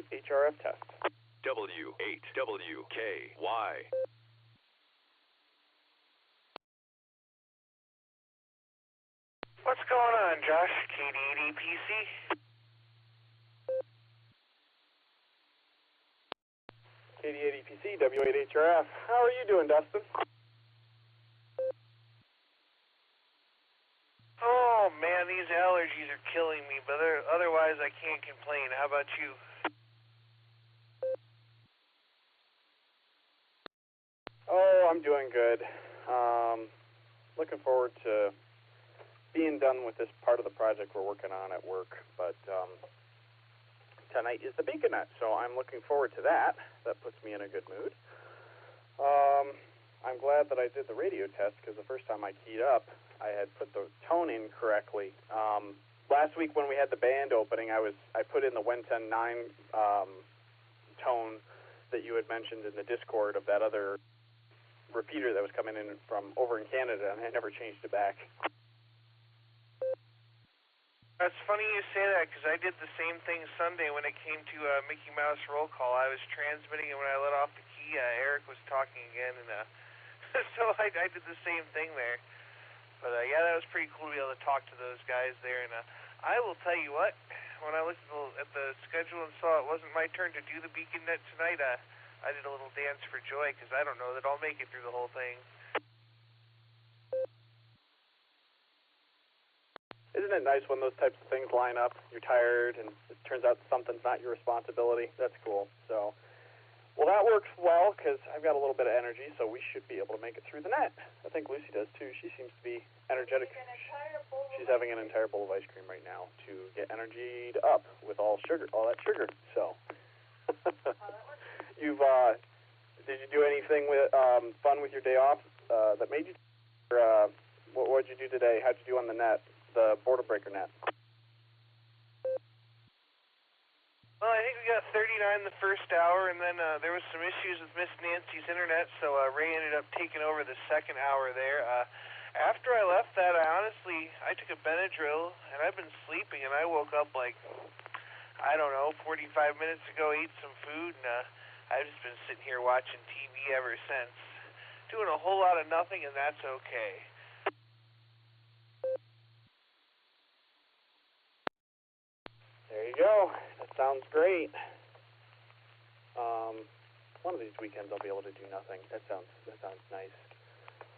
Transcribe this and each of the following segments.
W8 HRF test. W8WKY. What's going on, Josh? KD8PC? KD8PC, W8 HRF. How are you doing, Dustin? Oh, man, these allergies are killing me, but otherwise I can't complain. How about you? Oh, I'm doing good. Looking forward to being done with this part of the project we're working on at work, but tonight is the Beaconette, so I'm looking forward to that. That puts me in a good mood. I'm glad that I did the radio test, because the first time I keyed up, I had put the tone in correctly. Last week when we had the band opening, I put in the 110.9 tone that you had mentioned in the Discord of that other repeater that was coming in from over in Canada, and I never changed it back. It's funny you say that, because I did the same thing Sunday when it came to Mickey Mouse roll call. I was transmitting, and when I let off the key, Eric was talking again, and so I did the same thing there. But yeah, that was pretty cool to be able to talk to those guys there. And I will tell you what, when I looked at the schedule and saw it wasn't my turn to do the Beaconette tonight, I did a little dance for joy, because I don't know that I'll make it through the whole thing. Isn't it nice when those types of things line up? You're tired, and it turns out something's not your responsibility. That's cool. So, well, that works well, because I've got a little bit of energy, so we should be able to make it through the net. I think Lucy does, too. She seems to be energetic. She's having an entire bowl of ice cream right now to get energied up with all that sugar. So, did you do anything with fun with your day off that made you? Or, what did you do today? How'd you do on the net? The border breaker net. Well, I think we got 39 the first hour, and then there was some issues with Miss Nancy's internet, so Ray ended up taking over the second hour there. After I left that, I took a Benadryl, and I've been sleeping, and I woke up like, I don't know, 45 minutes ago, ate some food, and I've just been sitting here watching TV ever since. Doing a whole lot of nothing, and that's okay. There you go. That sounds great. One of these weekends I'll be able to do nothing. That sounds nice.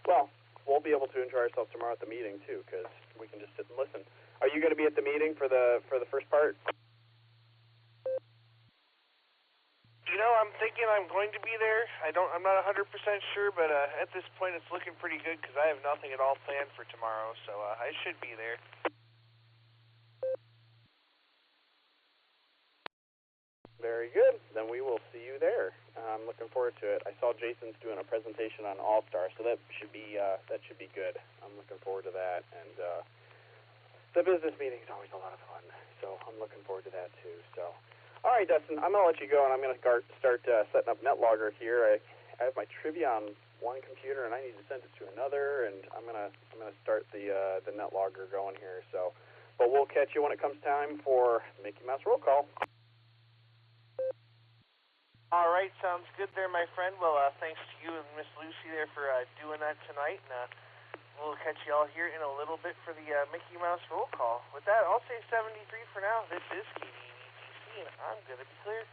Well, we'll be able to enjoy ourselves tomorrow at the meeting too, because we can just sit and listen. Are you going to be at the meeting for the first part? You know, I'm thinking I'm going to be there. I'm not 100% sure, but at this point it's looking pretty good, because I have nothing at all planned for tomorrow, so I should be there. Very good. Then we will see you there. I'm looking forward to it. I saw Jason's doing a presentation on Allstar, so that should be good. I'm looking forward to that. And the business meeting is always a lot of fun, so I'm looking forward to that too. So, all right, Dustin, I'm going to let you go, and I'm going to start setting up NetLogger here. I have my trivia on one computer, and I need to send it to another, and I'm gonna start the NetLogger going here. So, but we'll catch you when it comes time for Mickey Mouse roll call. All right, sounds good there, my friend. Well, thanks to you and Miss Lucy there for doing that tonight, and we'll catch you all here in a little bit for the Mickey Mouse roll call. With that, I'll say 73 for now. This is KD8PC, and I'm going to be clear.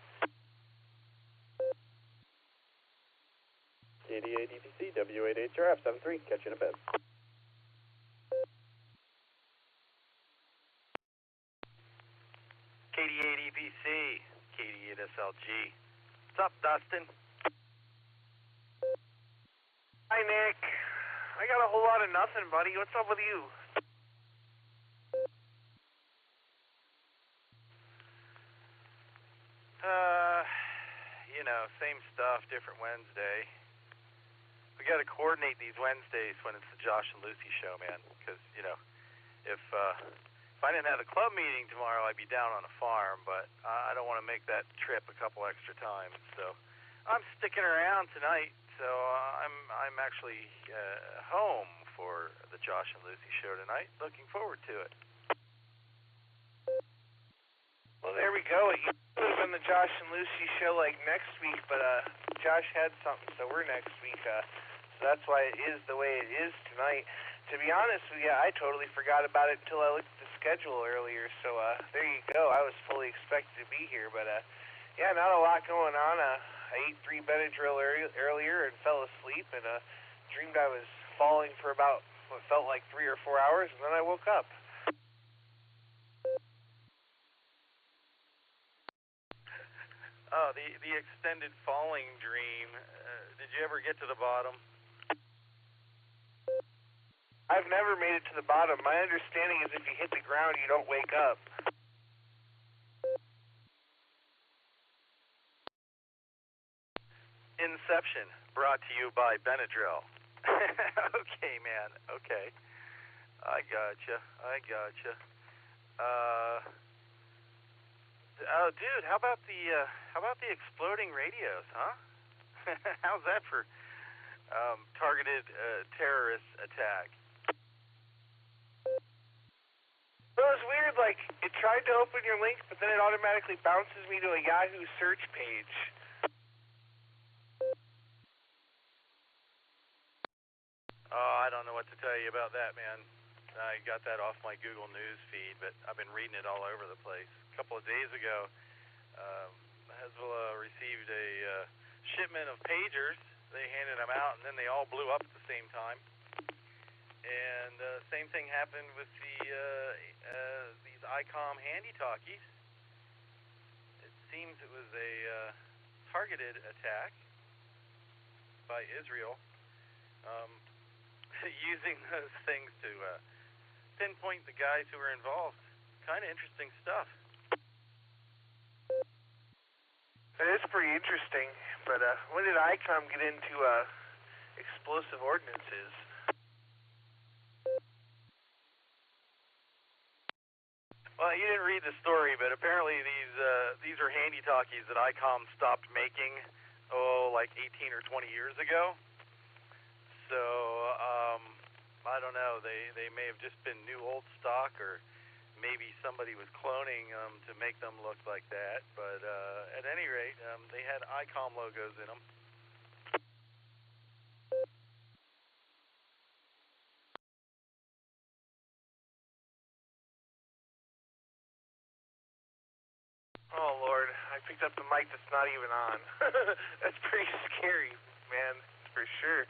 KD8PC, W8HRF, 73. Catch you in a bit. KD8EPC, KD8SLG. What's up, Dustin? Hi, Nick. I got a whole lot of nothing, buddy. What's up with you? You know, same stuff, different Wednesday. We got to coordinate these Wednesdays when it's the Josh and Lucy show, man. Because, you know, if I didn't have a club meeting tomorrow, I'd be down on a farm. But I don't want to make that trip a couple extra times. So I'm sticking around tonight. So I'm actually home for the Josh and Lucy show tonight. Looking forward to it. Well, there we go. It would have been the Josh and Lucy show like next week, but Josh had something, so we're next week. So that's why it is the way it is tonight. To be honest with you, I totally forgot about it until I looked at the schedule earlier. So there you go. I was fully expected to be here, but yeah, not a lot going on. I ate 3 Benadryl earlier and fell asleep, and dreamed I was falling for about what felt like 3 or 4 hours, and then I woke up. Oh, the extended falling dream. Did you ever get to the bottom? I've never made it to the bottom. My understanding is if you hit the ground, you don't wake up. Inception, brought to you by Benadryl. Okay, man. Okay. I gotcha. Oh, dude, how about the exploding radios, huh? How's that for targeted terrorist attack? Well, it's weird, like, it tried to open your link, but then it automatically bounces me to a Yahoo search page. Oh, I don't know what to tell you about that, man. I got that off my Google News feed, but I've been reading it all over the place. A couple of days ago, Hezbollah received a shipment of pagers. They handed them out, and then they all blew up at the same time. And same thing happened with these ICOM handy-talkies. It seems it was a targeted attack by Israel, using those things to pinpoint the guys who were involved. Kind of interesting stuff. It is pretty interesting, but when did ICOM get into explosive ordinances? Well, you didn't read the story, but apparently these are handy-talkies that ICOM stopped making, like 18 or 20 years ago. So, I don't know. They may have just been new old stock, or maybe somebody was cloning them to make them look like that. But at any rate, they had ICOM logos in them. Oh, Lord, I picked up the mic that's not even on. That's pretty scary, man, for sure.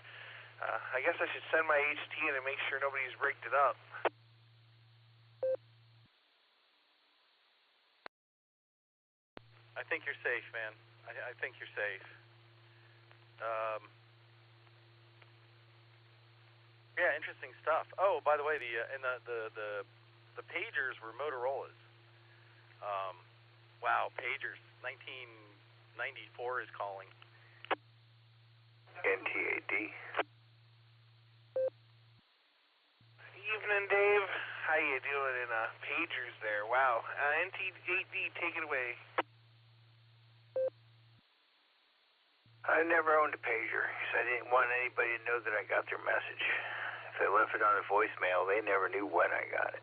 I guess I should send my HT in and make sure nobody's rigged it up. I think you're safe, man. I think you're safe. Yeah, interesting stuff. Oh, by the way, the pagers were Motorola's. Wow, pagers. 1994 is calling. NTAD. Evening, Dave. How you doing in pagers there? Wow. NT8D, take it away. I never owned a pager because I didn't want anybody to know that I got their message. If I left it on a voicemail, they never knew when I got it.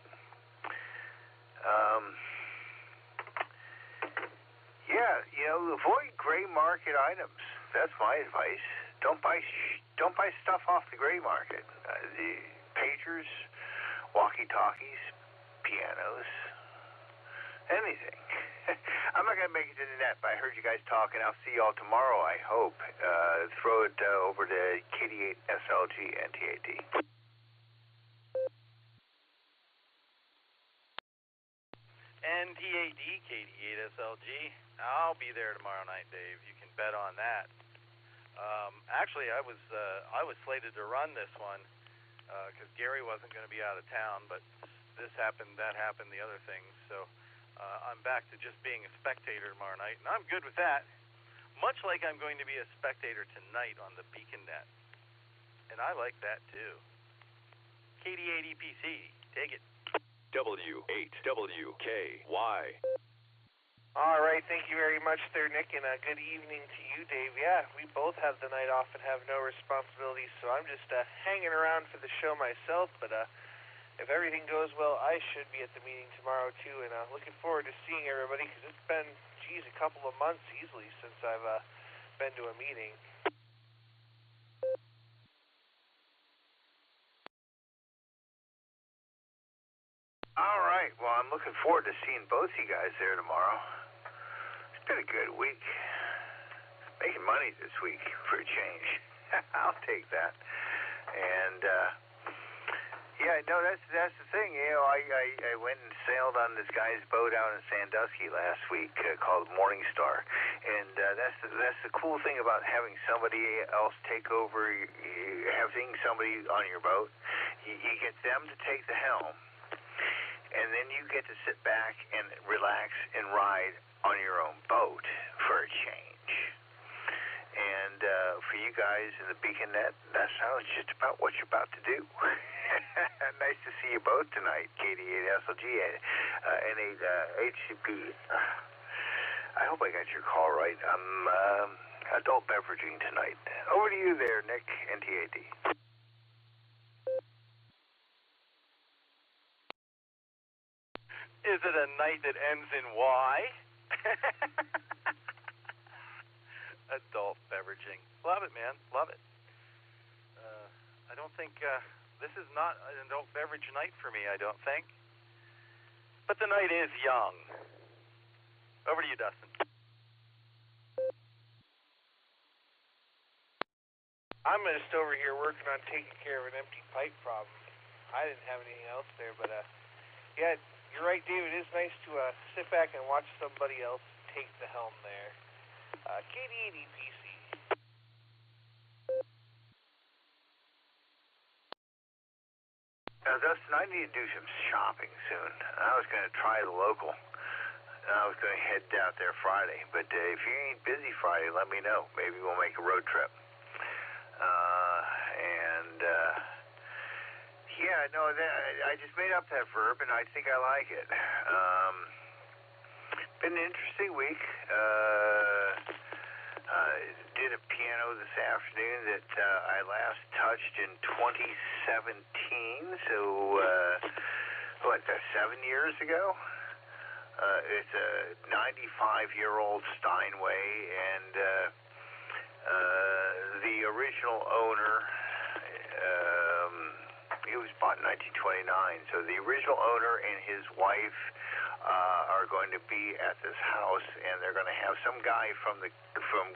Yeah, avoid gray market items. That's my advice. Don't buy stuff off the gray market. The pagers, walkie-talkies, pianos, anything. I'm not going to make it to the net, but I heard you guys talking. I'll see y'all tomorrow, I hope. Throw it over to KD8 SLG NTAD. NTAD KD8 SLG. I'll be there tomorrow night, Dave. You can bet on that. Actually, I was slated to run this one because Gary wasn't going to be out of town, but this happened, that happened, the other things. So I'm back to just being a spectator tomorrow night, and I'm good with that. Much like I'm going to be a spectator tonight on the Beacon Net, and I like that too. KD8 EPC, take it. W8WKY. All right, thank you very much there, Nick, and good evening to you, Dave. Yeah, we both have the night off and have no responsibilities, so I'm just hanging around for the show myself, but if everything goes well, I should be at the meeting tomorrow too, and looking forward to seeing everybody because it's been, geez, a couple of months easily since I've been to a meeting. All right. Well, I'm looking forward to seeing both you guys there tomorrow. It's been a good week. Making money this week for a change. I'll take that. And yeah, no, that's the thing. You know, I went and sailed on this guy's boat out in Sandusky last week called Morningstar, and that's the cool thing about having somebody else take over. Having somebody on your boat, you get them to take the helm, and then you get to sit back and relax and ride on your own boat for a change. And for you guys in the Beacon Net, that sounds just about what you're about to do. Nice to see you both tonight, KD8SLG and N8HCP. I hope I got your call right. I'm adult beveraging tonight. Over to you there, Nick, NTAD. Is it a night that ends in Y? Adult beveraging. Love it, man. Love it. I don't think this is not an adult beverage night for me, I don't think. But the night is young. Over to you, Dustin. I'm just over here working on taking care of an empty pipe problem. I didn't have anything else there, but yeah, you're right, David. It is nice to sit back and watch somebody else take the helm there. KD8PC. Now, Dustin, I need to do some shopping soon. I was going to try the local. I was going to head out there Friday, but if you ain't busy Friday, let me know. Maybe we'll make a road trip. Yeah, no, I just made up that verb, and I think I like it. Been an interesting week. Did a piano this afternoon that I last touched in 2017, so, 7 years ago? It's a 95-year-old Steinway, and the original owner, it was bought in 1929, so the original owner and his wife are going to be at this house, and they're going to have some guy from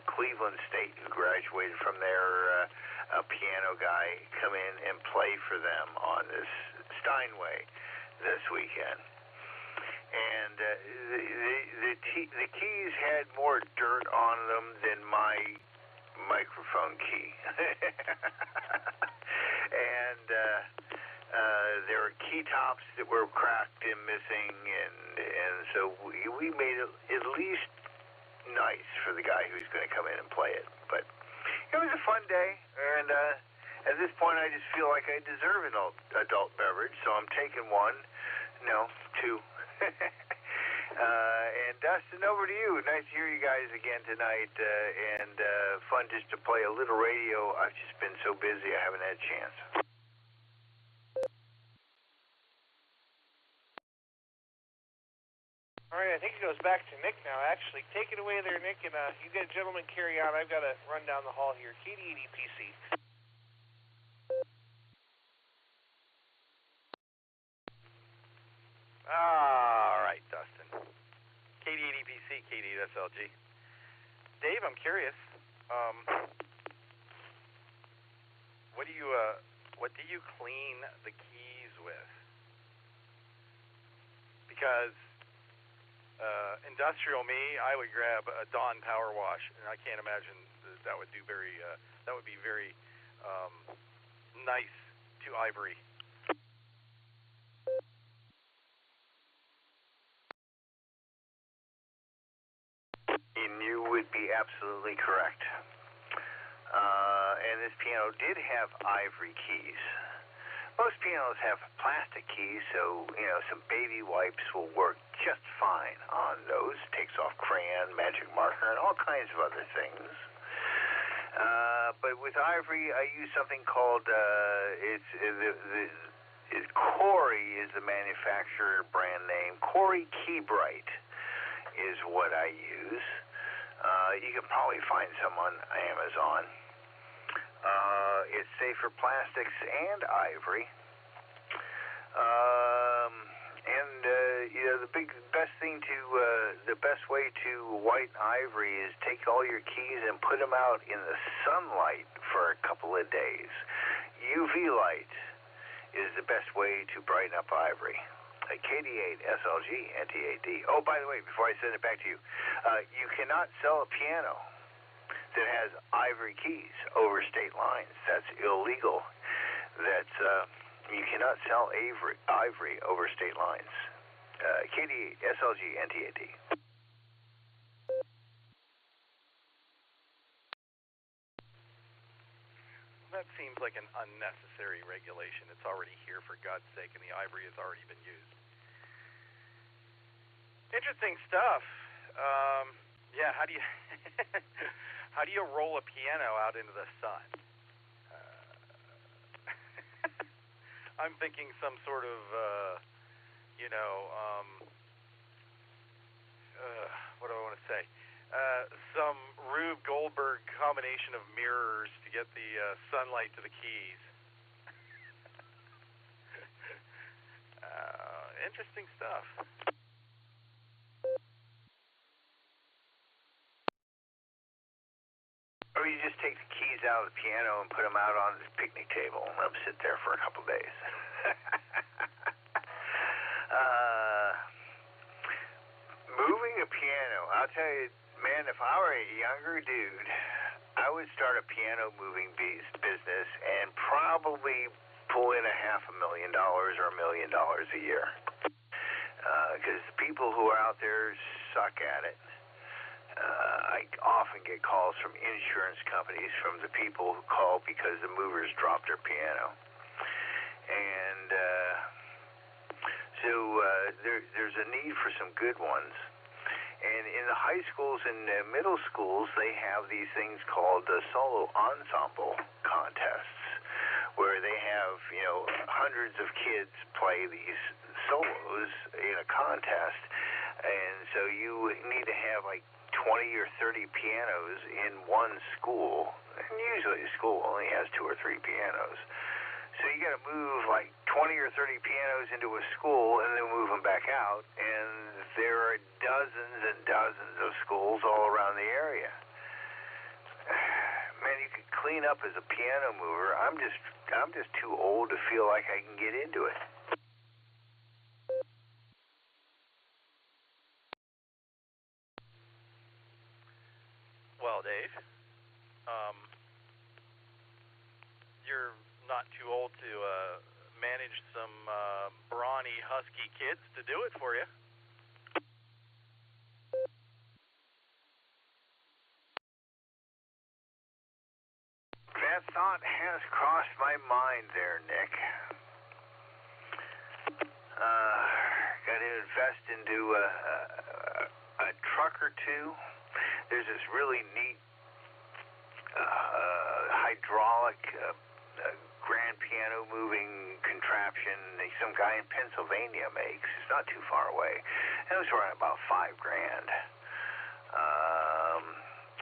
Cleveland State who graduated from there, a piano guy, come in and play for them on this Steinway this weekend. And the keys had more dirt on them than my microphone key. And there were key tops that were cracked and missing, and so we made it at least nice for the guy who's going to come in and play it. But it was a fun day, and at this point I just feel like I deserve an adult beverage, so I'm taking one. No, two. And Dustin, over to you. Nice to hear you guys again tonight, and fun just to play a little radio. I've just been so busy I haven't had a chance. All right, I think it goes back to Nick now, actually. Take it away there, Nick, and you get gentlemen carry on. I've got to run down the hall here. KD8PC. All right, Dustin. KD8PC, KD8SLG. Dave, I'm curious. What do you clean the keys with? Because industrial me, I would grab a Dawn power wash, and I can't imagine that would be very nice to ivory. And you would be absolutely correct. And this piano did have ivory keys. Most pianos have plastic keys, so, some baby wipes will work just fine on those. Takes off crayon, magic marker, and all kinds of other things. But with ivory, I use something called, Corey is the manufacturer brand name. Corey Keybright is what I use. You can probably find some on Amazon. It's safe for plastics and ivory. The best way to whiten ivory is take all your keys and put them out in the sunlight for a couple of days. UV light is the best way to brighten up ivory. KD8 SLG NT8D. Oh, by the way, before I send it back to you, you cannot sell a piano that has ivory keys over state lines. That's illegal. You cannot sell ivory over state lines. KD8 SLG NT8D. That seems like an unnecessary regulation. It's already here, for God's sake, and the ivory has already been used. Interesting stuff. Yeah, how do you how do you roll a piano out into the sun? I'm thinking some sort of what do I want to say? Some Rube Goldberg combination of mirrors to get the sunlight to the keys. Interesting stuff. Or you just take the keys out of the piano and put them out on the picnic table and let them sit there for a couple days. Moving a piano, I'll tell you, man, if I were a younger dude, I would start a piano moving business and probably pull in $500,000 or $1 million a year. Because the people who are out there suck at it. I often get calls from insurance companies from the people who call because the movers dropped their piano. And there's a need for some good ones. And in the high schools and middle schools, they have these things called the solo ensemble contests, where they have, hundreds of kids play these solos in a contest. And so you need to have like 20 or 30 pianos in one school. And usually a school only has 2 or 3 pianos. So you got to move like 20 or 30 pianos into a school and then move them back out. And there are dozens and dozens of schools all around the area. Man, you could clean up as a piano mover. I'm just too old to feel like I can get into it. Well, Dave, you're not too old to manage some brawny, husky kids to do it for you. That thought has crossed my mind there, Nick. Got to invest into a truck or two. There's this really neat hydraulic grand piano moving contraption some guy in Pennsylvania makes. It's not too far away. It was around about $5,000.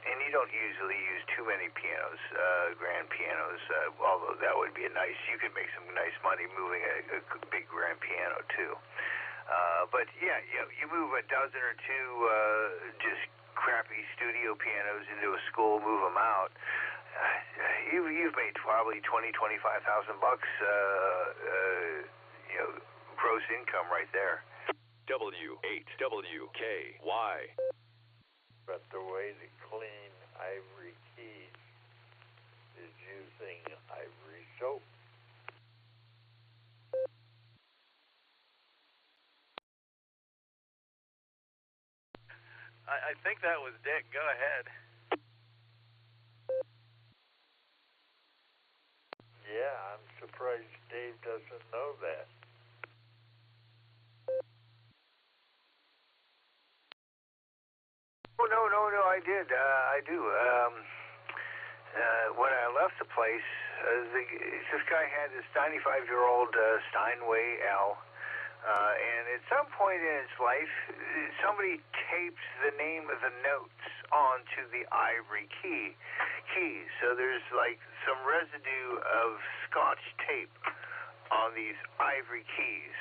And you don't usually use too many pianos, grand pianos, although that would be you could make some nice money moving a big grand piano too. But yeah, you move a dozen or two just crappy studio pianos into a school, move them out. You've made probably $20,000, $25,000 gross income right there. W8WKY. But the way to clean ivory keys is using ivory soap. I think that was Dick. Go ahead. Yeah, I'm surprised Dave doesn't know that. Oh, no, I did. I do. When I left the place, This guy had this 95-year-old Steinway L, and at some point in its life, somebody taped the name of the notes onto the ivory keys. So there's like some residue of Scotch tape on these ivory keys.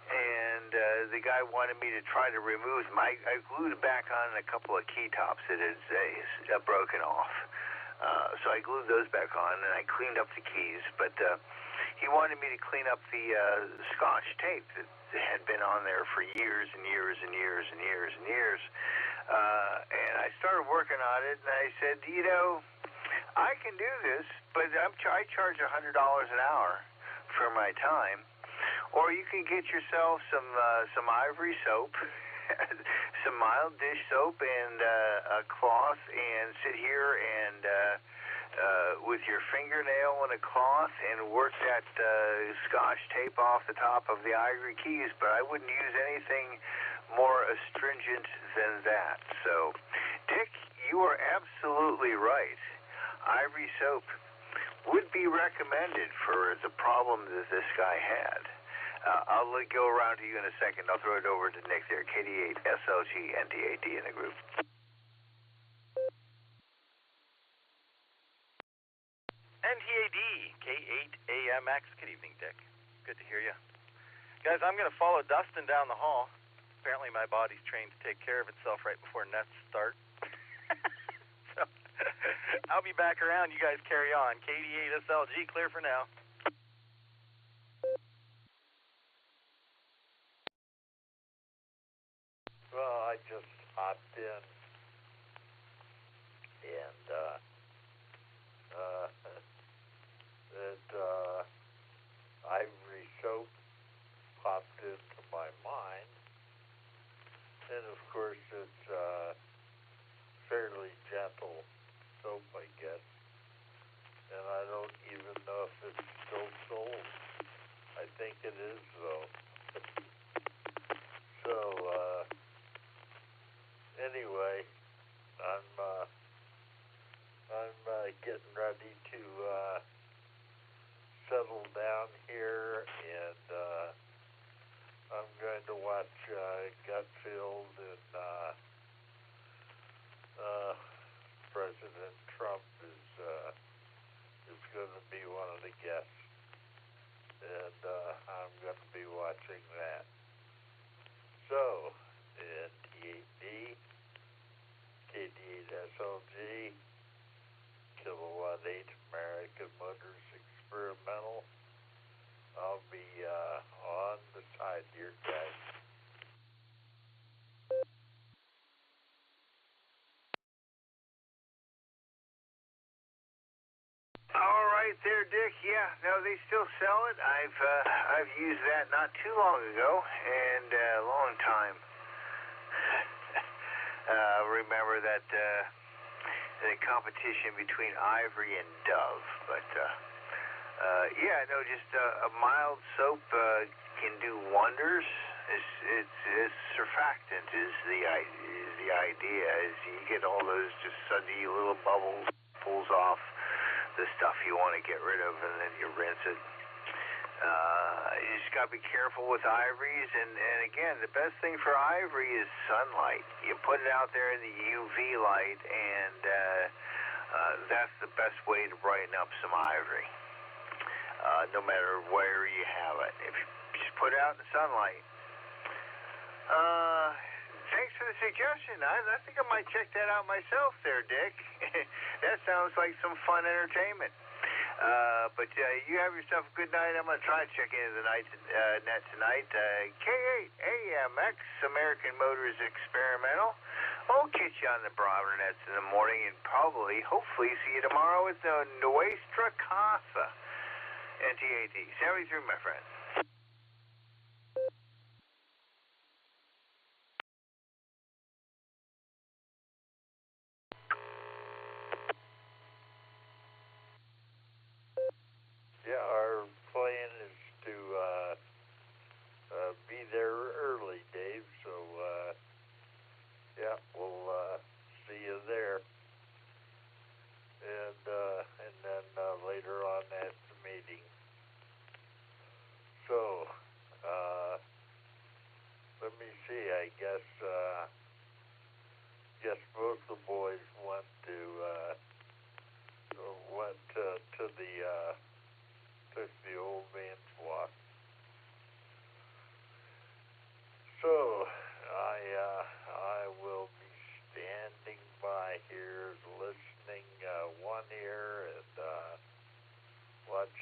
And the guy wanted me to try to remove them. I glued it back on a couple of key tops that had broken off. So I glued those back on, and I cleaned up the keys. But he wanted me to clean up the Scotch tape that had been on there for years and years and years and years and years. And I started working on it, and I said, you know, I can do this, but I charge $100 an hour for my time. Or you can get yourself some ivory soap, some mild dish soap, and a cloth, and sit here and with your fingernail and a cloth and work that Scotch tape off the top of the ivory keys. But I wouldn't use anything more astringent than that. So, Dick, you are absolutely right. Ivory soap would be recommended for the problem that this guy had. I'll go around to you in a second. I'll throw it over to Nick there, KD8 SLG NTAD in the group. NTAD K8AMX. Good evening, Dick. Good to hear you. Guys, I'm going to follow Dustin down the hall. Apparently my body's trained to take care of itself right before nets start. So I'll be back around. You guys carry on. KD8 SLG, clear for now. Well, I just hopped in, and that ivory soap popped into my mind, and of course it's fairly gentle soap, I guess, and I don't even know if it's still sold. I think it is, though. So, anyway, I'm getting ready to settle down here, and I'm going to watch Gutfield, and President Trump is going to be one of the guests, and I'm going to be watching that. So, NTAD, KD8 SLG, Kilowatt 8 American Motors Experimental. I'll be on the side here, guys. All right there, Dick. Yeah, no, they still sell it. I've used that not too long ago, and a long time. Remember that the competition between Ivory and Dove, but yeah, no, just a mild soap can do wonders. It's surfactant is the idea. Is you get all those just suddenly little bubbles, pulls off the stuff you want to get rid of, and then you rinse it. You just got to be careful with ivories, and again, the best thing for ivory is sunlight. You put it out there in the UV light, and that's the best way to brighten up some ivory, no matter where you have it. If you just put it out in the sunlight. Thanks for the suggestion. I think I might check that out myself there, Dick. That sounds like some fun entertainment. But you have yourself a good night. I'm going to try to check into the net tonight. K8AMX, American Motors Experimental. I'll catch you on the broader nets in the morning, and hopefully see you tomorrow with the Nuestra Casa. NTAD. 73, my friend. Yeah, our plan is to be there early, Dave, so yeah, we'll see you there. And then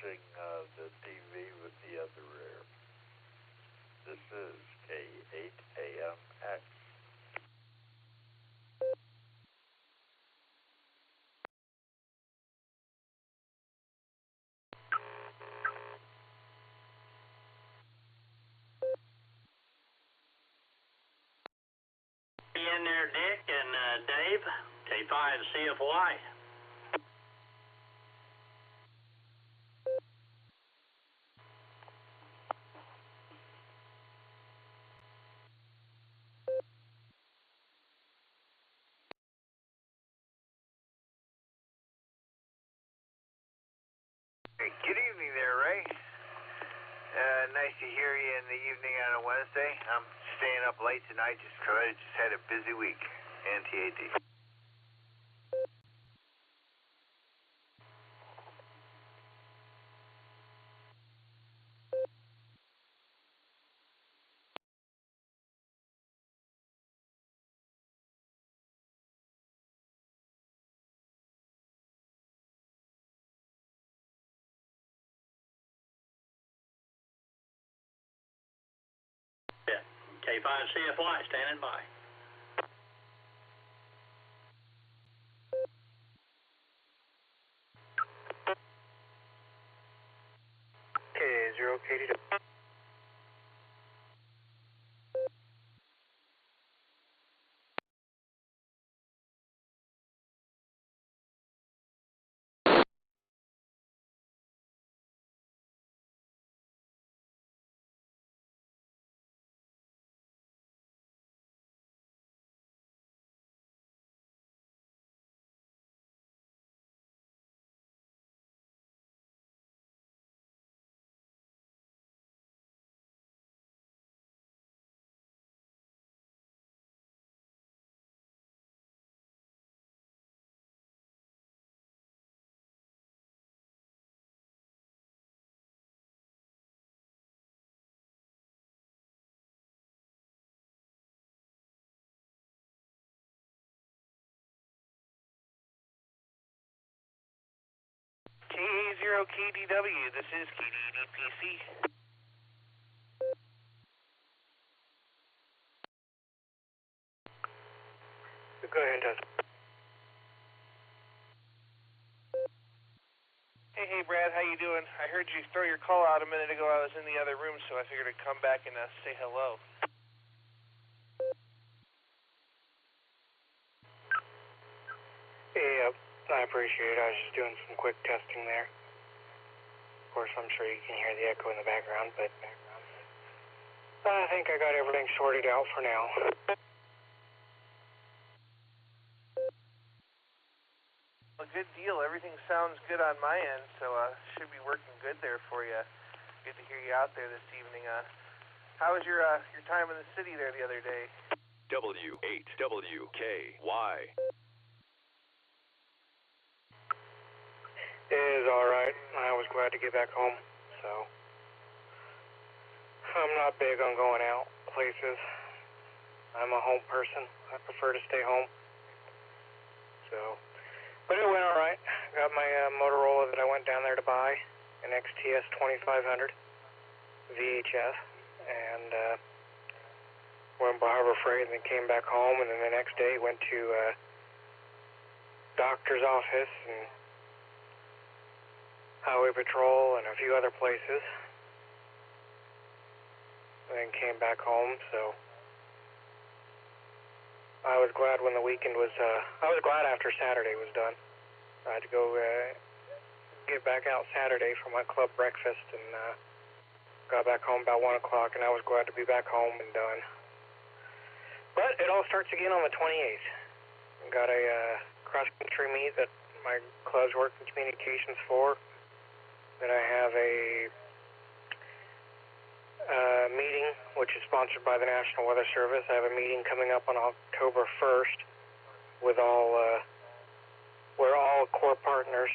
watching the TV with the other ear. This is K8AMX. In there, Dick and Dave, K5CFY. Good evening there, Ray. Nice to hear you in the evening on a Wednesday. I'm staying up late tonight just because I just had a busy week. NTAD. K5CFY standing by. K0KDW. K0KDW, this is KDDPC. Go ahead and test. Hey, Brad, how you doing? I heard you throw your call out a minute ago. I was in the other room, so I figured I'd come back and say hello. Yeah, I appreciate it. I was just doing some quick testing there. Of course, I'm sure you can hear the echo in the background, but I think I got everything sorted out for now. Well, good deal. Everything sounds good on my end, so should be working good there for you. Good to hear you out there this evening. How was your time in the city there the other day? W8WKY. It is alright. I was glad to get back home, so I'm not big on going out places. I'm a home person. I prefer to stay home. So, but it went alright. Got my Motorola that I went down there to buy, an XTS 2500 VHF, and went by Harbor Freight and then came back home, and then the next day went to doctor's office and Highway Patrol and a few other places, and then came back home. So I was glad when the weekend was, I was glad after Saturday was done. I had to go get back out Saturday for my club breakfast, and got back home about 1 o'clock, and I was glad to be back home and done. But it all starts again on the 28th. Got a cross-country meet that my club's working communications for. Then I have a meeting, which is sponsored by the National Weather Service. I have a meeting coming up on October 1st with where all core partners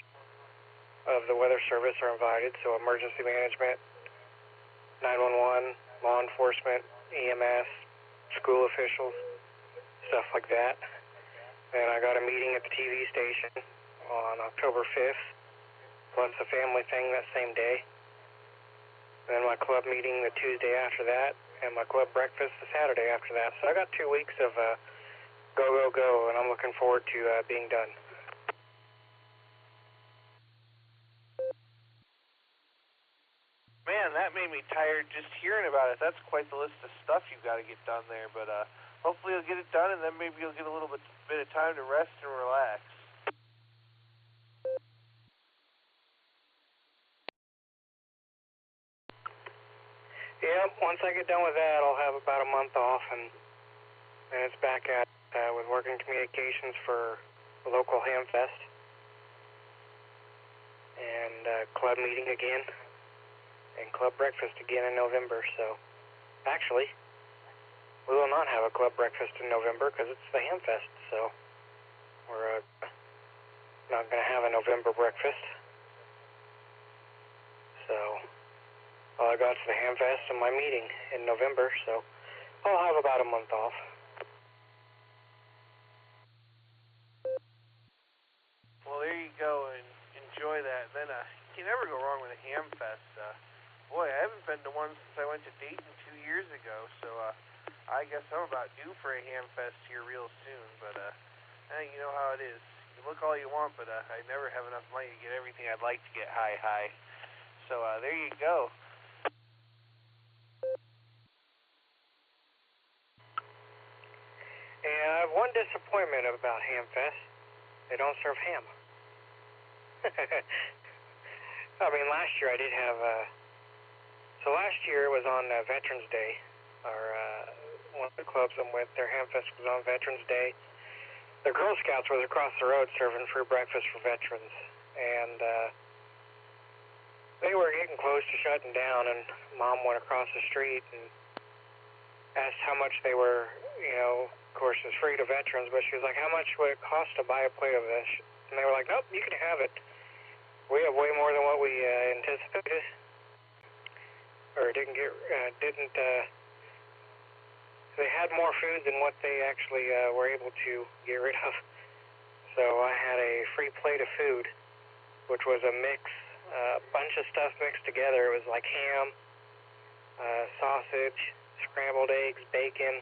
of the Weather Service are invited, so emergency management, 911, law enforcement, EMS, school officials, stuff like that. And I got a meeting at the TV station on October 5th plus a family thing that same day. Then my club meeting the Tuesday after that, and my club breakfast the Saturday after that. So I got 2 weeks of go, go, go, and I'm looking forward to being done. Man, that made me tired just hearing about it. That's quite the list of stuff you've got to get done there. But hopefully you'll get it done, and then maybe you'll get a little bit of time to rest and relax. Yeah, once I get done with that, I'll have about a month off, and it's back at with working communications for the local ham fest and club meeting again. And club breakfast again in November. So, actually, we will not have a club breakfast in November because it's the Ham Fest. So, we're not going to have a November breakfast. So, all I got is the Ham Fest and my meeting in November. So, I'll have about a month off. Well, there you go, and enjoy that. Then you can never go wrong with a Ham Fest. Boy, I haven't been to one since I went to Dayton 2 years ago, so I guess I'm about due for a Ham Fest here real soon, but you know how it is. You look all you want, but I never have enough money to get everything I'd like to get high. So there you go. And I have one disappointment about Ham Fest. They don't serve ham. I mean, last year I did have... So last year it was on Veterans Day. One of the clubs I'm with, their Ham Fest was on Veterans Day. The Girl Scouts was across the road serving free breakfast for veterans. And they were getting close to shutting down, and Mom went across the street and asked how much they were, of course it's free to veterans, but she was like, how much would it cost to buy a plate of this? And they were like, nope, you can have it. We have way more than what we anticipated. Or they had more food than what they actually were able to get rid of. So I had a free plate of food, which was a mix, a bunch of stuff mixed together. It was like ham, sausage, scrambled eggs, bacon,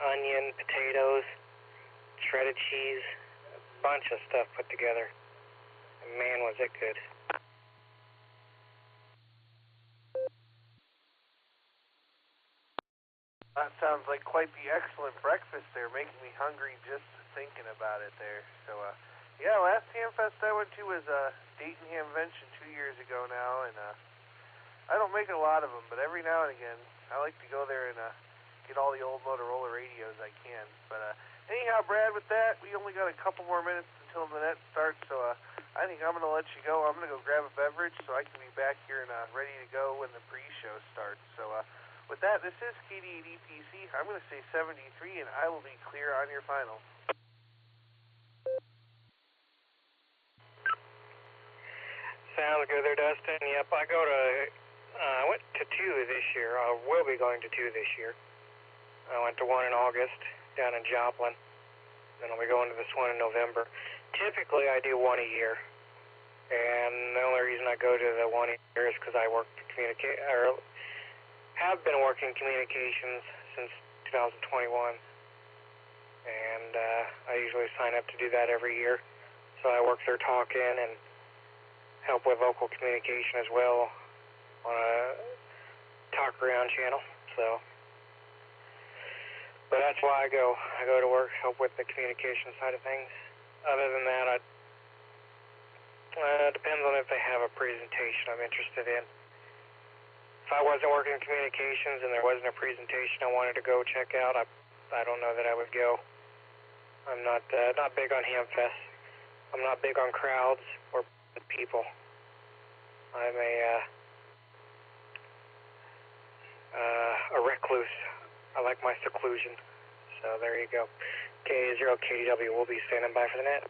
onion, potatoes, shredded cheese, a bunch of stuff put together. And man, was it good. That sounds like quite the excellent breakfast there, making me hungry just thinking about it there. So, yeah, last Ham Fest I went to was Dayton Hamvention 2 years ago now, and I don't make a lot of them, but every now and again I like to go there and get all the old Motorola radios I can. But anyhow, Brad, with that, we only got a couple more minutes until the net starts, so I think I'm going to let you go. I'm going to go grab a beverage so I can be back here and ready to go when the pre-show starts. So, with that, this is KD8EPC. I'm going to say 73, and I will be clear on your final. Sounds good there, Dustin. Yep, I went to 2 this year. I will be going to 2 this year. I went to 1 in August down in Joplin. Then I'll be going to this one in November. Typically, I do 1 a year. And the only reason I go to the 1 a year is because I work have been working communications since 2021, and I usually sign up to do that every year. So I work their talk-in and help with vocal communication as well on a talk-around channel. So, but that's why I go to work, help with the communication side of things. Other than that, it depends on if they have a presentation I'm interested in. If I wasn't working in communications and there wasn't a presentation I wanted to go check out, I don't know that I would go. I'm not big on Ham Fest. I'm not big on crowds or people. I'm a recluse. I like my seclusion. So there you go. K0KDW will be standing by for the net.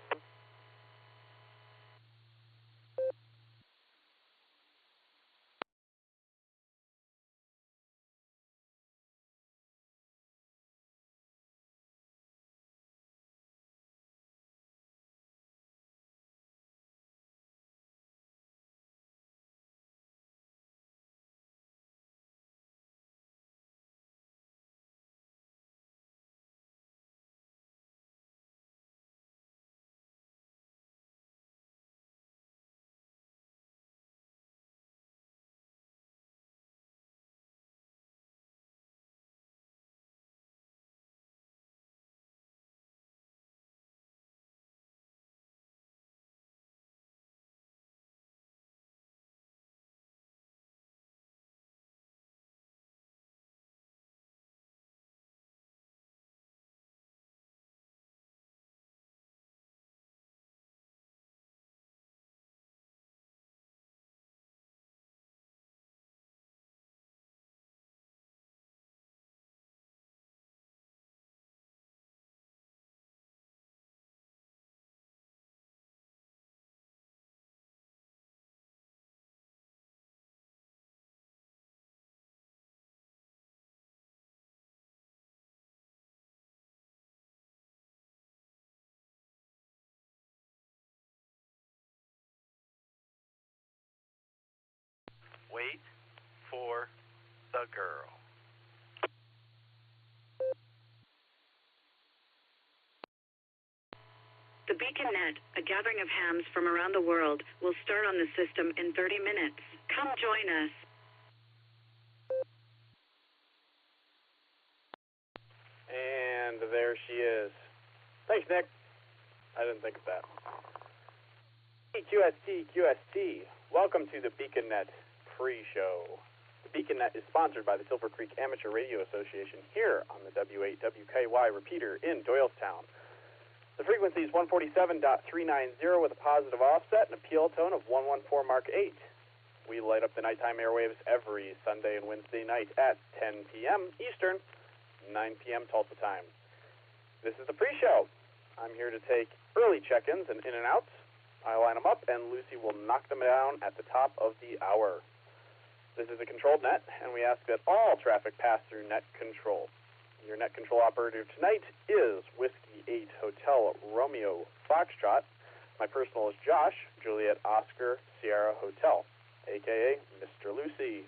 for the girl. The Beacon Net, a gathering of hams from around the world, will start on the system in 30 minutes. Come join us. And there she is. Thanks, Nick. I didn't think of that. QST. Welcome to the Beacon Net pre-show. The Beacon Net is sponsored by the Silvercreek Amateur Radio Association here on the W8WKY repeater in Doylestown. The frequency is 147.390 with a positive offset and a PL tone of 114 Mark 8. We light up the nighttime airwaves every Sunday and Wednesday night at 10 p.m. Eastern, 9 p.m. Tulsa time. This is the pre-show. I'm here to take early check-ins and in-and-outs. I line them up, and Lucy will knock them down at the top of the hour. This is a controlled net, and we ask that all traffic pass through net control. Your net control operator tonight is Whiskey 8 Hotel Romeo Foxtrot. My personal is Josh, Juliet Oscar Sierra Hotel, a.k.a. Mr. Lucy.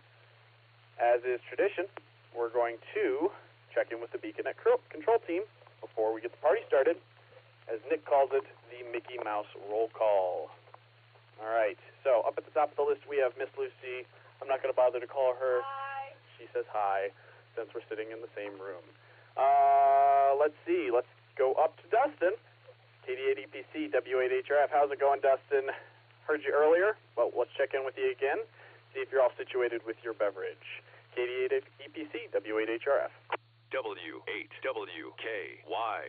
As is tradition, we're going to check in with the Beacon Net control team before we get the party started. As Nick calls it, the Mickey Mouse roll call. All right, so up at the top of the list we have Miss Lucy. I'm not going to bother to call her. Hi. She says hi, since we're sitting in the same room. Let's see. Let's go up to Dustin. KD8EPC, W8HRF. How's it going, Dustin? Heard you earlier. Well, let's check in with you again. See if you're all situated with your beverage. KD8EPC, W8HRF. W8WKY.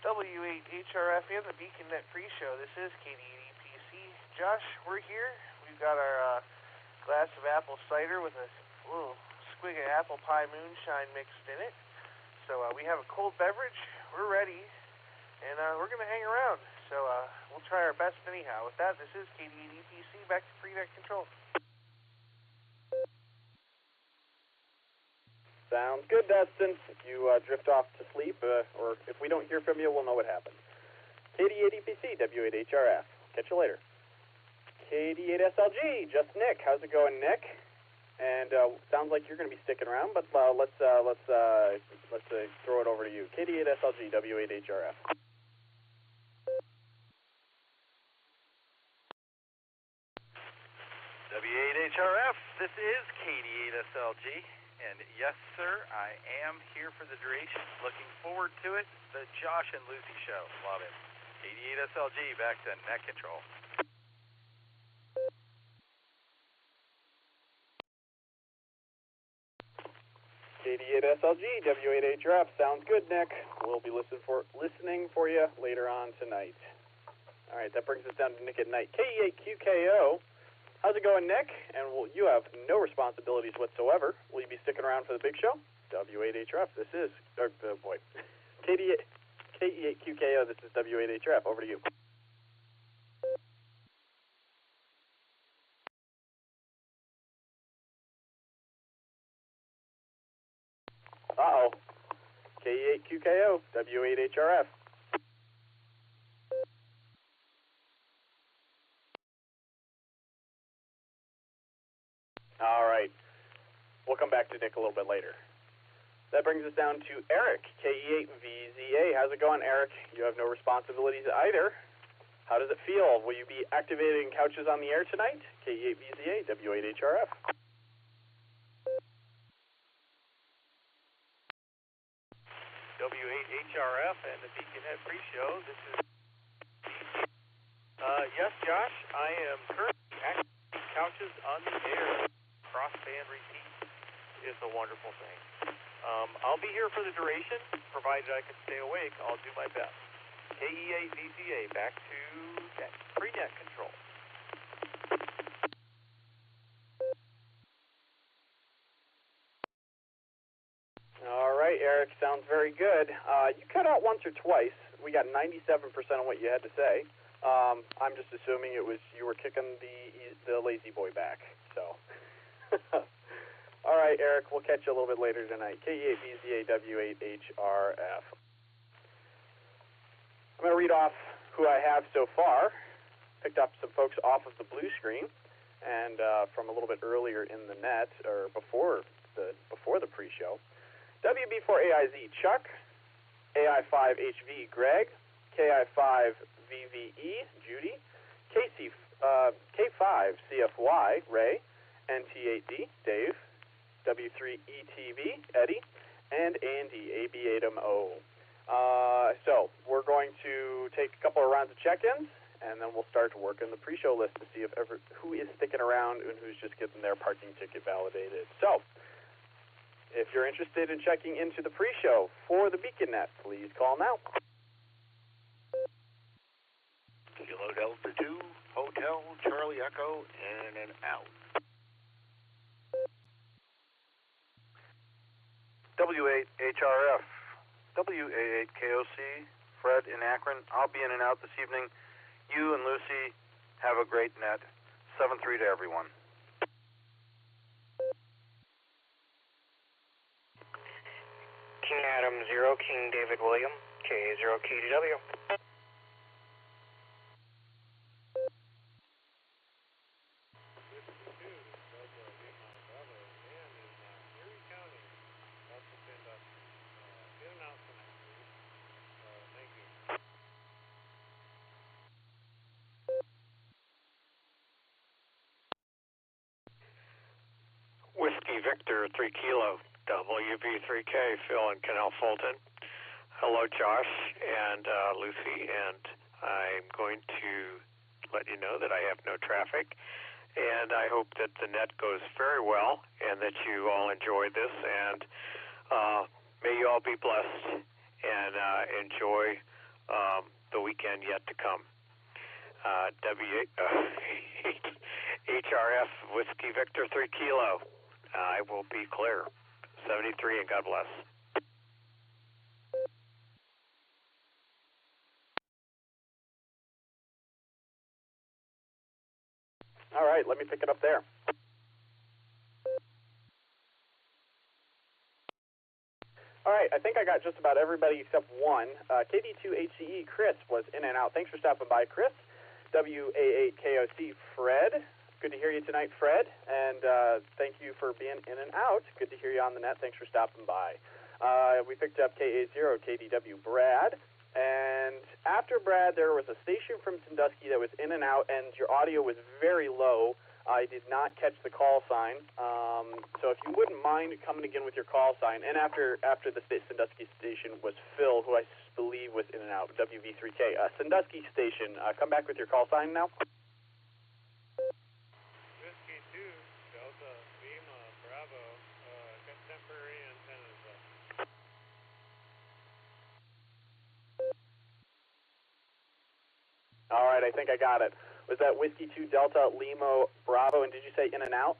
W8HRF and the Beacon Net pre-show. This is KD8EPC. Josh, we're here. We've got our glass of apple cider with a little squig of apple pie moonshine mixed in it. So we have a cold beverage. We're ready, and we're going to hang around. So we'll try our best anyhow. With that, this is KD8EPC. Back to pre-net control. Sounds good, Dustin. If you drift off to sleep, or if we don't hear from you, we'll know what happened. KD8EPC, W8HRF. Catch you later. KD8SLG, just Nick. How's it going, Nick? And sounds like you're going to be sticking around, but let's throw it over to you. KD8SLG, W8HRF. W8HRF, this is KD8SLG. And yes, sir, I am here for the duration. Looking forward to it. The Josh and Lucy show. Love it. KD8SLG, back to net control. KD8SLG, W8HRF. Sounds good, Nick. We'll be listening for you later on tonight. All right, that brings us down to Nick at night. KE8QKO. How's it going, Nick? And you have no responsibilities whatsoever. Will you be sticking around for the big show? W8HRF. This is, KE8QKO. This is W8HRF. Over to you. Uh-oh. KE8QKO, W8HRF. All right. We'll come back to Nick a little bit later. That brings us down to Eric, KE8VZA. How's it going, Eric? You have no responsibilities either. How does it feel? Will you be activating couches on the air tonight? KE8VZA, W8HRF. W8HRF and the Beacon Net pre-show. This is yes, Josh, I am currently activating couches on the air. Cross-band repeat is a wonderful thing. I'll be here for the duration, provided I can stay awake. I'll do my best. KE8VCA, back to pre-net control. All right, Eric, sounds very good. You cut out once or twice. We got 97% of what you had to say. I'm just assuming it was you were kicking the lazy boy back. So, all right, Eric, we'll catch you a little bit later tonight. KE8VZA, W8HRF. I'm going to read off who I have so far. Picked up some folks off of the blue screen. and from a little bit earlier in the net, or before the pre-show, WB4AIZ Chuck, AI5HV Greg, KI5VVE Judy, K5CFY Ray, NT8D Dave, W3ETV Eddie, and Andy AB8MO. So we're going to take a couple of rounds of check-ins, and then we'll start to work in the pre-show list to see if who is sticking around and who's just getting their parking ticket validated. So if you're interested in checking into the pre-show for the BeaconNet, please call now. Kilo Delta 2, Hotel, Charlie Echo, in and out. W8HRF, W88KOC, Fred in Akron. I'll be in and out this evening. You and Lucy have a great net. 7-3 to everyone. King Adam 0, King David William, K0KDW. Whiskey Victor 3 Kilo, WV3K, Phil in Canal Fulton. Hello, Josh and Lucy, and I'm going to let you know that I have no traffic, and I hope that the net goes very well and that you all enjoy this, and may you all be blessed and enjoy the weekend yet to come. HRF Whiskey Victor 3 Kilo. I will be clear. 73 and God bless. All right, let me pick it up there. All right, I think I got just about everybody except one. KD2HCE Chris was in and out. Thanks for stopping by, Chris. WA8KOC Fred. Good to hear you tonight, Fred, and thank you for being in and out. Good to hear you on the net. Thanks for stopping by. We picked up KA0 KDW Brad, and after Brad, there was a station from Sandusky that was in and out, and your audio was very low. I did not catch the call sign, so if you wouldn't mind coming again with your call sign. And after the Sandusky station was Phil, who I believe was in and out, WV3K. Sandusky station, come back with your call sign now. Whiskey 2, Delta, Lima, Bravo, got temporary antennas up. All right, I think I got it. Was that Whiskey 2 Delta Lima Bravo, and did you say in and out?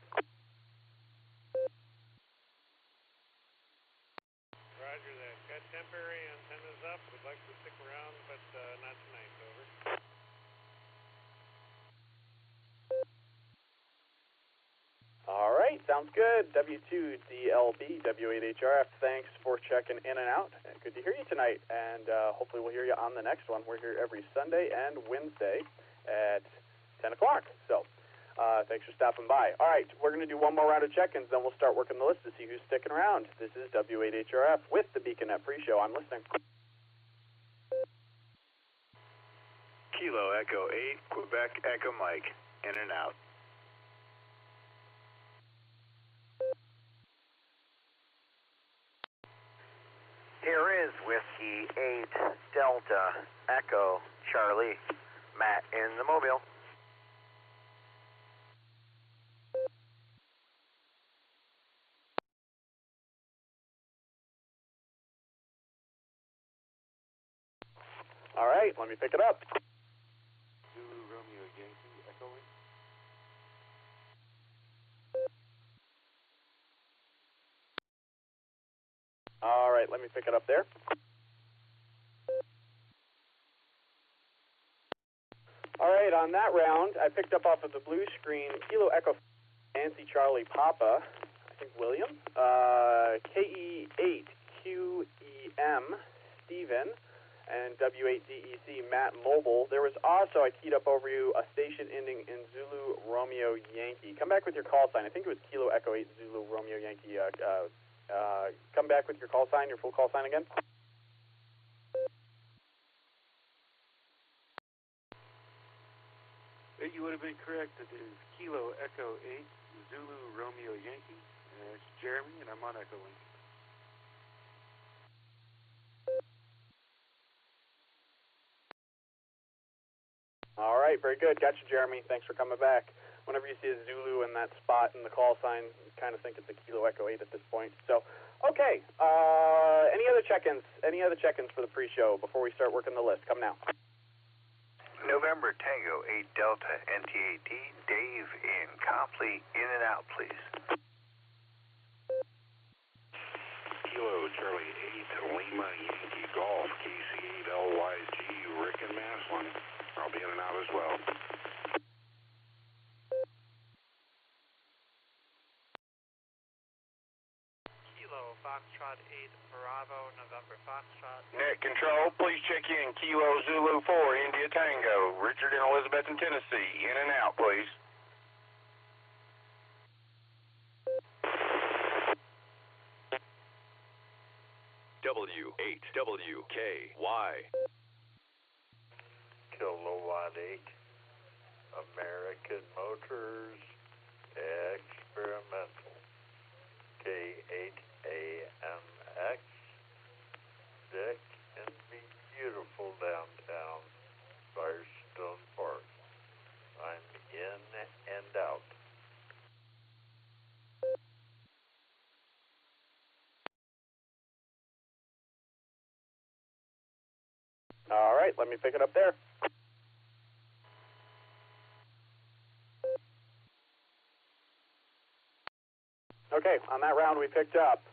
Roger that. Got temporary antennas up. Would like to stick around, but not tonight. Over. All right, sounds good. W2DLB, W8HRF, thanks for checking in and out. Good to hear you tonight, and hopefully we'll hear you on the next one. We're here every Sunday and Wednesday at 10 o'clock. So thanks for stopping by. All right, we're going to do one more round of check-ins, then we'll start working the list to see who's sticking around. This is W8HRF with the BeaconNet pre-show. I'm listening. Kilo Echo 8, Quebec Echo Mike, in and out. Here is Whiskey 8 Delta Echo Charlie, Matt in the Mobile. All right, let me pick it up. Romeo Yankee, Echolink. All right, let me pick it up there. All right, on that round, I picked up off of the blue screen, Kilo Echo Nancy Charlie Papa, I think William, KE8QEM Stephen, and W8DEC Matt Mobile. There was also, I keyed up over you, a station ending in Zulu Romeo Yankee. Come back with your call sign. I think it was Kilo Echo 8 Zulu Romeo Yankee. Come back with your call sign, your full call sign again. You would have been correct. It is Kilo Echo 8 Zulu Romeo Yankee. It's Jeremy, and I'm on Echolink. All right, very good. Got you, Jeremy. Thanks for coming back. Whenever you see a Zulu in that spot in the call sign, you kind of think it's a Kilo Echo 8 at this point. So, okay. Any other check-ins? Any other check-ins for the pre-show before we start working the list? Come now. November Tango 8 Delta NTAD, Dave in Copley, in and out, please. Kilo Charlie 8 Lima Yankee Golf, KC8 LYG, Rick and Maslin. I'll be in and out as well. Kilo Foxtrot 8 Bravo November Foxtrot. Net control, please check in Kilo Zulu 4 India Tango, Richard and Elizabeth in Tennessee. In and out, please. W8WKY. Kilowatt 8, American Motors, Experimental, K8AMX, Dick in the beautiful downtown Firestone Park. I'm in and out. All right, let me pick it up there. Okay, on that round we picked up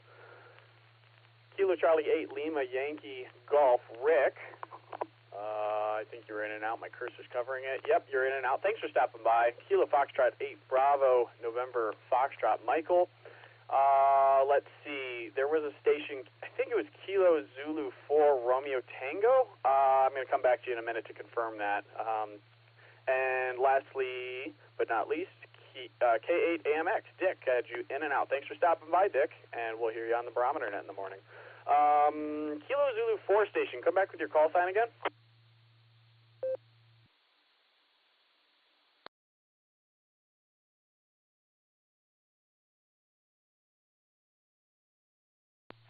Kilo Charlie 8 Lima Yankee Golf Rick. I think you're in and out. My cursor's covering it. Yep, you're in and out. Thanks for stopping by. Kilo Foxtrot 8 Bravo November Foxtrot Michael. Let's see. There was a station, I think it was Kilo Zulu 4 Romeo Tango. I'm going to come back to you in a minute to confirm that. And lastly, but not least, K8AMX, Dick, had you in and out. Thanks for stopping by, Dick, and we'll hear you on the barometer net in the morning. Kilo Zulu 4 station, come back with your call sign again.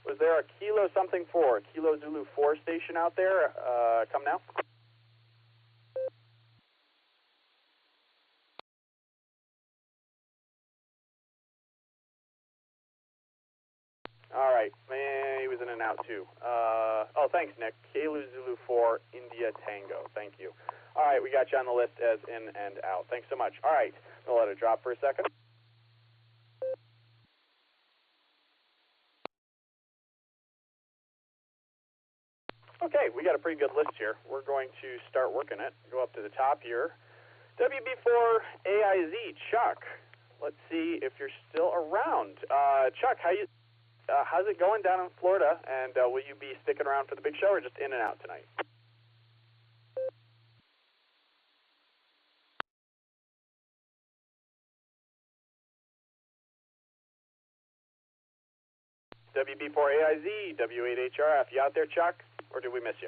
Was there a Kilo something 4, Kilo Zulu 4 station out there? Come now. All right, he was in and out too. Oh, thanks, Nick. Kilo Zulu 4 India Tango. Thank you. All right, we got you on the list as in and out. Thanks so much. All right, I'll let it drop for a second. Okay, we got a pretty good list here. We're going to start working it. Go up to the top here. WB4 AIZ, Chuck. Let's see if you're still around. Chuck, how's it going down in Florida? And will you be sticking around for the big show or just in and out tonight? WB4 AIZ, W8HRF, you out there, Chuck? Or did we miss you?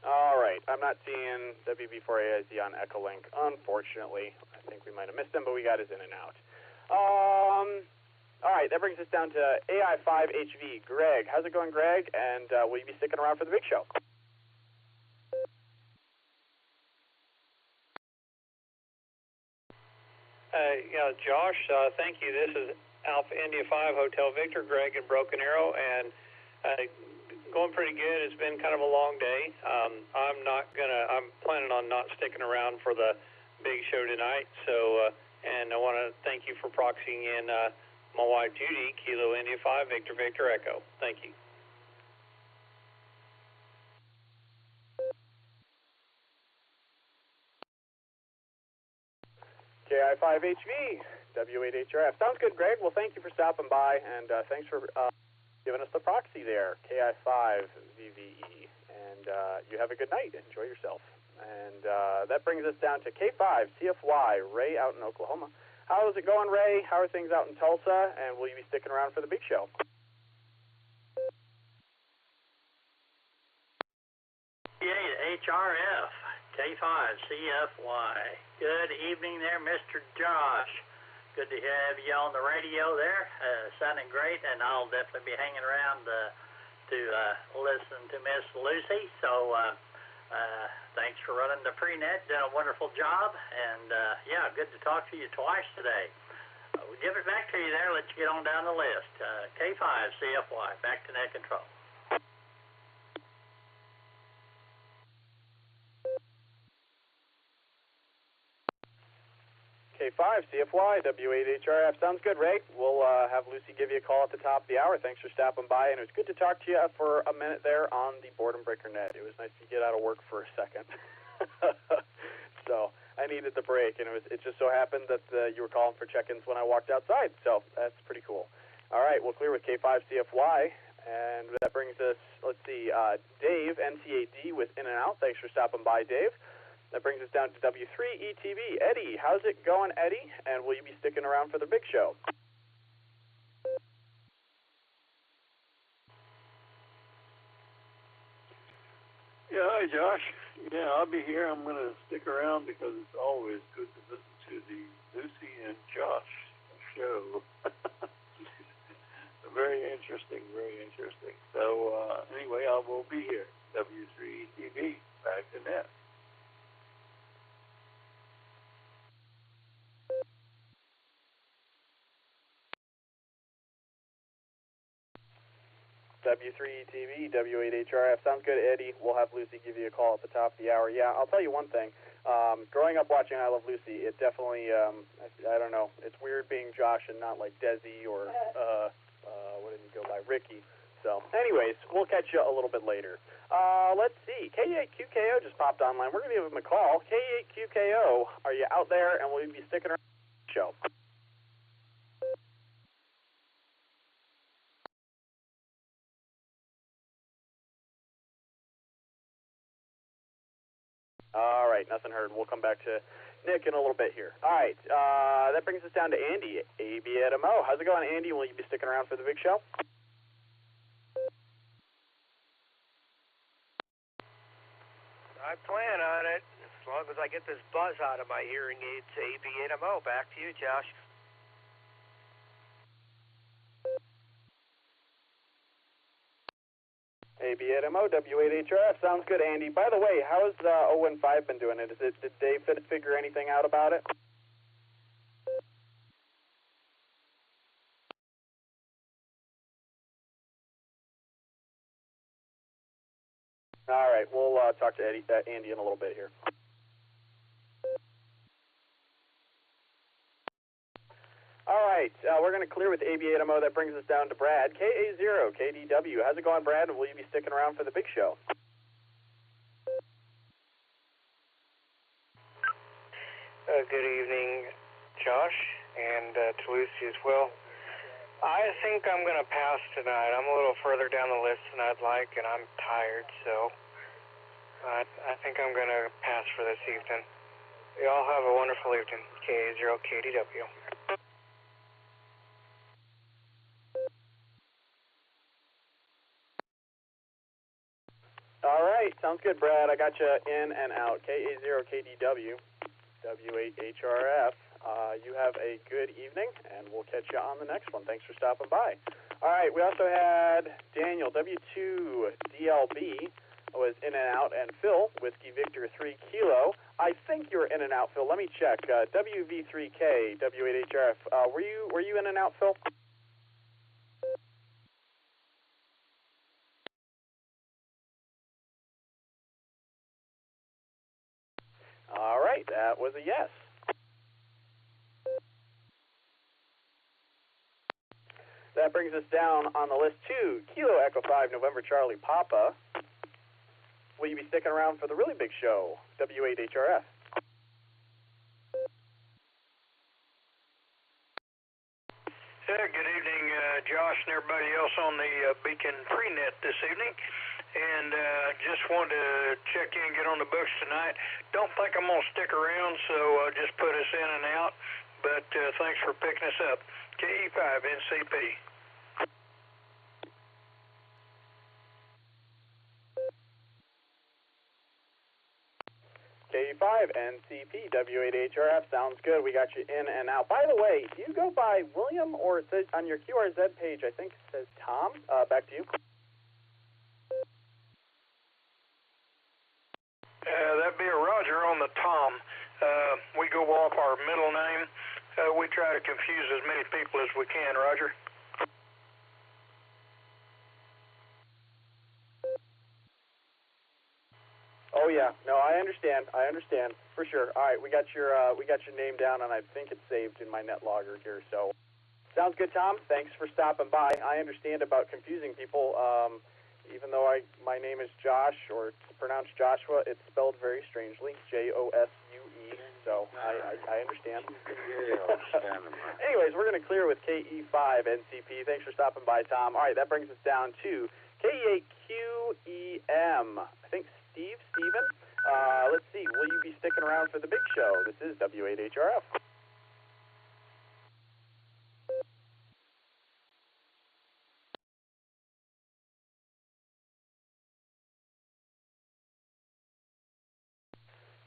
All right, I'm not seeing WB4 AIZ on Echolink, unfortunately. I think we might have missed him, but we got his in and out. All right, that brings us down to AI5HV. Greg, how's it going, Greg? And will you be sticking around for the big show? Josh, thank you. This is Alpha India 5 Hotel Victor, Greg in Broken Arrow, and going pretty good. It's been kind of a long day. I'm planning on not sticking around for the big show tonight. So, and I want to thank you for proxying in my wife Judy, Kilo India 5 Victor Victor Echo. Thank you. KI5HV, W8HRF. Sounds good, Greg. Well, thank you for stopping by, and thanks for giving us the proxy there, KI5VVE. And you have a good night. Enjoy yourself. And that brings us down to K5CFY, Ray out in Oklahoma. How is it going, Ray? How are things out in Tulsa? And will you be sticking around for the big show? HRF, K5CFY. Good evening there, Mr. Josh. Good to have you on the radio there, sounding great, and I'll definitely be hanging around to listen to Miss Lucy. So thanks for running the pre-net, done a wonderful job, and yeah, good to talk to you twice today. We'll give it back to you there, let you get on down the list. K5CFY, back to net control. K5CFY, W8HRF. Sounds good, Ray. We'll have Lucy give you a call at the top of the hour. Thanks for stopping by, and it was good to talk to you for a minute there on the Boredom Breaker net. It was nice to get out of work for a second. So I needed the break, and it just so happened that you were calling for check-ins when I walked outside, so that's pretty cool. All right, we'll clear with K5CFY, and that brings us, let's see, Dave, NCAD with In and Out. Thanks for stopping by, Dave. That brings us down to W3ETV. Eddie, how's it going, Eddie? And will you be sticking around for the big show? Yeah, hi, Josh. Yeah, I'll be here. I'm going to stick around because it's always good to listen to the Lucy and Josh show. Very interesting, very interesting. So, anyway, I will be here. W3ETV, back to net. W3ETV, W8HRF. Sounds good, Eddie. We'll have Lucy give you a call at the top of the hour. Yeah, I'll tell you one thing. Growing up watching I Love Lucy, it definitely, I don't know, it's weird being Josh and not like Desi or, what did he go by, Ricky. So, anyways, we'll catch you a little bit later. Let's see. K8QKO just popped online. We're going to give him a call. K8QKO, are you out there, and will you be sticking around for the show? All right, nothing heard. We'll come back to Nick in a little bit here. All right, that brings us down to Andy, ABMO. How's it going, Andy? Will you be sticking around for the big show? I plan on it, as long as I get this buzz out of my hearing aids. ABMO, back to you, Josh. ABMO, W8HRF. Sounds good, Andy. By the way, how has 015 been doing it? Did Dave figure anything out about it? All right, we'll talk to Andy in a little bit here. All right, we're going to clear with ABMO. That brings us down to Brad, KA0, KDW. How's it going, Brad? And will you be sticking around for the big show? Good evening, Josh, and to Lucy as well. I think I'm going to pass tonight. I'm a little further down the list than I'd like, and I'm tired, so I think I'm going to pass for this evening. You all have a wonderful evening. KA0, KDW. All right, sounds good, Brad. I got you in and out. KA0, KDW, W8HRF. You have a good evening, and we'll catch you on the next one. Thanks for stopping by. All right, we also had Daniel, W2DLB, was in and out, and Phil, Whiskey Victor 3 Kilo. I think you're in and out, Phil. Let me check. WV3K, W8HRF. Were you in and out, Phil? All right, that was a yes. That brings us down on the list to Kilo Echo 5 November Charlie Papa. Will you be sticking around for the really big show, W8HRF? and everybody else on the Beacon Pre-Net this evening. And just wanted to check in, get on the books tonight. Don't think I'm going to stick around, so just put us in and out. But thanks for picking us up. KE5 NCP. KE5 NCP W8HRF. Sounds good. We got you in and out. By the way, do you go by William, or it says on your QRZ page, I think it says Tom? Back to you. That'd be a Roger on the Tom. We go off our middle name. We try to confuse as many people as we can, Roger. Oh yeah, no, I understand for sure. All right, we got your name down, and I think it's saved in my net logger here. So, sounds good, Tom. Thanks for stopping by. I understand about confusing people. Even though my name is Josh, or it's pronounced Joshua, it's spelled very strangely, Josue. So I understand. Anyways, we're going to clear with KE5 NCP. Thanks for stopping by, Tom. All right, that brings us down to KE8QEM. I think Steven. Let's see. Will you be sticking around for the big show? This is W8HRF.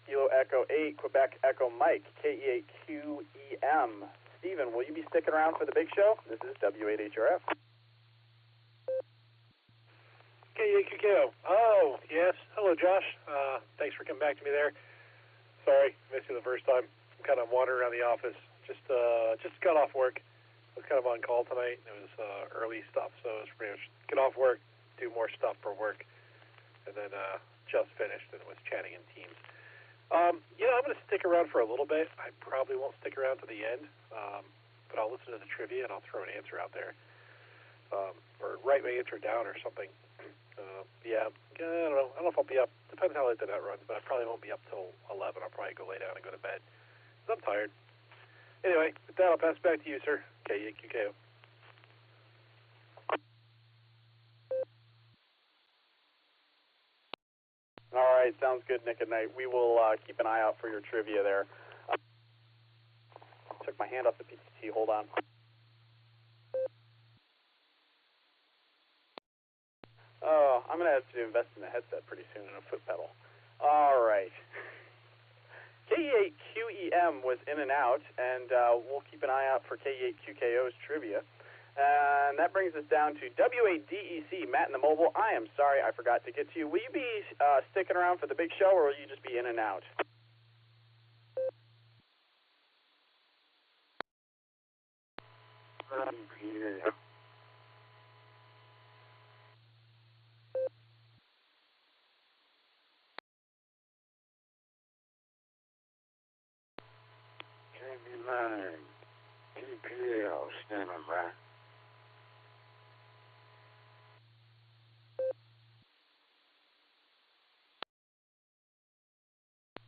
Kilo Echo 8, Quebec Echo Mike, KE8QEM. Steven, will you be sticking around for the big show? This is W8HRF. KE8QKO. Oh, yes. Hello, Josh. Thanks for coming back to me there. Sorry, missed you the first time. I'm kind of wandering around the office. Just got off work. I was kind of on call tonight. It was early stuff, so it was pretty much get off work, do more stuff for work, and then just finished and was chatting in Teams. I'm going to stick around for a little bit. I probably won't stick around to the end, but I'll listen to the trivia and I'll throw an answer out there, or write my answer down or something. I don't know. I don't know if I'll be up. Depends how late the net runs, but I probably won't be up till 11. I'll probably go lay down and go to bed because I'm tired. Anyway, with that, I'll pass it back to you, sir. KE8QKO. All right, sounds good, Nick and Knight. We will keep an eye out for your trivia there. Took my hand off the PTT. Hold on. Oh, I'm going to have to invest in a headset pretty soon and a foot pedal. All right. KE8QEM was in and out, and we'll keep an eye out for KE8QKO's trivia. And that brings us down to W8DEC, Matt in the mobile. I am sorry I forgot to get to you. Will you be sticking around for the big show, or will you just be in and out? Standing by.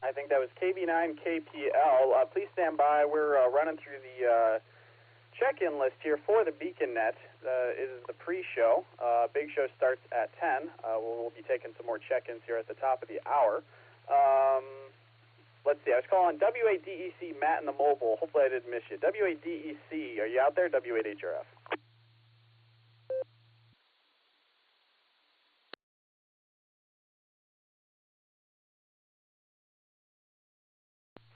I think that was KB9KPL. Please stand by. We're running through the check-in list here for the BeaconNet. It is the pre-show. Big show starts at 10. We'll be taking some more check-ins here at the top of the hour. Let's see. I was calling W8DEC, Matt in the mobile. Hopefully I didn't miss you. W8DEC, are you out there? W8HRF.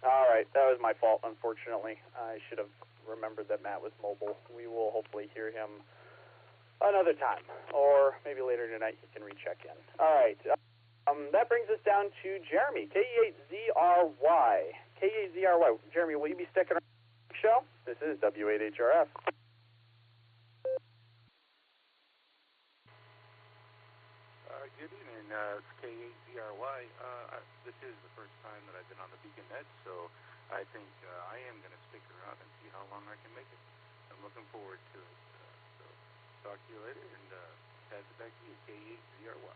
All right, that was my fault, unfortunately. I should have remembered that Matt was mobile. We will hopefully hear him another time, or maybe later tonight he can recheck in. All right, that brings us down to Jeremy, K8ZRY. K8ZRY. Jeremy, will you be sticking around the show? This is W8HRF. Good evening. It's K8ZRY. This is the first time that I've been on the BeaconNet, so I think I am going to stick around and see how long I can make it. I'm looking forward to it. So talk to you later, and pass it back to you, K8ZRY.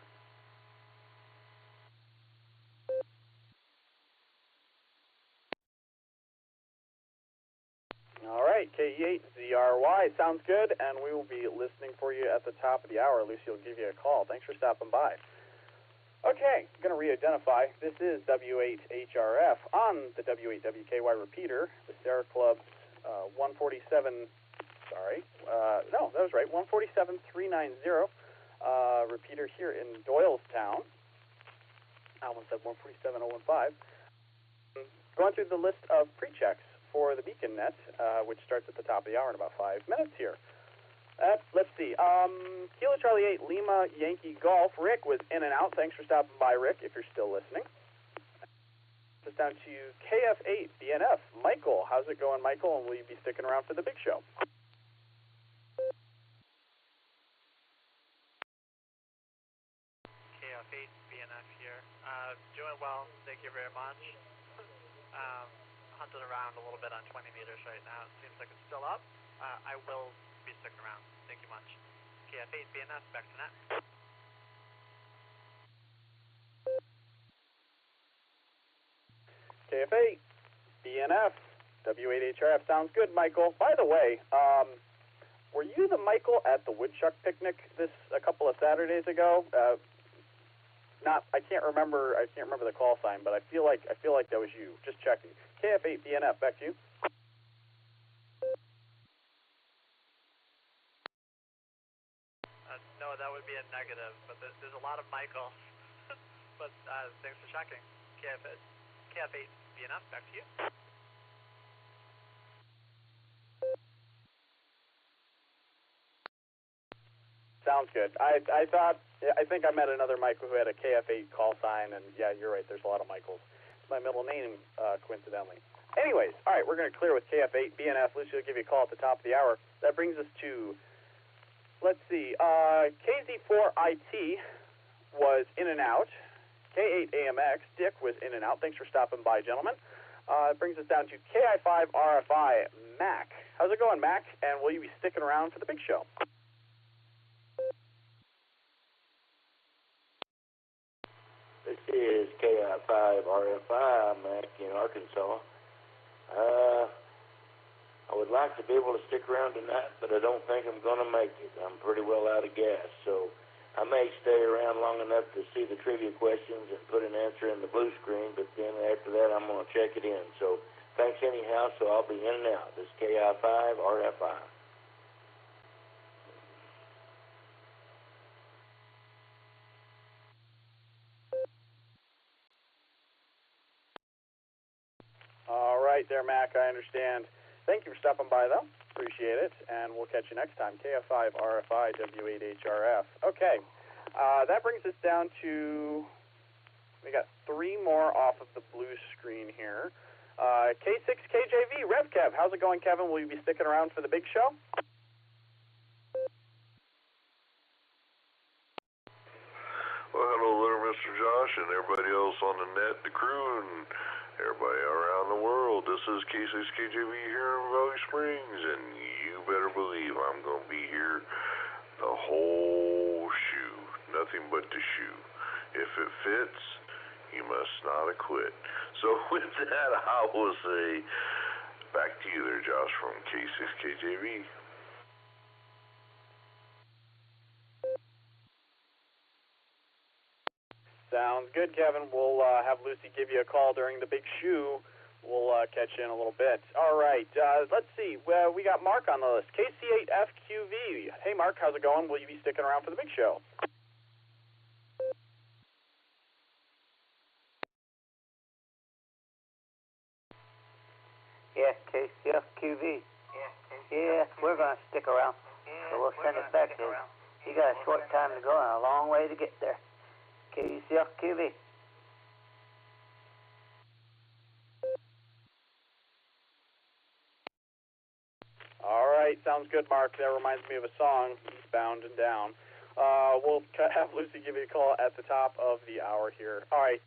All right, KE8ZRY. Sounds good, and we will be listening for you at the top of the hour. Lucy will give you a call. Thanks for stopping by. Okay, I'm going to re-identify. This is W8HRF on the W8WKY repeater, the Sierra Club's 147, no, that was right, 147.390 repeater here in Doylestown. I almost said 147.015. Going through the list of pre-checks for the Beacon Net, which starts at the top of the hour in about 5 minutes here. Let's see. Kilo Charlie 8, Lima Yankee Golf. Rick was in and out. Thanks for stopping by, Rick, if you're still listening. It's down to KF8, BNF. Michael, how's it going, Michael? And will you be sticking around for the big show? KF8, BNF here. Doing well. Thank you very much. Hunting around a little bit on 20 meters right now. It seems like it's still up. I will be sticking around. Thank you much. KF8, BNF, back to net. KF8, BNF, W8HRF. Sounds good, Michael. By the way, were you the Michael at the woodchuck picnic a couple of Saturdays ago? I can't remember the call sign, but I feel like that was you. Just checking. KF8, BNF, back to you. No, that would be a negative, but there's a lot of Michaels. But thanks for checking. KF8, BNF, back to you. Sounds good. I think I met another Michael who had a KF8 call sign, and yeah, you're right, there's a lot of Michaels. It's my middle name, coincidentally. Anyways, all right, we're going to clear with KF8, BNF. Lucy will give you a call at the top of the hour. That brings us to, let's see, KZ4IT was in and out. K8AMX, Dick was in and out. Thanks for stopping by, gentlemen. It brings us down to KI5RFI, Mac. How's it going, Mac? And will you be sticking around for the big show? This is KI5RFI, Mac in Arkansas. I would like to be able to stick around tonight, but I don't think I'm going to make it. I'm pretty well out of gas, so I may stay around long enough to see the trivia questions and put an answer in the blue screen, but then after that I'm going to check it in. So thanks anyhow, so I'll be in and out. This is KI5RFI. All right there, Mac, I understand. Thank you for stopping by, though. Appreciate it, and we'll catch you next time. KF5RFI, W8HRF. Okay, that brings us down to, we got 3 more off of the blue screen here. K6KJV, RevKev. How's it going, Kevin? Will you be sticking around for the big show? Well, hello there, Mr. Josh, and everybody else on the net, the crew, and everybody around the world. This is K6KJV here in Valley Springs, and you better believe I'm going to be here the whole shoe. Nothing but the shoe. If it fits, you must not have quit. So with that, I will say back to you there, Josh, from K6KJV. Sounds good, Kevin. We'll have Lucy give you a call during the big shoe. We'll catch you in a little bit. All right, let's see. We got Mark on the list. KC8FQV. Hey, Mark, how's it going? Will you be sticking around for the big show? Yeah, KCFQV. Yeah, we're going to stick around. So we'll send it back to you. You got a short time to go and a long way to get there. KCFQV. All right, sounds good, Mark. That reminds me of a song, Eastbound and Down. We'll have Lucy give you a call at the top of the hour here. All right.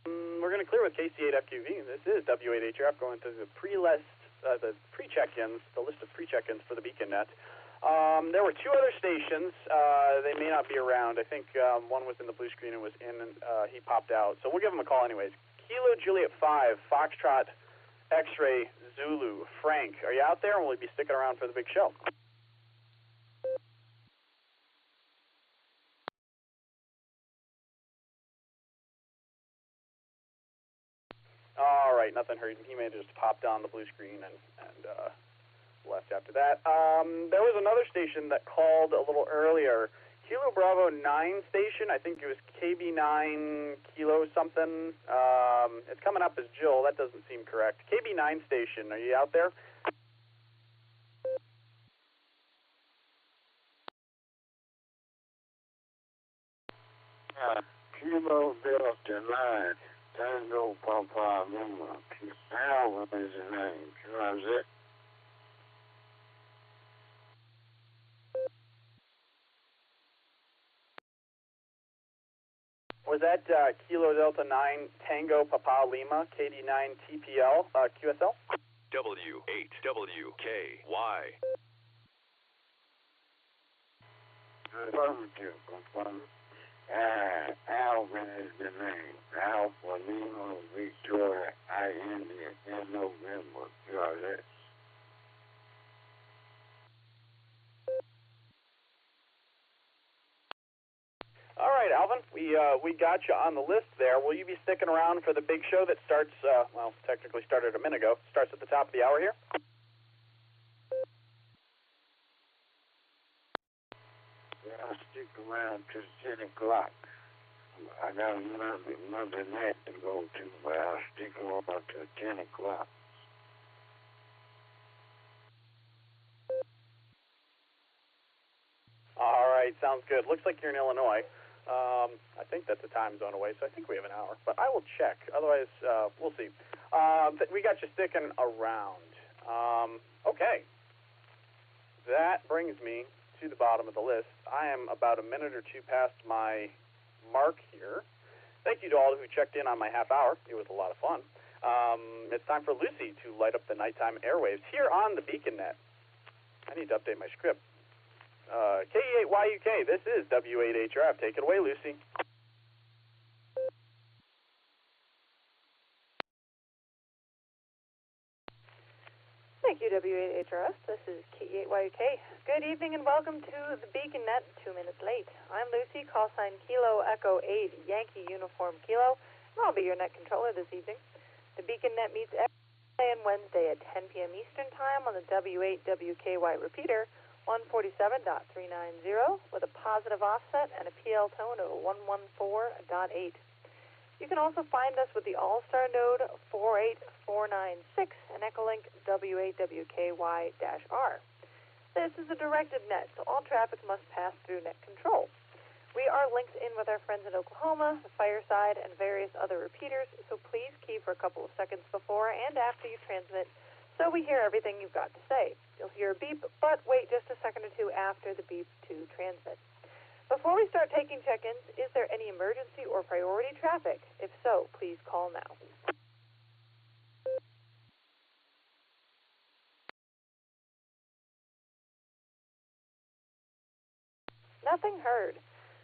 We're going to clear with KC8FQV. This is W8HRF going through the pre-check-ins, the list of pre-check-ins for the Beacon Net. There were 2 other stations. They may not be around. I think one was in the blue screen and was in, and he popped out. So we'll give him a call anyways. Kilo Juliet 5, Foxtrot X-Ray Zulu. Frank, are you out there, and will you be sticking around for the big show? All right, nothing heard. He may have just popped on the blue screen and left after that. There was another station that called a little earlier. Kilo Bravo 9 station, I think it was KB9 Kilo something. It's coming up as Jill. That doesn't seem correct. KB9 station, are you out there? Kilo Delta 9, Tango Papa Lima. Alvin is the name. How's it? Was that Kilo Delta 9 Tango Papa Lima KD9 TPL QSL? W8WKY. Affirmative, confirm. Alvin is the name. Alpha Lima Victoria I India in November. Got it. All right, Alvin, we got you on the list there. Will you be sticking around for the big show that starts, well, technically started a minute ago, starts at the top of the hour here? Yeah, I'll stick around till 10 o'clock. I got another net to go to, but I'll stick around till 10 o'clock. All right, sounds good. Looks like you're in Illinois. I think that's a time zone away, so I think we have an hour. But I will check. Otherwise, we'll see. We got you sticking around. Okay. That brings me to the bottom of the list. I am about a minute or two past my mark here. Thank you to all who checked in on my half hour. It was a lot of fun. It's time for Lucy to light up the nighttime airwaves here on the Beacon Net. I need to update my script. KE8YUK, this is W8HRF. Take it away, Lucy. Thank you, W8HRS. This is KE8YUK. Good evening and welcome to the Beacon Net, 2 minutes late. I'm Lucy, call sign Kilo Echo 8, Yankee Uniform Kilo, and I'll be your net controller this evening. The Beacon Net meets every Monday and Wednesday at 10 p.m. Eastern Time on the W8WKY repeater, 147.390, with a positive offset and a PL tone of 114.8. You can also find us with the Allstar Node 48496 and Echolink W8WKY-R. This is a directed net, so all traffic must pass through net control. We are linked in with our friends in Oklahoma, the Fireside, and various other repeaters, so please key for a couple of seconds before and after you transmit so we hear everything you've got to say. You'll hear a beep, but wait just a second or two after the beep to transmit. Before we start taking check-ins, is there any emergency or priority traffic? If so, please call now. Nothing heard.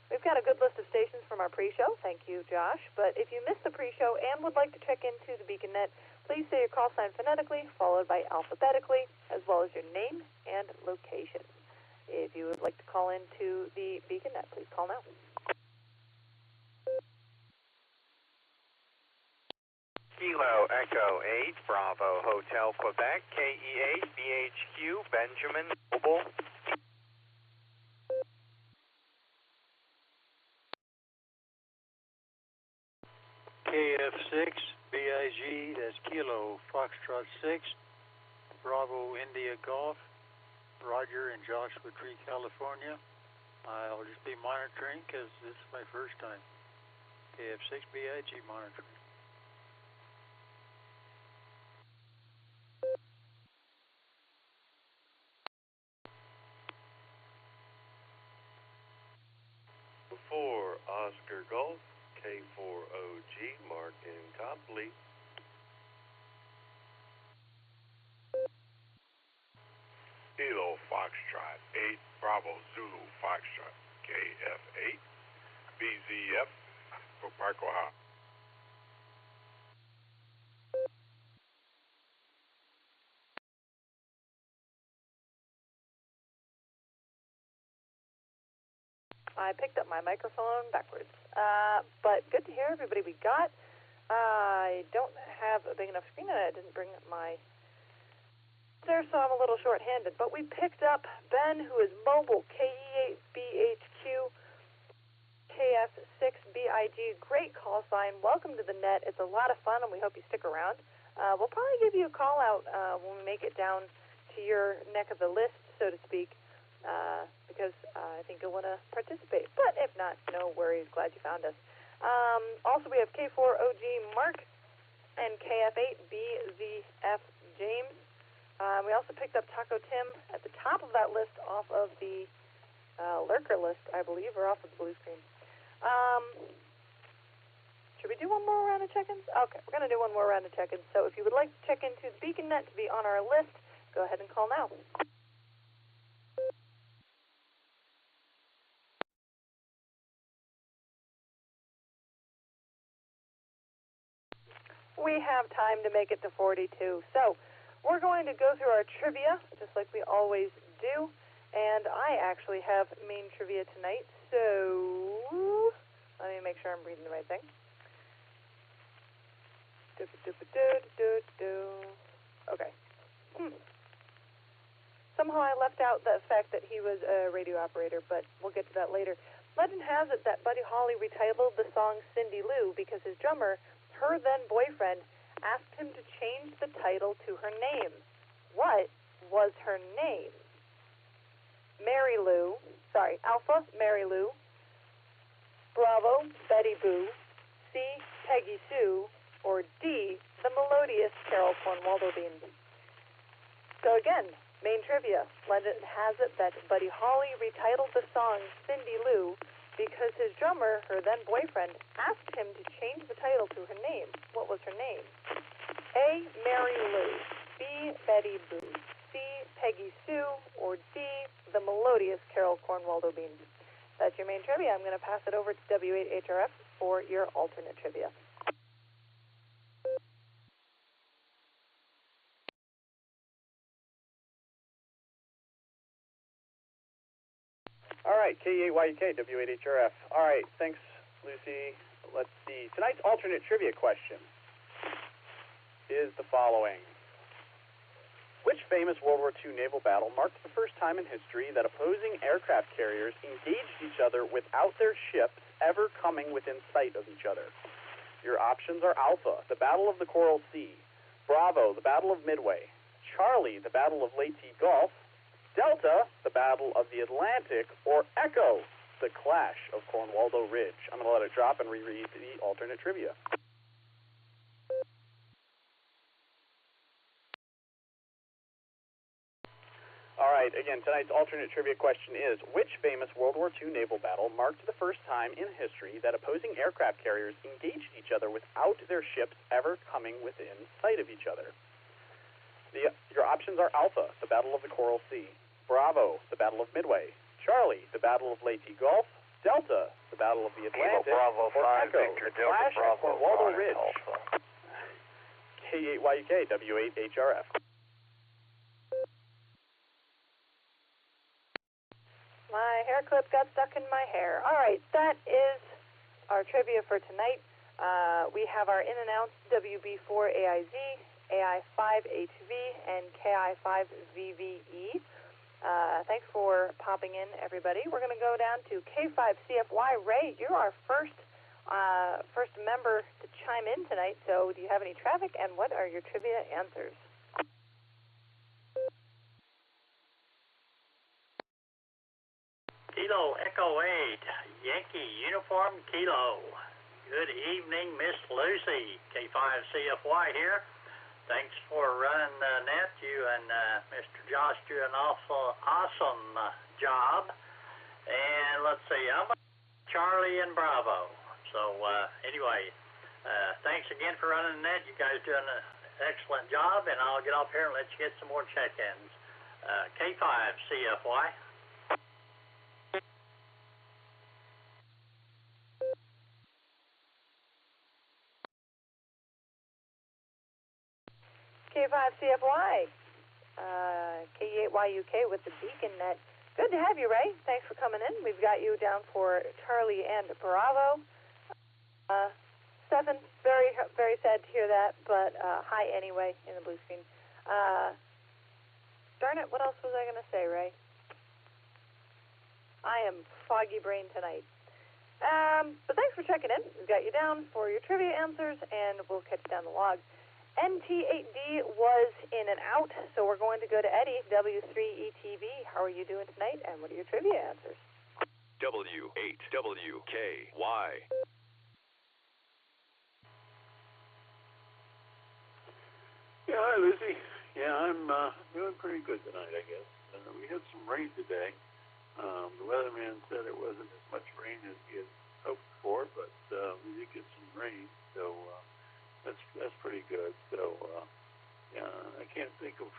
We've got a good list of stations from our pre-show. Thank you, Josh. But if you missed the pre-show and would like to check into the Beacon Net, please say your call sign phonetically, followed by alphabetically, as well as your name and location. If you would like to call into the Beacon Net, please call now. Kilo Echo 8, Bravo Hotel Quebec, KE8 BHQ, Benjamin Mobile. KF6, BIG, that's Kilo Foxtrot 6, Bravo India Golf, Roger in Joshua Tree, California. I'll just be monitoring because this is my first time. KF6, BIG monitoring. For Oscar Golf, K4OG, marking complete. Kilo Foxtrot 8, Bravo Zulu Foxtrot, KF8, BZF for Park, Ohio. I picked up my microphone backwards. But good to hear everybody we got. I don't have a big enough screen, and I didn't bring my there, so I'm a little short-handed. But we picked up Ben, who is mobile, KE8BHQ, KF6BIG. Great call sign. Welcome to the net. It's a lot of fun, and we hope you stick around. We'll probably give you a call out when we make it down to your neck of the list, so to speak, because I think you'll want to participate. But if not, no worries. Glad you found us. Also, we have K4OG Mark and KF8BZF James. We also picked up Taco Tim at the top of that list off of the lurker list, I believe, or off of the blue screen. Should we do one more round of check-ins? Okay, we're going to do one more round of check-ins. So if you would like to check into the BeaconNet to be on our list, go ahead and call now. We have time to make it to 42. So we're going to go through our trivia, just like we always do. And I actually have main trivia tonight, so let me make sure I'm reading the right thing. Okay. Somehow I left out the fact that he was a radio operator, but we'll get to that later. Legend has it that Buddy Holly retitled the song Cindy Lou because his drummer, her then boyfriend, asked him to change the title to her name. What was her name? Alpha, Mary Lou, Bravo, Betty Boo, C, Peggy Sue, or D, the melodious Carol Cornwaldo Bean. So again, main trivia. Legend has it that Buddy Holly retitled the song Cindy Lou because his drummer, her then boyfriend, asked him to change the title to her name. What was her name? A, Mary Lou, B, Betty Boo, C, Peggy Sue, or D, the melodious Carol Cornwaldo Bean. That's your main trivia. I'm going to pass it over to W8HRF for your alternate trivia. All right, K8YUK, W8HRF. All right, thanks, Lucy. Let's see. Tonight's alternate trivia question is the following. Which famous World War II naval battle marked the first time in history that opposing aircraft carriers engaged each other without their ships ever coming within sight of each other? Your options are Alpha, the Battle of the Coral Sea, Bravo, the Battle of Midway, Charlie, the Battle of Leyte Gulf, Delta, the Battle of the Atlantic, or Echo, the Clash of Cornwaldo Ridge. I'm going to let it drop and reread the alternate trivia. All right, again, tonight's alternate trivia question is, which famous World War II naval battle marked the first time in history that opposing aircraft carriers engaged each other without their ships ever coming within sight of each other? Your options are Alpha, the Battle of the Coral Sea, Bravo, the Battle of Midway, Charlie, the Battle of Leyte Gulf, Delta, the Battle of the Atlantic, Bravo, or 5, Echo, Victor, the Delta, Clash of Bravo, Cornwaldo 5, Ridge. Alpha. K8YUK, W8HRF. My hair clip got stuck in my hair. All right, that is our trivia for tonight. We have our in-and-outs WB4AIZ, AI5HV, and KI5VVE. Thanks for popping in, everybody. We're going to go down to K5CFY. Ray, you're our first member to chime in tonight, so do you have any traffic, and what are your trivia answers? Kilo Echo 8, Yankee Uniform Kilo. Good evening, Miss Lucy. K5CFY here. Thanks for running the net. You and Mr. Josh do an awesome job. And let's see, I'm Charlie and Bravo. So anyway, thanks again for running the net. You guys doing an excellent job, and I'll get off here and let you get some more check-ins. K5CFY. K5CFY, K8YUK with the BeaconNet. Good to have you, Ray. Thanks for coming in. We've got you down for Charlie and Bravo. 7, very, very sad to hear that, but hi anyway in the blue screen. Darn it, what else was I going to say, Ray? I am foggy brain tonight. But thanks for checking in. We've got you down for your trivia answers, and we'll catch you down the log. NT8D was in and out, so we're going to go to Eddie, W3ETV. How are you doing tonight, and what are your trivia answers? W8WKY. Yeah, hi, Lucy. Yeah, I'm doing pretty good tonight, I guess. We had some rain today. The weatherman said it wasn't as much rain as he had hoped for, but we did get some rain, so that's pretty good. So, yeah, I can't think of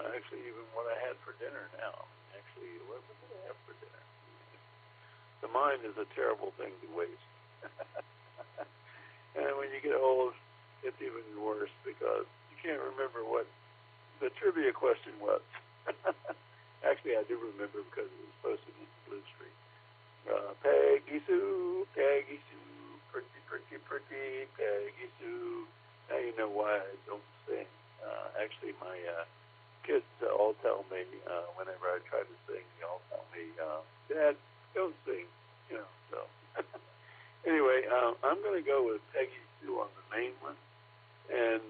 actually even what I had for dinner now. Actually, what did I have for dinner? The mind is a terrible thing to waste. And when you get old, it's even worse because you can't remember what the trivia question was. Actually, I do remember because it was posted in the blue screen. Peggy Sue, pretty, pretty, pretty, Peggy Sue. Now you know why I don't sing. Actually, my kids all tell me whenever I try to sing, they all tell me, Dad, don't sing. You know, so. Anyway, I'm going to go with Peggy Sue on the main one. And,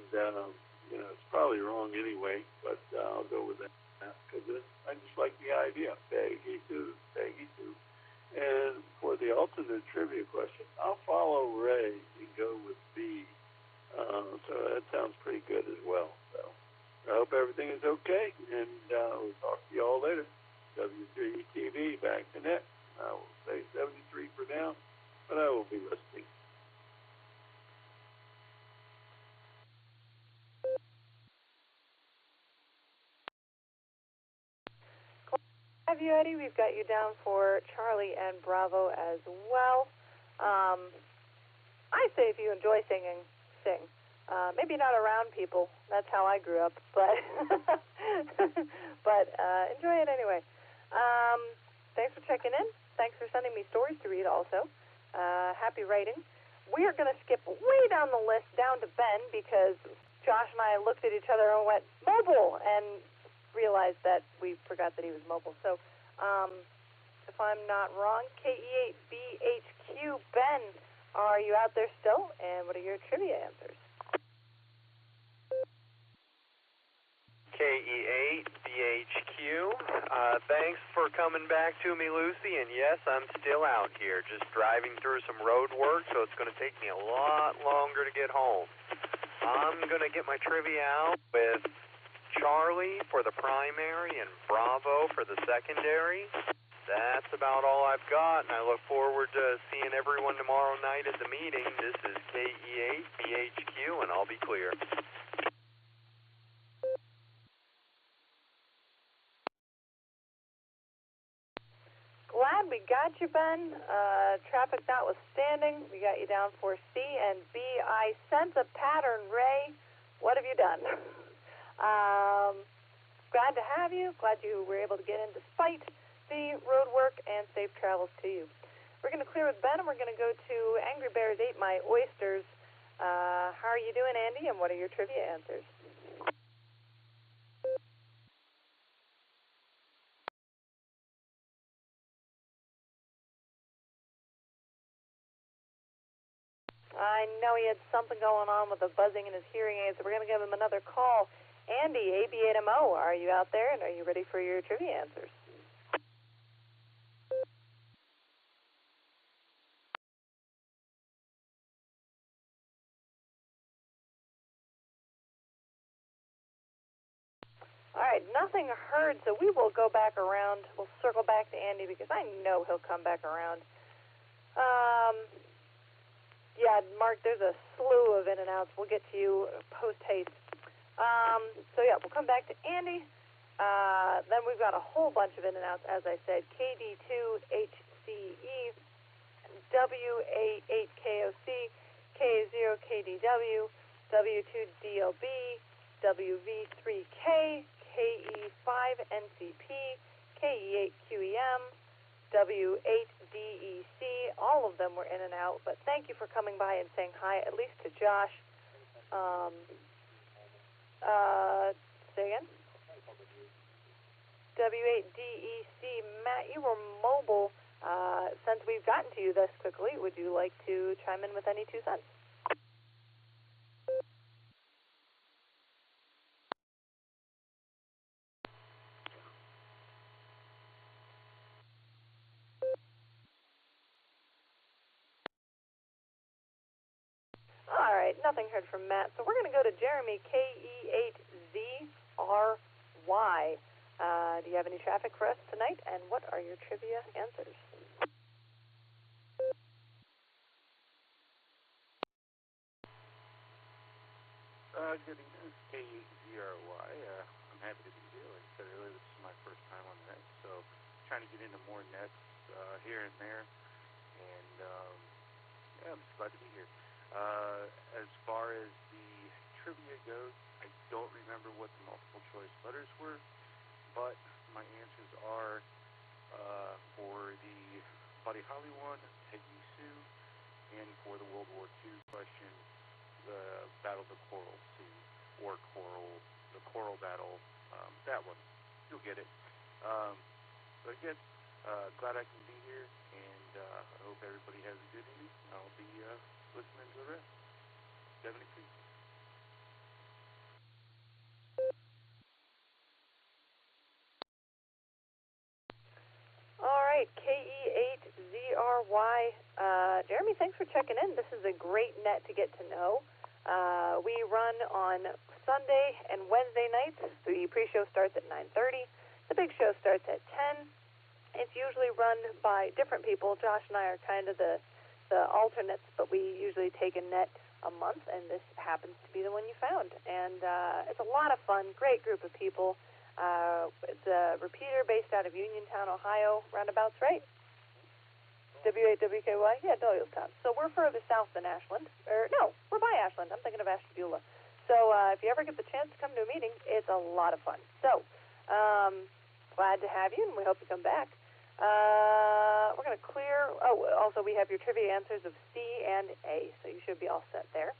you know, it's probably wrong anyway, but I'll go with that. Because I just like the idea. Peggy Sue, Peggy Sue. And for the alternate trivia question, I'll follow Ray and go with B. So that sounds pretty good as well. So I hope everything is okay, and we'll talk to you all later. W3TV, back to net. I will say 73 for now, but I will be listening. Have you, Eddie? We've got you down for Charlie and Bravo as well. I say if you enjoy singing, sing. Maybe not around people. That's how I grew up, but enjoy it anyway. Thanks for checking in. Thanks for sending me stories to read also. Happy writing. We are going to skip way down the list down to Ben because Josh and I looked at each other and went, mobile, and realized that we forgot that he was mobile. So, if I'm not wrong, KE8BHQ, Ben, are you out there still? And what are your trivia answers? KE8BHQ, thanks for coming back to me, Lucy, and yes, I'm still out here, just driving through some road work, so it's going to take me a lot longer to get home. I'm going to get my trivia out with Charlie for the primary and Bravo for the secondary. That's about all I've got, and I look forward to seeing everyone tomorrow night at the meeting. This is KE8BHQ, and I'll be clear. Glad we got you, Ben. Traffic notwithstanding, we got you down for C and B. I sense a pattern, Ray. What have you done? Glad to have you. Glad you were able to get in despite the road work, and safe travels to you. We're going to clear with Ben, and we're going to go to Angry Bears Ate My Oysters. How are you doing, Andy, and what are your trivia answers? I know he had something going on with the buzzing in his hearing aids, so we're going to give him another call. Andy, AB8MO, are you out there, and are you ready for your trivia answers? All right, nothing heard, so we will go back around. We'll circle back to Andy because I know he'll come back around. Yeah, Mark, there's a slew of in and outs. We'll get to you post-haste. So, yeah, we'll come back to Andy. Then we've got a whole bunch of in and outs, as I said. KD2HCE, WA8KOC, K0KDW, W2DLB, WV3K, KE5NCP, KE8QEM, W8DEC. All of them were in and out, but thank you for coming by and saying hi, at least to Josh. Say again? W8DEC, Matt, you were mobile. Since we've gotten to you this quickly, would you like to chime in with any 2 cents? All right, nothing heard from Matt, so we're going to go to Jeremy, KE8ZRY. Do you have any traffic for us tonight, and what are your trivia answers? Good evening, it's KE8ZRY. I'm happy to be here. Like I said earlier, this is my first time on the net, so trying to get into more nets here and there, and yeah, I'm just glad to be here. As far as the trivia goes, I don't remember what the multiple choice letters were, but my answers are for the Buddy Holly one, Peggy Sue, and for the World War II question, the Battle of the Coral Sea, or the Coral Battle, that one. You'll get it. But again, glad I can be here, and I hope everybody has a good evening. I'll be listening to the rest. 73. All right, KE8ZRY. Jeremy, thanks for checking in. This is a great net to get to know. We run on Sunday and Wednesday nights. The pre-show starts at 9:30. The big show starts at 10. It's usually run by different people. Josh and I are kind of the alternates, but we usually take a net a month, and this happens to be the one you found. And it's a lot of fun, great group of people. It's a repeater based out of Uniontown, Ohio, roundabouts, right? W8WKY? Yeah, Doylestown. So we're further south than Ashland. No, we're by Ashland. I'm thinking of Ashtabula. So if you ever get the chance to come to a meeting, it's a lot of fun. So glad to have you, and we hope you come back. We're going to clear. Oh, also we have your trivia answers of C and A, so you should be all set there.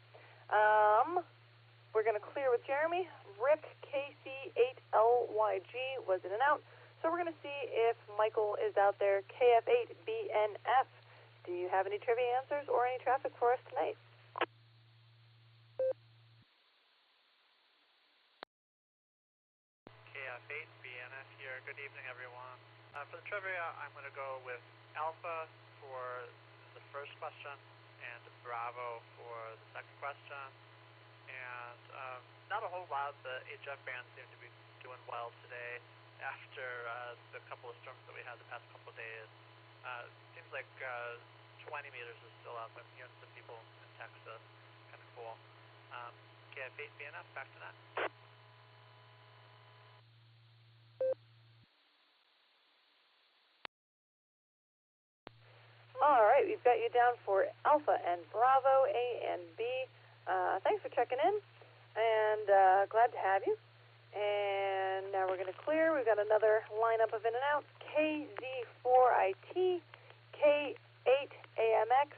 We're going to clear with Jeremy. Rick KC8LYG was in and out. So we're going to see if Michael is out there. KF8BNF. Do you have any trivia answers or any traffic for us tonight? KF8BNF here. Good evening, everyone. For the trivia, I'm going to go with Alpha for the first question and Bravo for the second question. And not a whole lot. The HF bands seem to be doing well today after the couple of storms that we had the past couple of days. Seems like 20 meters is still up. I'm hearing some people in Texas. Kind of cool. KF8BNF, back to that. All right, we've got you down for Alpha and Bravo, A and B. Thanks for checking in, and glad to have you. And now we're going to clear. We've got another lineup of in and outs. KZ4IT, K8AMX,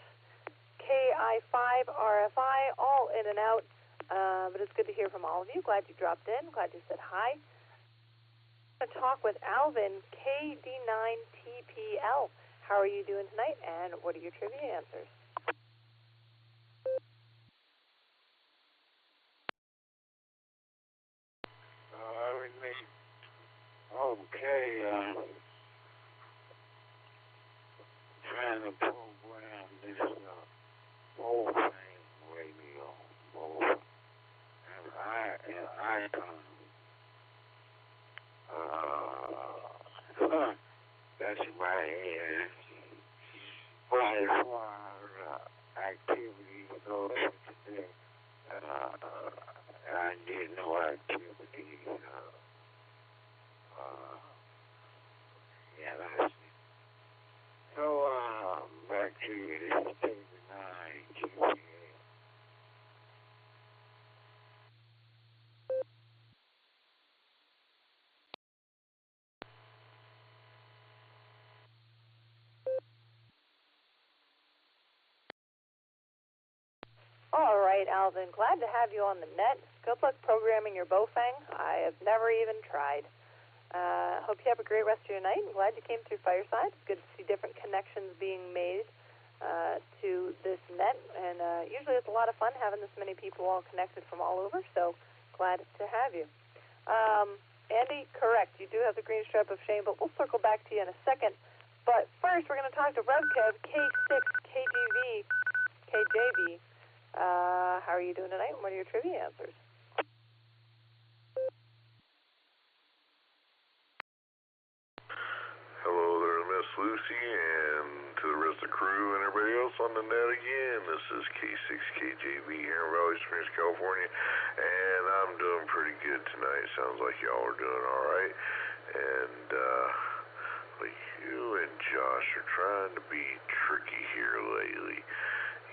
KI5RFI, all in and out. But it's good to hear from all of you. Glad you dropped in. Glad you said hi. I'm going to talk with Alvin, KD9TPL. How are you doing tonight, and what are your trivia answers? Okay, trying to program this full-frame radio mode, and that's my activity goes today. I did no activity. Yeah, that's it. So, back to you. This is David 9 GPA. All right, Alvin, glad to have you on the net. Good luck programming your Bofang. I have never even tried. Hope you have a great rest of your night. I'm glad you came through Fireside. It's good to see different connections being made to this net, and usually it's a lot of fun having this many people all connected from all over, so glad to have you. Andy, correct, you do have the green stripe of shame, but we'll circle back to you in a second. But first, we're going to talk to RevKev, KJV. How are you doing tonight? What are your trivia answers? Hello there, Miss Lucy, and to the rest of the crew and everybody else on the net again. This is K6KJV here in Valley Springs, California, and I'm doing pretty good tonight. Sounds like y'all are doing all right. And you and Josh are trying to be tricky here lately.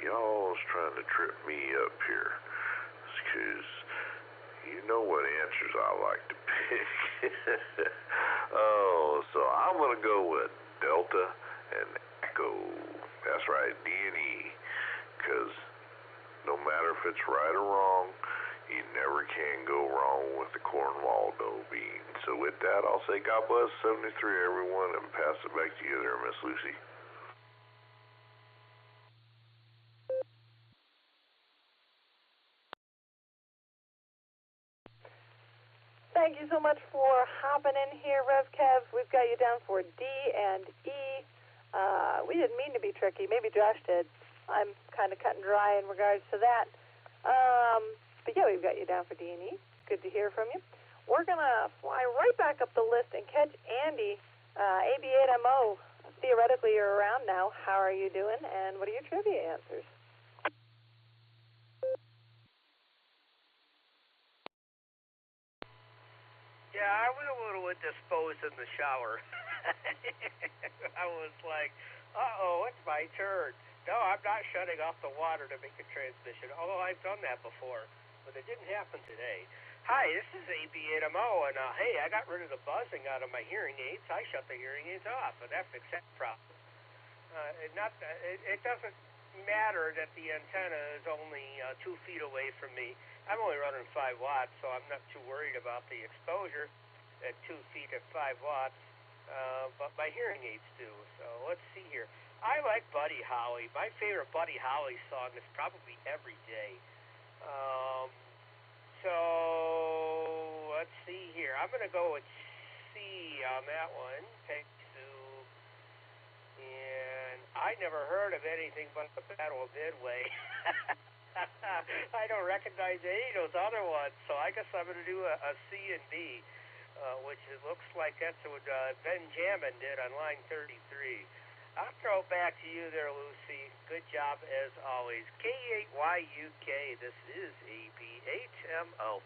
Y'all's trying to trip me up here, because you know what answers I like to pick. So I'm going to go with Delta and Echo. That's right, D&E, because no matter if it's right or wrong, you never can go wrong with the Cornwaldo bean. So with that, I'll say God bless 73, everyone, and pass it back to you there, Miss Lucy. Thank you so much for hopping in here, RevKev. We've got you down for D and E. We didn't mean to be tricky. Maybe Josh did. I'm kind of cut and dry in regards to that. But yeah, we've got you down for D and E. Good to hear from you. We're going to fly right back up the list and catch Andy, AB8MO. Theoretically, you're around now. How are you doing, and what are your trivia answers? Yeah, I was a little indisposed in the shower. I was like, uh-oh, it's my turn. No, I'm not shutting off the water to make a transmission, although I've done that before, but it didn't happen today. Hi, this is AB8MO, and hey, I got rid of the buzzing out of my hearing aids. I shut the hearing aids off, and that fixed that problem. It doesn't matter that the antenna is only 2 feet away from me. I'm only running 5 watts, so I'm not too worried about the exposure at 2 feet at 5 watts, but my hearing aids do. So let's see here. I like Buddy Holly. My favorite Buddy Holly song is probably Every Day. So let's see here. I'm going to go with C on that one. Take 2. And I never heard of anything but the Battle of Midway. I don't recognize any of those other ones, so I guess I'm going to do a C and D, which it looks like that's what Ben Jamin did on line 33. I'll throw it back to you there, Lucy. Good job as always. K8YUK, this is AB8MO.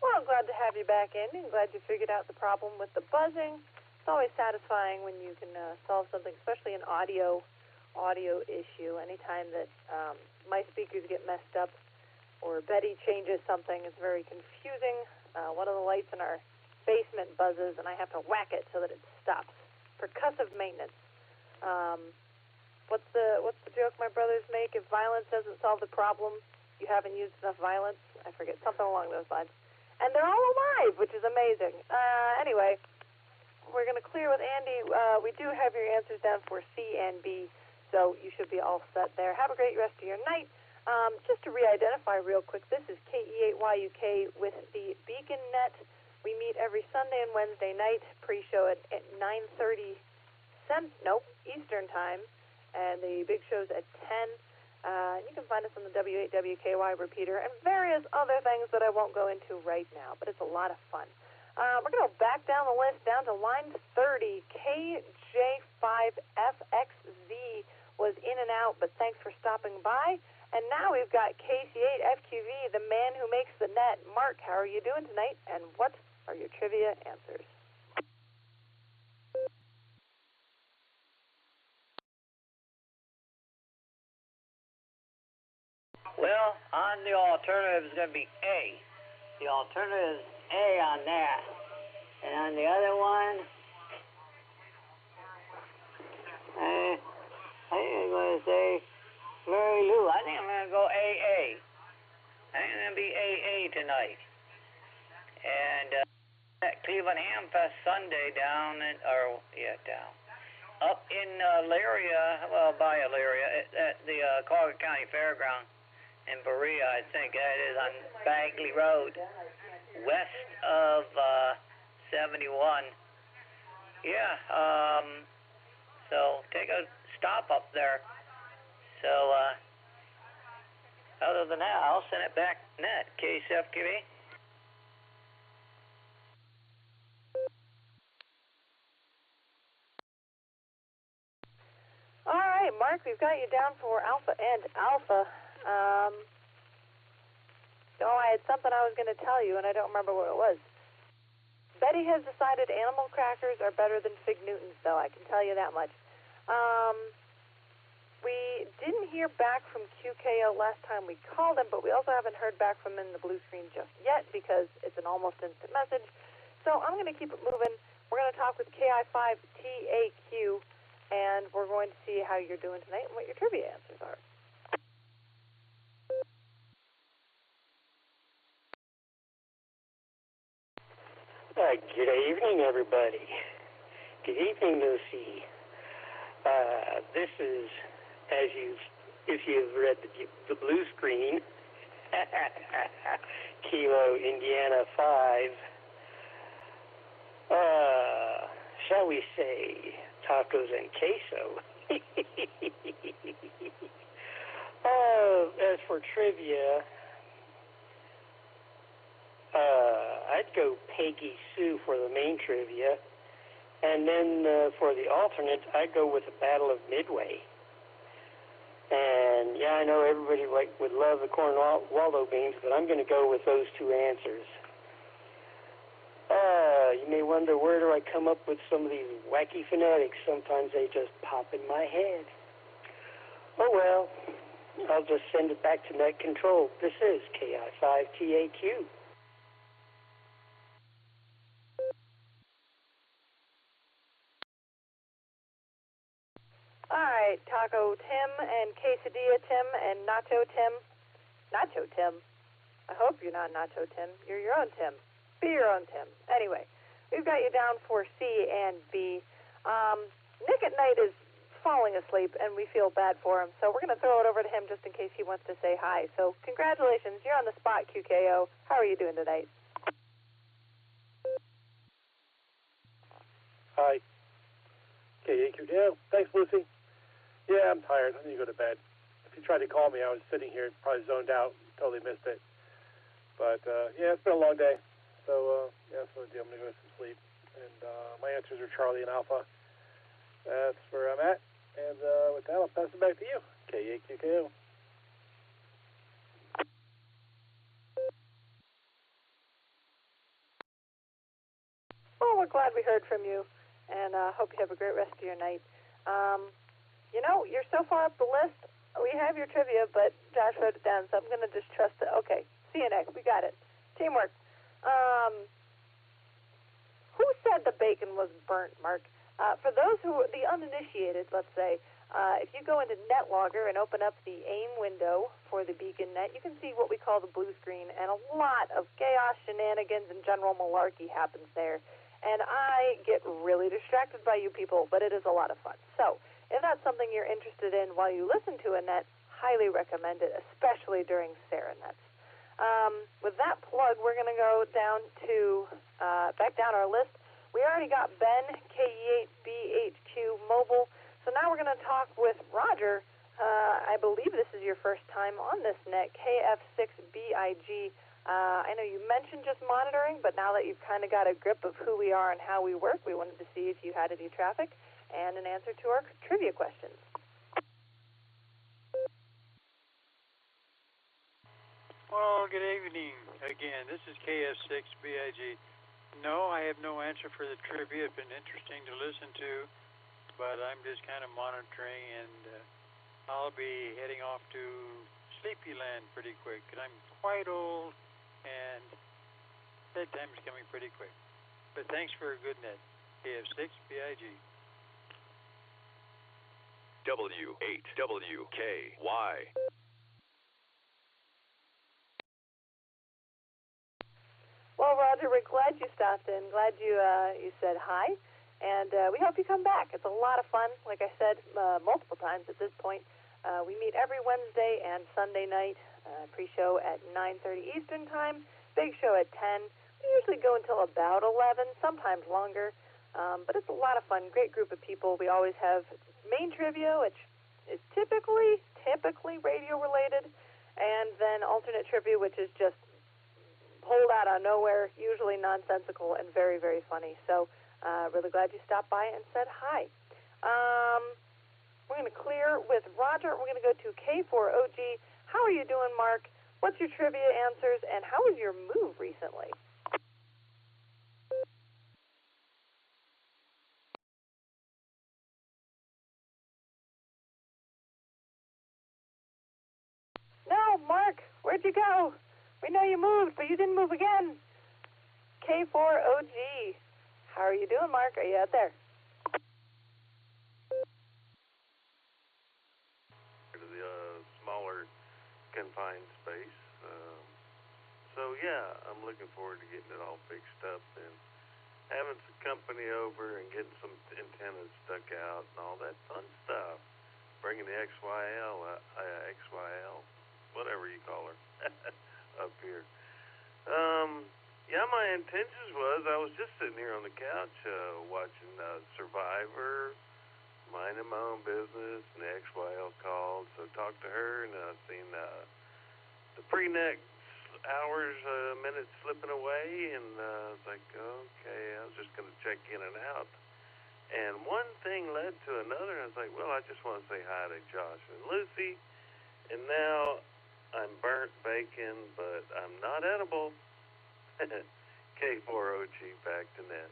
Well, I'm glad to have you back in. I'm glad you figured out the problem with the buzzing. It's always satisfying when you can solve something, especially an audio issue. Anytime that my speakers get messed up or Betty changes something, it's very confusing. One of the lights in our basement buzzes, and I have to whack it so that it stops. Percussive maintenance. What's the joke my brothers make? If violence doesn't solve the problem, you haven't used enough violence. I forget, something along those lines. And they're all alive, which is amazing. Anyway, we're going to clear with Andy. We do have your answers down for C and B, so you should be all set there. Have a great rest of your night. Just to re-identify real quick, this is KE8YUK with the Beacon Net. We meet every Sunday and Wednesday night, pre-show at 9:30 Eastern Time, and the big show's at 10. You can find us on the W8WKY repeater and various other things that I won't go into right now, but it's a lot of fun. We're going to go back down the list, down to line 30. KJ5FXZ was in and out, but thanks for stopping by. And now we've got KC8FQV, the man who makes the net. Mark, how are you doing tonight, and what are your trivia answers? Well, on the alternative is going to be A. The alternative is A on that. And on the other one, going to be AA tonight. And at Cleveland Hamfest Sunday down up in Elyria, well, by Elyria, at the Collier County Fairground in Berea, I think that is on Bagley Road, west of 71. Yeah, so take a stop up there. So, other than that, I'll send it back net, KSFQB. All right, Mark, we've got you down for Alpha and Alpha. I had something I was going to tell you, and I don't remember what it was. Betty has decided animal crackers are better than Fig Newtons, though. I can tell you that much. We didn't hear back from QKO last time we called him, but we also haven't heard back from him in the blue screen just yet because it's an almost instant message. So I'm going to keep it moving. We're going to talk with KI5TAQ, and we're going to see how you're doing tonight and what your trivia answers are. Good evening, everybody. Good evening, Lucy. This is, if you've read the blue screen, Kilo Indiana 5. Shall we say tacos and queso? As for trivia, I'd go Peggy Sue for the main trivia, and then for the alternate, I'd go with the Battle of Midway. And yeah, I know everybody would love the corn Waldo beans, but I'm going to go with those two answers. You may wonder, where do I come up with some of these wacky phonetics? Sometimes they just pop in my head. Oh well, I'll just send it back to net control. This is KI5TAQ. All right, Taco Tim and Quesadilla Tim and Nacho Tim. Nacho Tim? I hope you're not Nacho Tim. You're your own Tim. Be your own Tim. Anyway, we've got you down for C and B. Nick at night is falling asleep, and we feel bad for him, so we're going to throw it over to him just in case he wants to say hi. So congratulations. You're on the spot, QKO. How are you doing tonight? Hi. KAQ. Yeah, thanks, Lucy. Yeah, I'm tired. I need to go to bed. If you tried to call me, I was sitting here, probably zoned out, totally missed it. But, yeah, it's been a long day. So, yeah, that's what I do. I'm going to go to some sleep. And my answers are Charlie and Alpha. That's where I'm at. And with that, I'll pass it back to you. KAQKO. Well, we're glad we heard from you, and hope you have a great rest of your night. You know, you're so far up the list. We have your trivia, but Josh wrote it down, so I'm going to just trust it. Okay, see you next. We got it. Teamwork. Who said the bacon was burnt, Mark? For those who are the uninitiated, let's say, if you go into NetLogger and open up the AIM window for the Beacon Net, you can see what we call the blue screen, and a lot of chaos, shenanigans, and general malarkey happens there. And I get really distracted by you people, but it is a lot of fun. So, if that's something you're interested in while you listen to a net, highly recommend it, especially during Sarah nets. With that plug, we're going to go down to, back down our list. We already got Ben, KE8BHQ Mobile. So now we're going to talk with Roger. I believe this is your first time on this net, KF6BIG. I know you mentioned just monitoring, but now that you've kind of got a grip of who we are and how we work, we wanted to see if you had any traffic and an answer to our trivia questions. Well, good evening again. This is KF6BIG. No, I have no answer for the trivia. It's been interesting to listen to, but I'm just kind of monitoring, and I'll be heading off to Sleepyland pretty quick, because I'm quite old, and bedtime is coming pretty quick. But thanks for a good net. KF6BIG. W8WKY. glad you stopped in. Glad you said hi. And we hope you come back. It's a lot of fun. Like I said, multiple times at this point. We meet every Wednesday and Sunday night. Pre-show at 9:30 Eastern Time. Big show at 10. We usually go until about 11, sometimes longer. But it's a lot of fun. Great group of people. We always have main trivia, which is typically radio related, and then alternate trivia, which is just pulled out of nowhere, usually nonsensical and very, very funny. So really glad you stopped by and said hi. We're going to clear with Roger. We're going to go to K4OG. How are you doing, Mark? What's your trivia answers, and how was your move recently? No, Mark, where'd you go? We know you moved, but you didn't move again. K4OG. How are you doing, Mark? Are you out there? The smaller confined space. So yeah, I'm looking forward to getting it all fixed up and having some company over and getting some antennas stuck out and all that fun stuff. Bringing the XYL, whatever you call her, up here. Yeah, my intentions was I was just sitting here on the couch watching Survivor, minding my own business, and the XYL called, so talked to her, and I seen the pre-net hours, minutes slipping away, and I was like, okay, I was just going to check in and out. And one thing led to another, and I was like, well, I just want to say hi to Josh and Lucy, and now I'm burnt bacon, but I'm not edible. K4OG, back to net.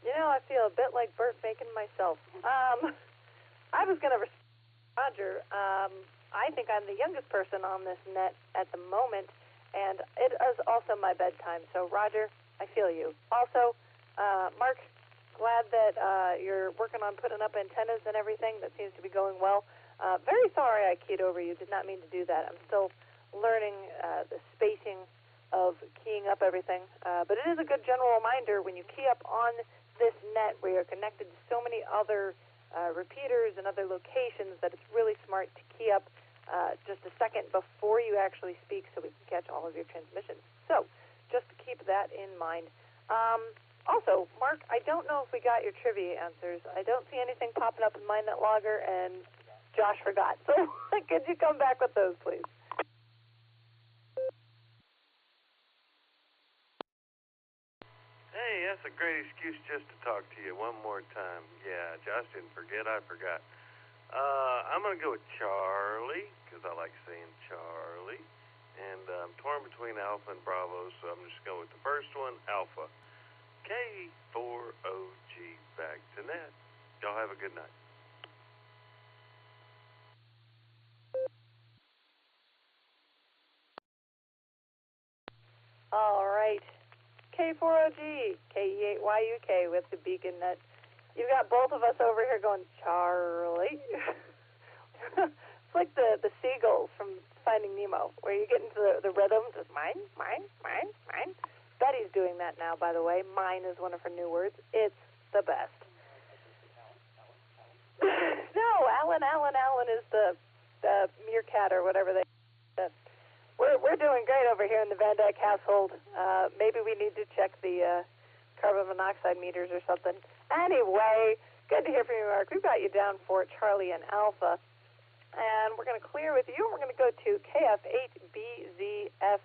You know, I feel a bit like burnt bacon myself. I was going to respond to Roger. I think I'm the youngest person on this net at the moment, and it is also my bedtime. So, Roger, I feel you. Also, Mark, glad that you're working on putting up antennas and everything. That seems to be going well. Very sorry I keyed over you. Did not mean to do that. I'm still learning the spacing of keying up everything. But it is a good general reminder when you key up on this net where you're connected to so many other repeaters and other locations that it's really smart to key up just a second before you actually speak so we can catch all of your transmissions. So just keep that in mind. Also, Mark, I don't know if we got your trivia answers. I don't see anything popping up in my net logger, and Josh forgot. So could you come back with those, please? Hey, that's a great excuse just to talk to you one more time. Yeah, Josh didn't forget, I forgot. I'm going to go with Charlie, because I like saying Charlie. And I'm torn between Alpha and Bravo, so I'm just going with the first one, Alpha. K4OG, back to net. Y'all have a good night. All right. K4OG, KE8YUK with the beacon net. You've got both of us over here going, Charlie. It's like the seagulls from Finding Nemo, where you get into the rhythm, just mine, mine, mine, mine. Betty's doing that now, by the way. Mine is one of her new words. It's the best. No, Alan is the meerkat or whatever they. We're doing great over here in the Van Dyke household. Maybe we need to check the carbon monoxide meters or something. Anyway, good to hear from you, Mark. We've got you down for Charlie and Alpha. And we're going to clear with you. We're going to go to KF8BZF.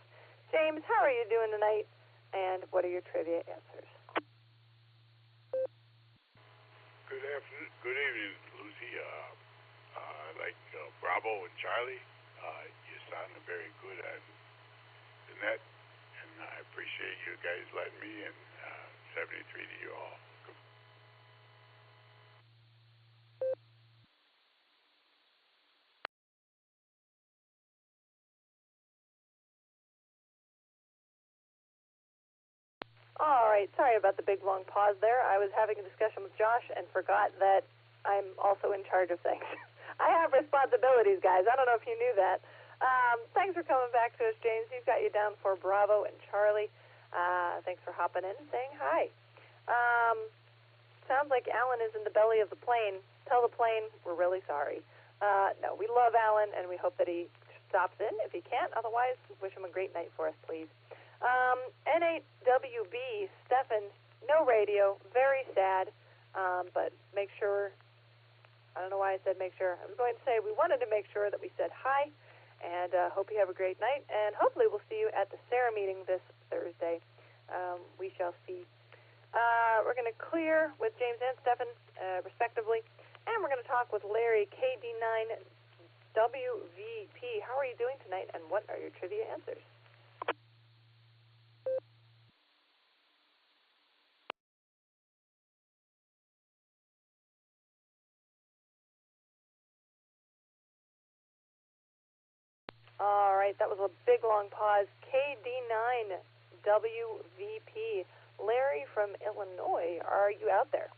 James, how are you doing tonight? And what are your trivia answers? Good afternoon. Good evening, Lucy. Like Bravo and Charlie, you sounded very good at the net, and I appreciate you guys letting me in. 73 to you all. All right. Sorry about the big, long pause there. I was having a discussion with Josh and forgot that I'm also in charge of things. I have responsibilities, guys. I don't know if you knew that. Thanks for coming back to us, James. He's got you down for Bravo and Charlie. Thanks for hopping in and saying hi. Sounds like Alan is in the belly of the plane. Tell the plane we're really sorry. No, we love Alan, and we hope that he stops in if he can't. Otherwise, wish him a great night for us, please. N8WB, Stefan, no radio, very sad, but make sure, I don't know why I said make sure. I was going to say we wanted to make sure that we said hi, and hope you have a great night, and hopefully we'll see you at the Sarah meeting this Thursday. We shall see. We're going to clear with James and Stefan, respectively, and we're going to talk with Larry, KD9WVP. How are you doing tonight, and what are your trivia answers? All right, that was a big, long pause. KD9WVP. Larry from Illinois, are you out there?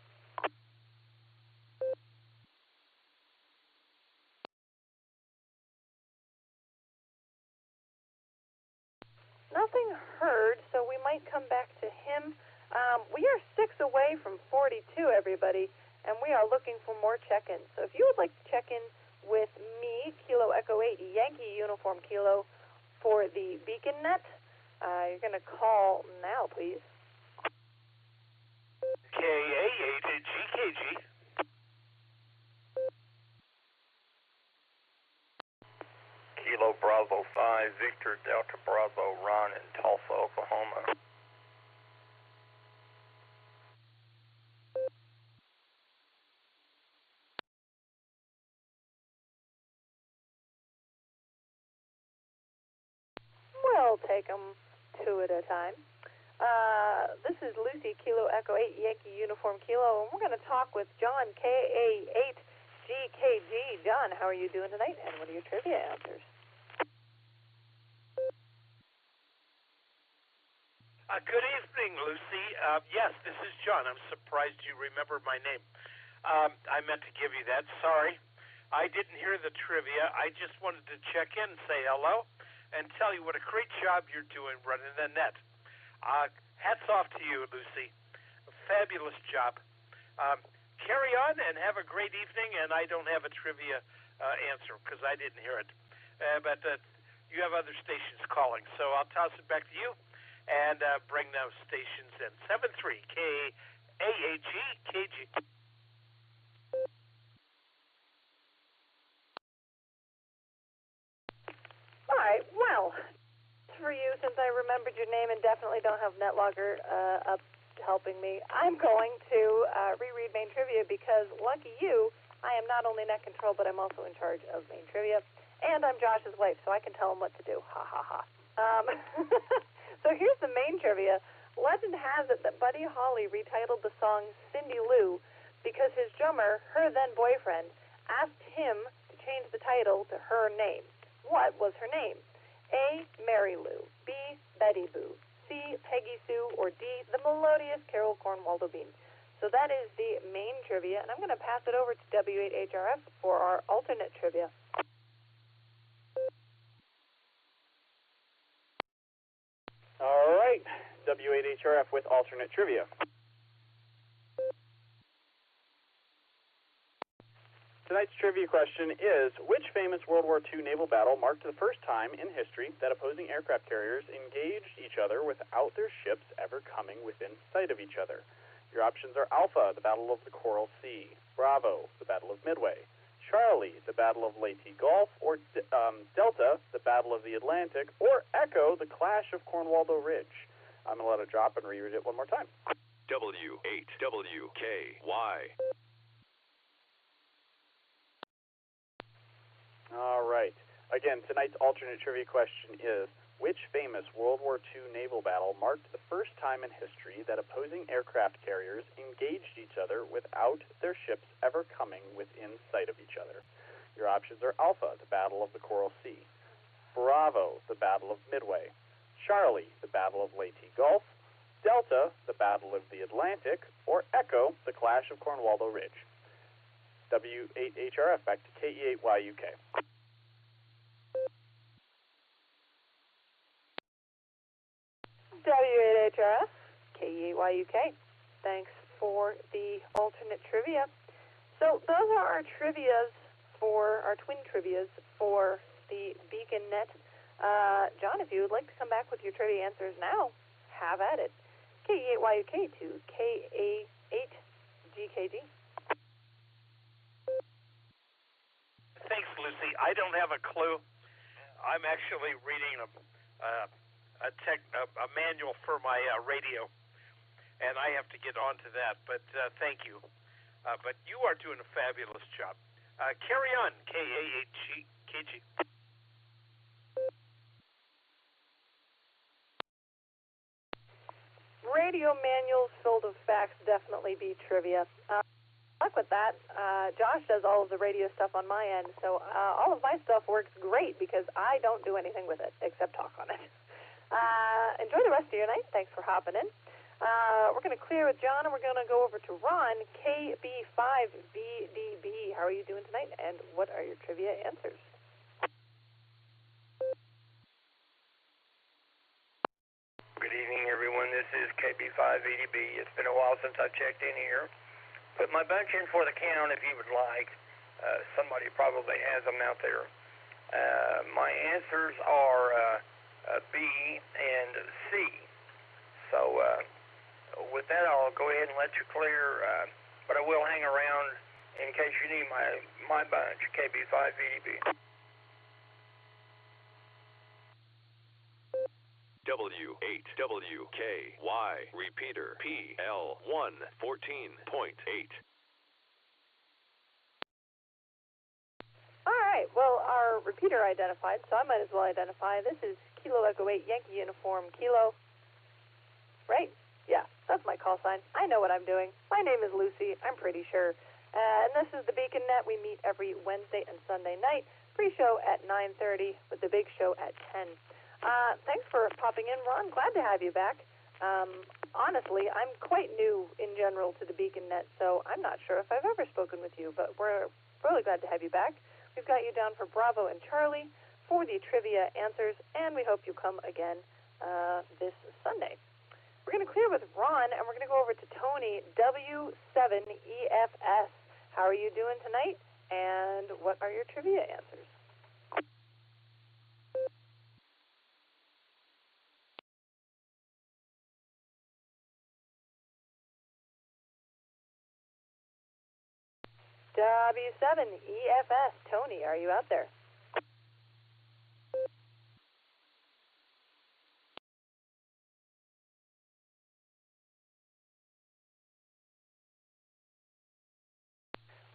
Nothing heard, so we might come back to him. We are 6 away from 42, everybody, and we are looking for more check-ins. So if you would like to check in with me, Kilo Echo 8, Yankee Uniform Kilo, for the Beacon Net, you're going to call now, please. KA8GKG. Kilo Bravo 5, Victor Delta Bravo, Ron in Tulsa, Oklahoma. We'll take them 2 at a time. This is Lucy, Kilo Echo 8, Yankee Uniform Kilo, and we're going to talk with John, KA8GKG. John, how are you doing tonight, and what are your trivia answers? Good evening, Lucy. Yes, this is John. I'm surprised you remembered my name. I meant to give you that. Sorry. I didn't hear the trivia. I just wanted to check in, say hello, and tell you what a great job you're doing running the net. Hats off to you, Lucy. A fabulous job. Carry on and have a great evening, and I don't have a trivia answer because I didn't hear it. But you have other stations calling, so I'll toss it back to you and bring those stations in. 73KAAGKG. All right, well, for you, since I remembered your name and definitely don't have NetLogger up helping me, I'm going to reread main trivia because, lucky you, I am not only net control, but I'm also in charge of main trivia, and I'm Josh's wife, so I can tell him what to do. Ha, ha, ha. So here's the main trivia. Legend has it that Buddy Holly retitled the song Cindy Lou because his drummer, her then-boyfriend, asked him to change the title to her name. What was her name? A, Mary Lou, B, Betty Boo, C, Peggy Sue, or D, the melodious Carol Cornwaldo Bean. So that is the main trivia, and I'm going to pass it over to W8HRF for our alternate trivia. All right, W8HRF with alternate trivia. Tonight's trivia question is, which famous World War II naval battle marked the first time in history that opposing aircraft carriers engaged each other without their ships ever coming within sight of each other? Your options are Alpha, the Battle of the Coral Sea, Bravo, the Battle of Midway, Charlie, the Battle of Leyte Gulf, or Delta, the Battle of the Atlantic, or Echo, the Clash of Cornwaldo Ridge. I'm going to let it drop and reread it one more time. W8WKY. All right. Again, tonight's alternate trivia question is, which famous World War II naval battle marked the first time in history that opposing aircraft carriers engaged each other without their ships ever coming within sight of each other? Your options are Alpha, the Battle of the Coral Sea, Bravo, the Battle of Midway, Charlie, the Battle of Leyte Gulf, Delta, the Battle of the Atlantic, or Echo, the Clash of Cornwaldo Ridge. W8HRF back to KE8YUK. W8HRF, KE8YUK. Thanks for the alternate trivia. So those are our trivias for our twin trivias for the Beacon Net. John, if you would like to come back with your trivia answers now, have at it. KE8YUK to KA8GKG. Thanks, Lucy. I don't have a clue. I'm actually reading a manual for my radio, and I have to get onto that. But thank you. But you are doing a fabulous job. Carry on, KA8KG. Radio manuals filled with facts definitely be trivia. Luck with that. Josh does all of the radio stuff on my end, so all of my stuff works great because I don't do anything with it except talk on it. Enjoy the rest of your night. Thanks for hopping in. We're going to clear with John, and we're going to go over to Ron, KB5VDB. How are you doing tonight, and what are your trivia answers? Good evening, everyone. This is KB5VDB. It's been a while since I've checked in here. Put my bunch in for the count if you would like. Somebody probably has them out there. My answers are B and C. So with that, I'll go ahead and let you clear, but I will hang around in case you need my bunch, KB5VDB. W8WKY repeater PL1 14.8. All right, well, our repeater identified, so I might as well identify. This is Kilo Echo 8 Yankee Uniform Kilo. Right? Yeah, that's my call sign. I know what I'm doing. My name is Lucy, I'm pretty sure. And this is the Beacon Net. We meet every Wednesday and Sunday night. Pre-show at 9:30 with the big show at 10. Thanks for popping in, Ron. Glad to have you back. Honestly, I'm quite new in general to the Beacon Net, so I'm not sure if I've ever spoken with you, but we're really glad to have you back. We've got you down for Bravo and Charlie for the trivia answers, and we hope you come again this Sunday. We're going to clear with Ron, and we're going to go over to Tony, W7EFS. How are you doing tonight, and what are your trivia answers? W7EFS. Tony, are you out there?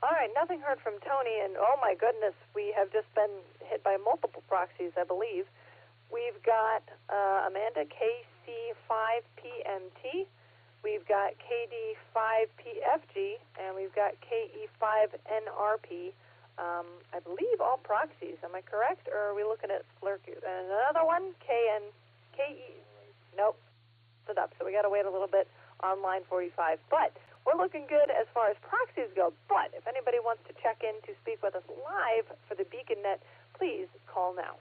All right, nothing heard from Tony, and oh my goodness, we have just been hit by multiple proxies, I believe. We've got Amanda, KC5PMT. We've got KD5PFG, and we've got KE5NRP. I believe all proxies. Am I correct, or are we looking at Slurku? And another one, KE. Nope, stood up. So we got to wait a little bit on line 45. But we're looking good as far as proxies go. But if anybody wants to check in to speak with us live for the Beacon Net, please call now.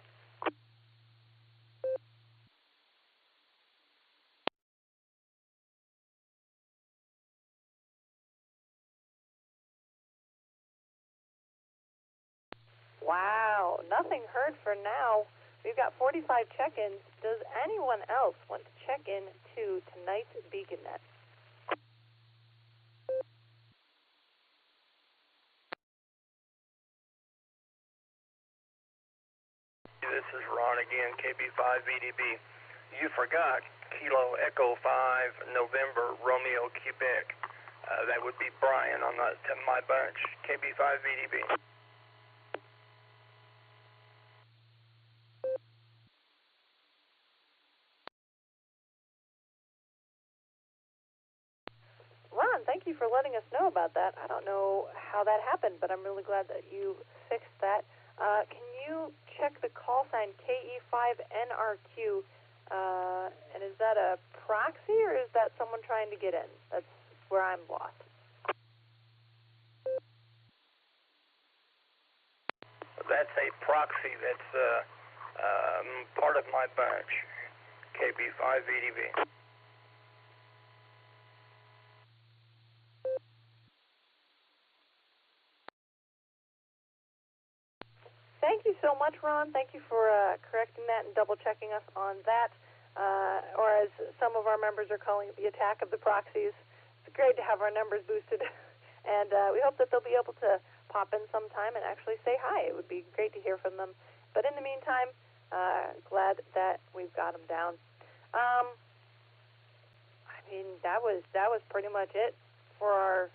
Wow, nothing heard for now. We've got 45 check-ins. Does anyone else want to check in to tonight's Beacon Net? This is Ron again, KB5VDB. You forgot Kilo Echo 5 November Romeo Quebec. That would be Brian on my bunch, KB5VDB. Ron, thank you for letting us know about that. I don't know how that happened, but I'm really glad that you fixed that. Can you check the call sign KE5NRQ? And is that a proxy, or is that someone trying to get in? That's where I'm lost. that's a proxy that's part of my bunch, KB5VDB. Thank you so much, Ron. Thank you for correcting that and double-checking us on that, or as some of our members are calling it, the attack of the proxies. It's great to have our numbers boosted, and we hope that they'll be able to pop in sometime and actually say hi. It would be great to hear from them. But in the meantime, glad that we've got them down. I mean, that was pretty much it for our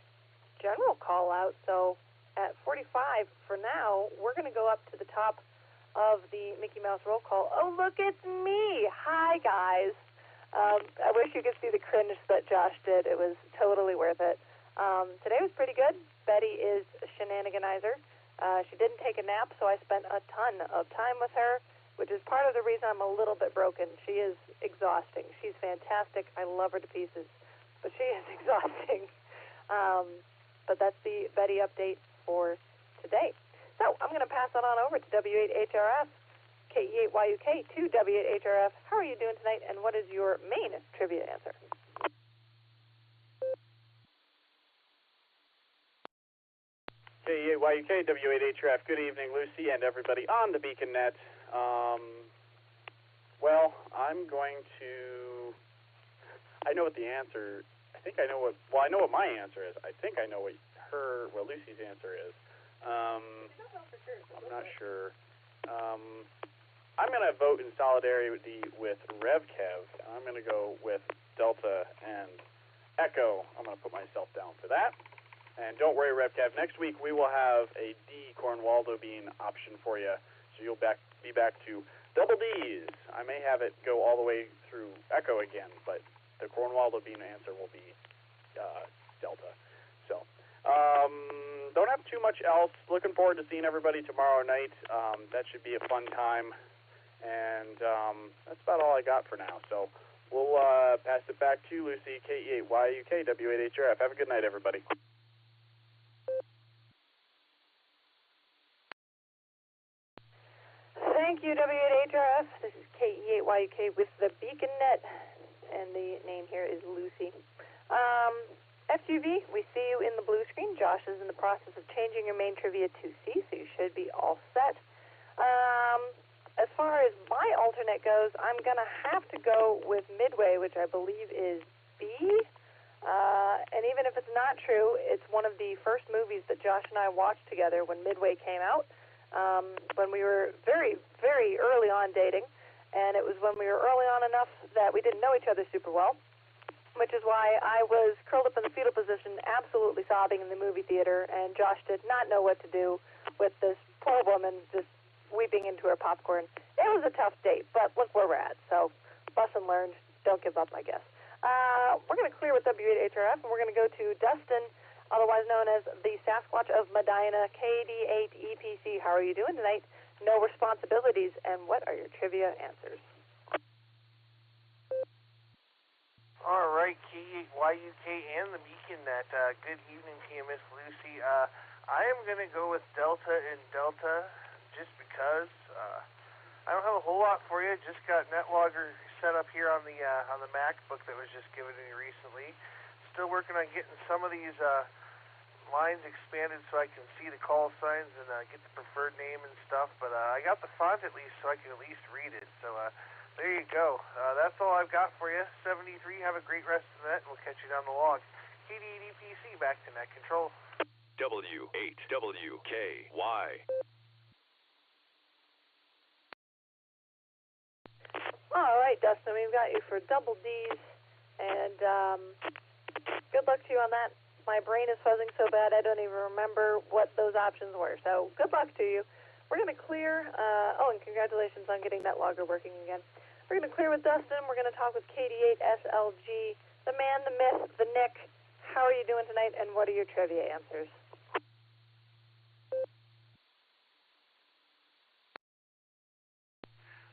general call-out, so at 45 for now, we're going to go up to the top of the Mickey Mouse roll call. Oh, look, it's me. Hi, guys. I wish you could see the cringe that Josh did. It was totally worth it. Today was pretty good. Betty is a shenaniganizer. She didn't take a nap, so I spent a ton of time with her, which is part of the reason I'm a little bit broken. She is exhausting. She's fantastic. I love her to pieces, but she is exhausting. But that's the Betty update for today. So I'm going to pass that on over to W8HRF, KE8YUK to W8HRF. How are you doing tonight, and what is your main trivia answer? KE8YUK, W8HRF. Good evening, Lucy, and everybody on the Beacon Net. Well, I'm going to... I know what the answer... I think I know what... Well, I know what my answer is. I think I know what Lucy's answer is. I'm not sure. I'm going to vote in solidarity with RevKev. I'm going to go with Delta and Echo. I'm going to put myself down for that. And don't worry, RevKev. Next week we will have a D Cornwaldo bean option for you, so you'll be back to double D's. I may have it go all the way through Echo again, but the Cornwaldo bean answer will be Delta. So. Don't have too much else. Looking forward to seeing everybody tomorrow night. That should be a fun time. And that's about all I got for now. So we'll pass it back to Lucy, KE8YUK, W8HRF. Have a good night, everybody. Thank you, W8HRF. This is KE8YUK with the Beacon Net, and the name here is Lucy. FGV, we see you in the blue screen. Josh is in the process of changing your main trivia to C, so you should be all set. As far as my alternate goes, I'm going to have to go with Midway, which I believe is B. And even if it's not true, it's one of the first movies that Josh and I watched together when Midway came out, when we were very, very early on dating. And it was when we were early on enough that we didn't know each other super well, which is why I was curled up in the fetal position, absolutely sobbing in the movie theater, and Josh did not know what to do with this poor woman just weeping into her popcorn. It was a tough date, but look where we're at. So, lesson learned, don't give up, I guess. We're going to clear with W8HRF, and we're going to go to Dustin, otherwise known as the Sasquatch of Medina, KD8EPC. How are you doing tonight? No responsibilities, and what are your trivia answers? All right, KE8YUK and the Beacon Net. Good evening to you, Miss Lucy. I am going to go with Delta and Delta just because I don't have a whole lot for you. Just got NetLogger set up here on the MacBook that was just given to me recently. Still working on getting some of these lines expanded so I can see the call signs and get the preferred name and stuff. But I got the font at least so I can at least read it. So there you go. That's all I've got for you. 73, have a great rest of the net, and we'll catch you down the log. KD8EPC, back to net control. W8WKY. All right, Dustin, we've got you for double D's, and good luck to you on that. My brain is fuzzing so bad I don't even remember what those options were, so good luck to you. We're going to clear, and congratulations on getting that logger working again. We're going to clear with Dustin. We're going to talk with KD8SLG, the man, the myth, the Nick. How are you doing tonight, and what are your trivia answers?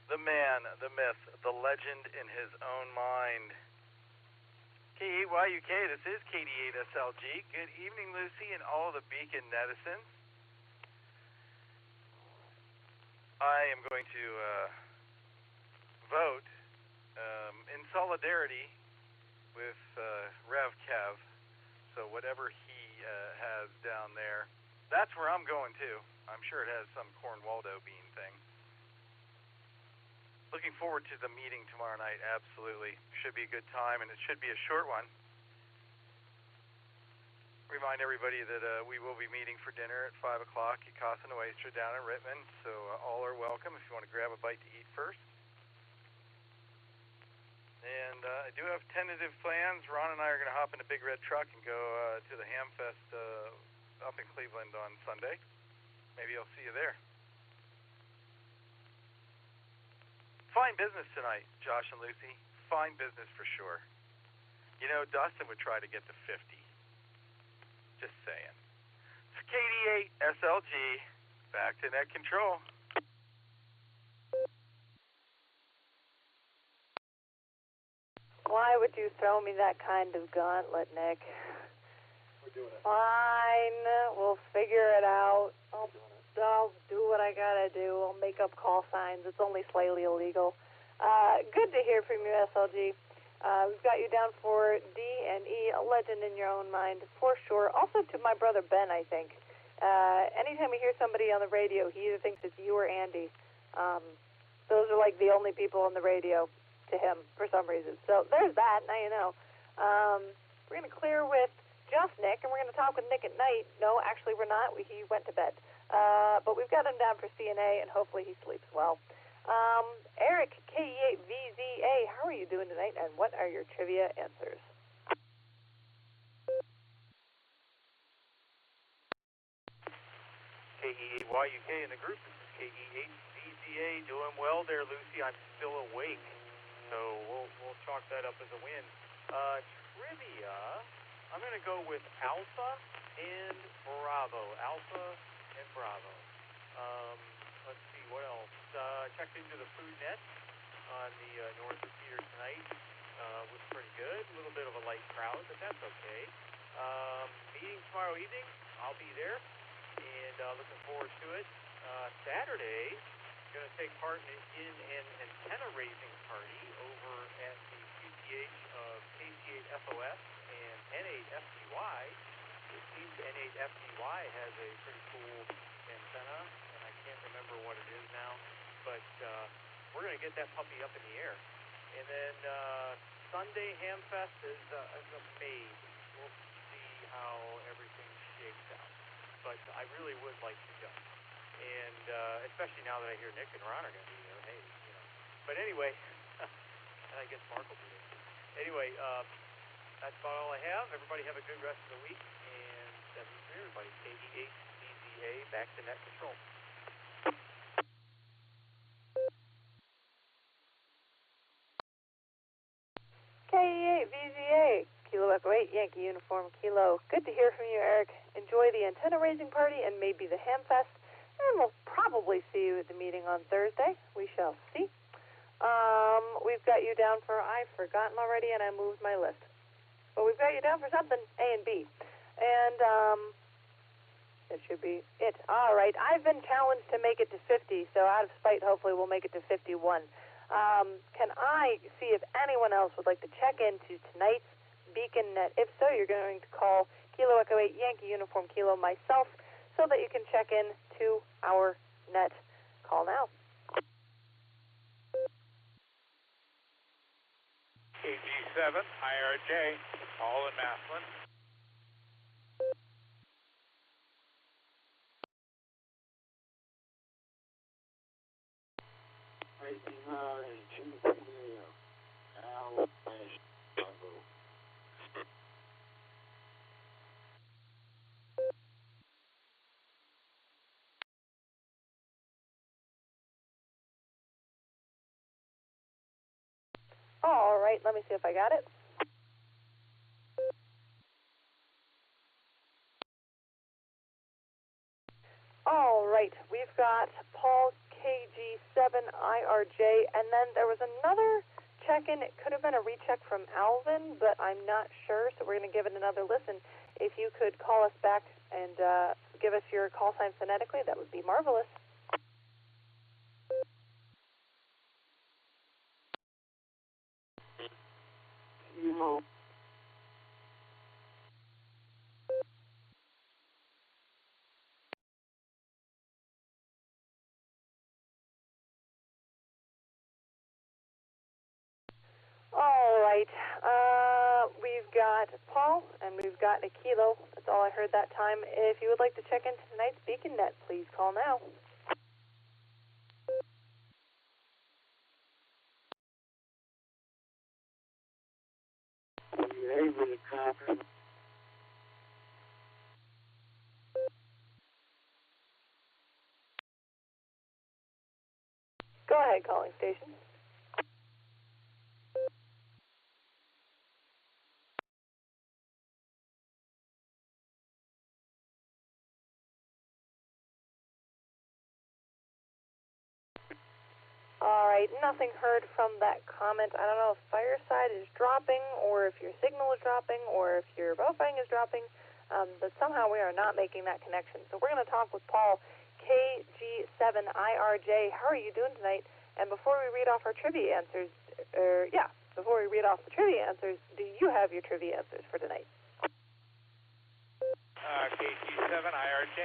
The man, the myth, the legend in his own mind. KE8YUK, this is KD8SLG. Good evening, Lucy, and all the Beacon netizens. I am going to vote in solidarity with Rev Kev. So whatever he has down there, that's where I'm going to. I'm sure it has some Corn Waldo bean thing. Looking forward to the meeting tomorrow night, absolutely. Should be a good time, and it should be a short one. Remind everybody that we will be meeting for dinner at 5 o'clock at Casa Nuestra down in Rittman, so all are welcome if you want to grab a bite to eat first. And I do have tentative plans. Ron and I are going to hop in a big red truck and go to the Hamfest up in Cleveland on Sunday. Maybe I'll see you there. Fine business tonight, Josh and Lucy. Fine business for sure. You know, Dustin would try to get to 50. Just saying. It's KD8 SLG. Back to net control. Why would you throw me that kind of gauntlet, Nick? We're doing it. Fine. We'll figure it out. I'll do what I gotta do. I'll make up call signs. It's only slightly illegal. Good to hear from you, SLG. We've got you down for D&E, a legend in your own mind, for sure. Also to my brother Ben, I think. Anytime we hear somebody on the radio, he either thinks it's you or Andy. Those are like the only people on the radio to him for some reason. So there's that. Now you know. We're going to clear with just Nick, and we're going to talk with Nick at night. No, actually we're not. He went to bed. But we've got him down for CNA, and hopefully he sleeps well. Eric, KE8VZA, how are you doing tonight, and what are your trivia answers? KE8YUK in the group. This is KE8VZA. Doing well there, Lucy. I'm still awake, so we'll chalk that up as a win. Trivia, I'm going to go with Alpha and Bravo. Alpha and Bravo. Let's see, what else? Checked into the food net on the North Repeater tonight. Was pretty good. A little bit of a light crowd, but that's okay. Meeting tomorrow evening. I'll be there, and looking forward to it. Saturday, going to take part in an antenna raising party over at the QTH of KC8FOS and N8FDY. It seems N8FDY has a pretty cool antenna, and I can't remember what it is now, but we're going to get that puppy up in the air. And then Sunday Hamfest is a maybe. We'll see how everything shakes out. But I really would like to go. And especially now that I hear Nick and Ron are going to be there. Hey, you know. But anyway, and I guess Mark will be there too. Anyway, that's about all I have. Everybody have a good rest of the week. And that means for everybody, KD8BZA, back to net control. KE8VZA, Kilo Echo 8, Yankee Uniform Kilo. Good to hear from you, Eric. Enjoy the antenna raising party and maybe the Hamfest, and we'll probably see you at the meeting on Thursday. We shall see. We've got you down for, I've forgotten already, and I moved my list. But we've got you down for something, A and B. And that should be it. All right, I've been challenged to make it to 50, so out of spite, hopefully we'll make it to 51. Can I see if anyone else would like to check into tonight's Beacon Net? If so, you're going to call Kilo Echo 8 Yankee Uniform Kilo myself so that you can check in to our net. Call now. KG7, IRJ, all in Maslin. All right, let me see if I got it. All right, we've got Paul KG7IRJ, and then there was another check-in. It could have been a recheck from Alvin, but I'm not sure, so we're going to give it another listen. If you could call us back and give us your call sign phonetically, that would be marvelous. No. All right. We've got Paul and we've got a kilo. That's all I heard that time. If you would like to check into tonight's Beacon Net, please call now. Go ahead, calling station. All right, nothing heard from that comment. I don't know if Fireside is dropping or if your signal is dropping or if your Bofang is dropping, but somehow we are not making that connection. So we're going to talk with Paul, KG7IRJ. How are you doing tonight? And before we read off our trivia answers, before we read off the trivia answers, do you have your trivia answers for tonight? KG7IRJ.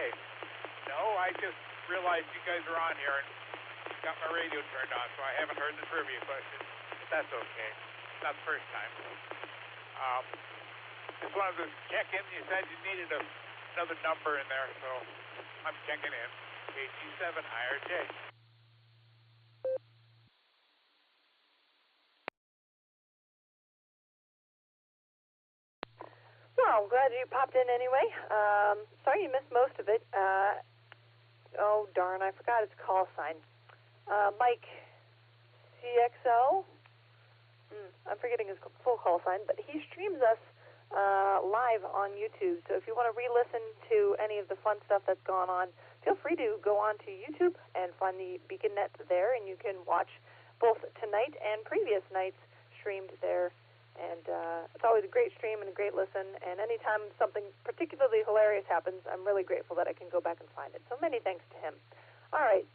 No, I just realized you guys are on here and got my radio turned on, so I haven't heard the trivia question. But that's okay. Not the first time. Just wanted to check in. You said you needed another number in there, so I'm checking in. KG7IRJ. Well, I'm glad you popped in anyway. Sorry you missed most of it. Oh, darn, I forgot his call sign. Mike CXO. I'm forgetting his full call sign, but he streams us live on YouTube. So if you want to re-listen to any of the fun stuff that's gone on, feel free to go on to YouTube and find the Beacon Net there, and you can watch both tonight and previous nights streamed there. And it's always a great stream and a great listen. And anytime something particularly hilarious happens, I'm really grateful that I can go back and find it. So many thanks to him. All right.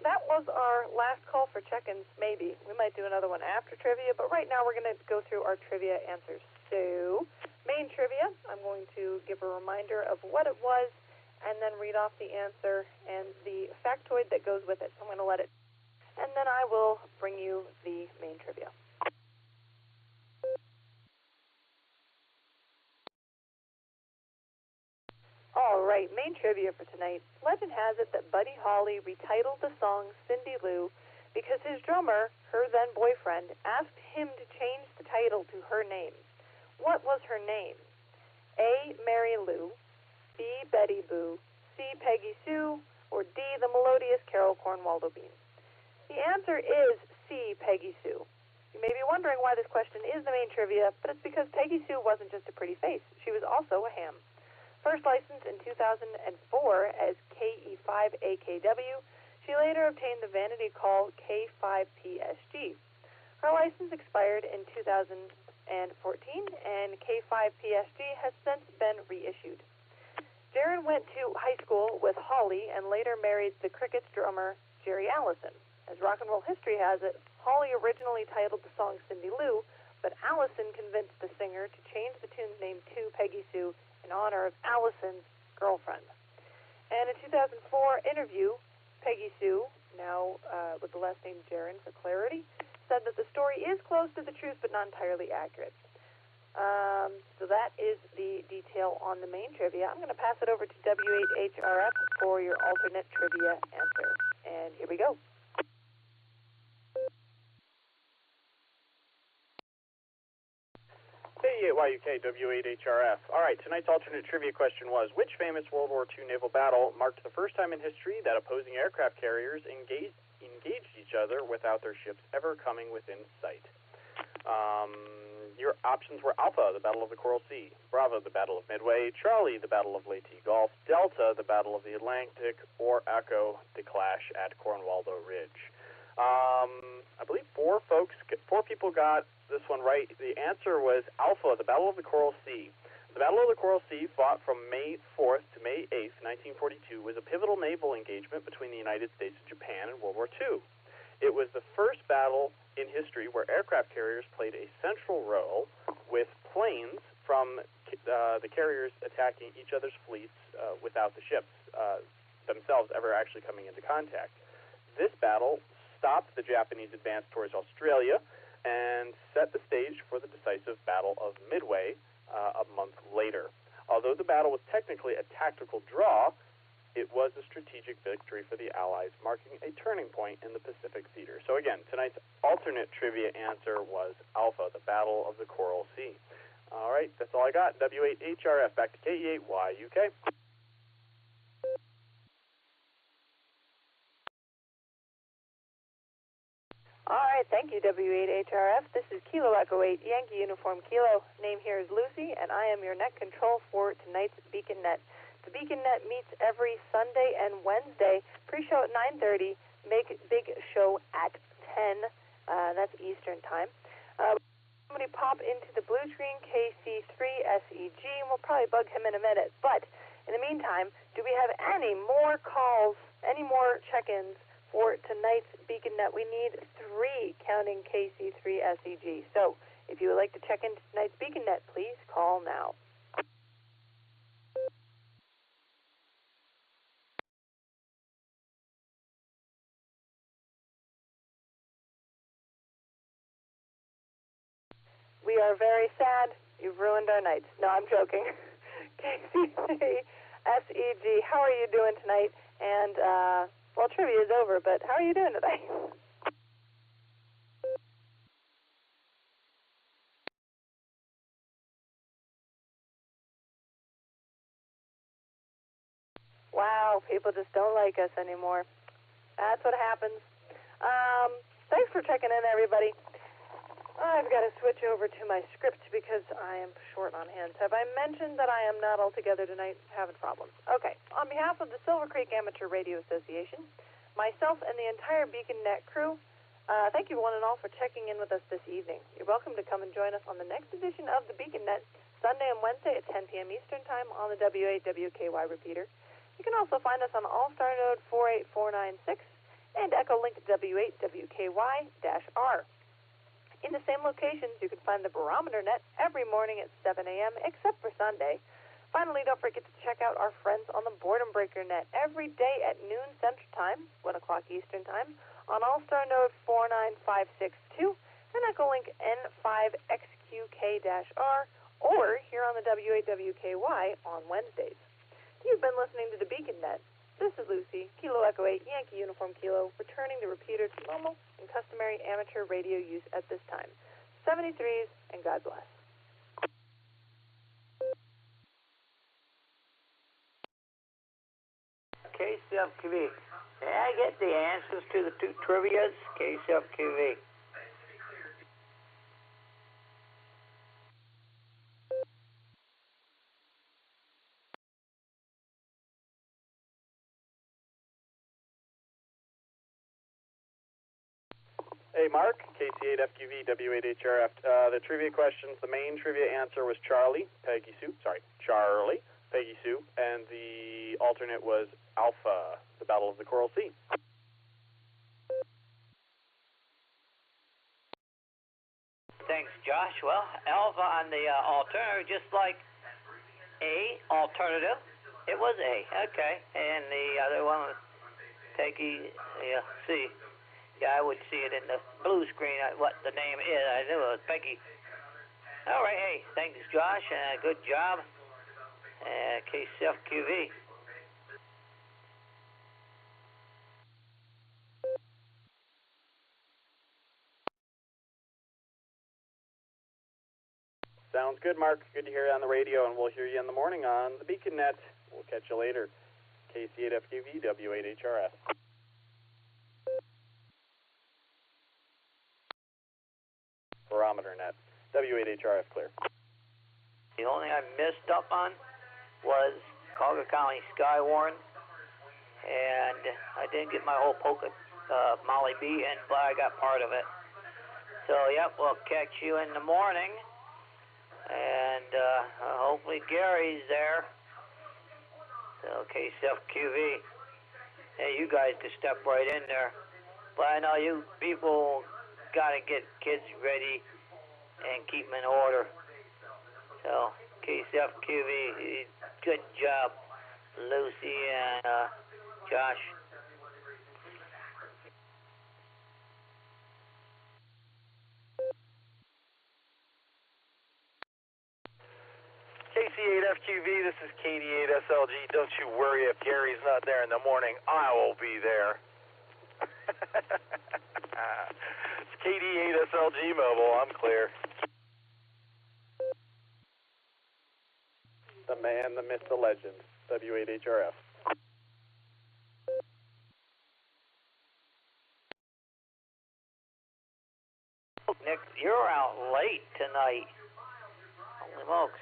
That was our last call for check-ins, maybe. We might do another one after trivia, but right now we're going to go through our trivia answers. So, main trivia, I'm going to give a reminder of what it was and then read off the answer and the factoid that goes with it. So I'm going to let it, and then I will bring you the main trivia. All right, main trivia for tonight. Legend has it that Buddy Holly retitled the song Cindy Lou because his drummer, her then boyfriend, asked him to change the title to her name. What was her name? A. Mary Lou, B. Betty Boo, C. Peggy Sue, or D. the melodious Carol Cornwaldo Bean? The answer is C. Peggy Sue. You may be wondering why this question is the main trivia, but it's because Peggy Sue wasn't just a pretty face. She was also a ham. First licensed in 2004 as KE5AKW, she later obtained the vanity call K5PSG. Her license expired in 2014, and K5PSG has since been reissued. Jaron went to high school with Holly and later married the Crickets drummer Jerry Allison. As rock and roll history has it, Holly originally titled the song Cindy Lou, but Allison convinced the singer to change the tune's name to Peggy Sue in honor of Allison's girlfriend. And in 2004 interview, Peggy Sue, now with the last name Jaron for clarity, said that the story is close to the truth but not entirely accurate. So that is the detail on the main trivia. I'm going to pass it over to W8HRF for your alternate trivia answer. And here we go. KEYUK W8HRF. All right, tonight's alternate trivia question was, which famous World War II naval battle marked the first time in history that opposing aircraft carriers engaged each other without their ships ever coming within sight? Your options were Alpha, the Battle of the Coral Sea; Bravo, the Battle of Midway; Charlie, the Battle of Leyte Gulf; Delta, the Battle of the Atlantic; or Echo, the clash at Cornwaldo Ridge. I believe four people got this one right. The answer was Alpha, the Battle of the Coral Sea. The Battle of the Coral Sea, fought from May 4th to May 8th, 1942, was a pivotal naval engagement between the United States and Japan in World War II. It was the first battle in history where aircraft carriers played a central role, with planes from the carriers attacking each other's fleets without the ships themselves ever actually coming into contact. This battle stopped the Japanese advance towards Australia and set the stage for the decisive Battle of Midway a month later. Although the battle was technically a tactical draw, it was a strategic victory for the Allies, marking a turning point in the Pacific theater. So again, tonight's alternate trivia answer was Alpha, the Battle of the Coral Sea. All right, that's all I got. W8HRF, back to KE8YUK. All right, thank you, W8HRF. This is Kilo Echo 8, Yankee Uniform Kilo. Name here is Lucy, and I am your net control for tonight's Beacon Net. The Beacon Net meets every Sunday and Wednesday. Pre-show at 9:30, big show at 10. That's Eastern time. Somebody pop into the blue screen, KC3SEG, and we'll probably bug him in a minute. But in the meantime, do we have any more calls, any more check-ins for tonight's Beacon Net? We need 3, counting KC3SEG. So if you would like to check into tonight's Beacon Net, please call now. We are very sad. You've ruined our nights. No, I'm joking. KC3SEG, how are you doing tonight? And, well, trivia is over, but how are you doing today? Wow, people just don't like us anymore. That's what happens. Thanks for checking in, everybody. I've got to switch over to my script because I am short on hands. Have I mentioned that I am not all together tonight? Having problems. Okay. On behalf of the Silvercreek Amateur Radio Association, myself and the entire Beacon Net crew, thank you one and all for checking in with us this evening. You're welcome to come and join us on the next edition of the Beacon Net, Sunday and Wednesday at 10 p.m. Eastern Time on the W8WKY repeater. You can also find us on Allstar Node 48496 and Echolink W8WKY-R. In the same locations, you can find the Barometer Net every morning at 7 a.m., except for Sunday. Finally, don't forget to check out our friends on the Boredom Breaker Net every day at noon Central Time, 1 o'clock Eastern Time, on Allstar Node 49562 and Echolink N5XQK-R, or here on the W8WKY on Wednesdays. You've been listening to the Beacon Net. This is Lucy, Kilo Echo 8, Yankee Uniform Kilo, returning the repeater to normal and customary amateur radio use at this time. 73s, and God bless. KCFQV. May I get the answers to the 2 trivias? KCFQV. Hey, Mark, KC8FQV, W8HRF. The trivia questions, the main trivia answer was Charlie, Peggy Sue, and the alternate was Alpha, the Battle of the Coral Sea. Thanks, Josh. Well, Alpha on the alternative, just like A, alternative, it was A. Okay. And the other one was Peggy, C. Yeah, I would see it in the blue screen, what the name is. I knew it was Peggy. All right, hey, thanks, Josh. Good job. KCFQV. Sounds good, Mark. Good to hear you on the radio, and we'll hear you in the morning on the Beacon Net. We'll catch you later. KC8FQV, W8HRF. Barometer Net, W8HRF clear. The only thing I missed up on was Collier County Skywarn, and I didn't get my whole polka Molly B in, but I got part of it. So, yep, we'll catch you in the morning, and hopefully Gary's there. So, KCFQV. Hey, you guys can step right in there. But I know you people got to get kids ready and keep them in order. So, KCFQV, good job, Lucy and Josh. KC8FQV, this is KD8SLG. Don't you worry if Gary's not there in the morning. I will be there. It's KD8SLG Mobile. I'm clear. The man, the myth, the legend. W8HRF. Nick, you're out late tonight. Holy smokes.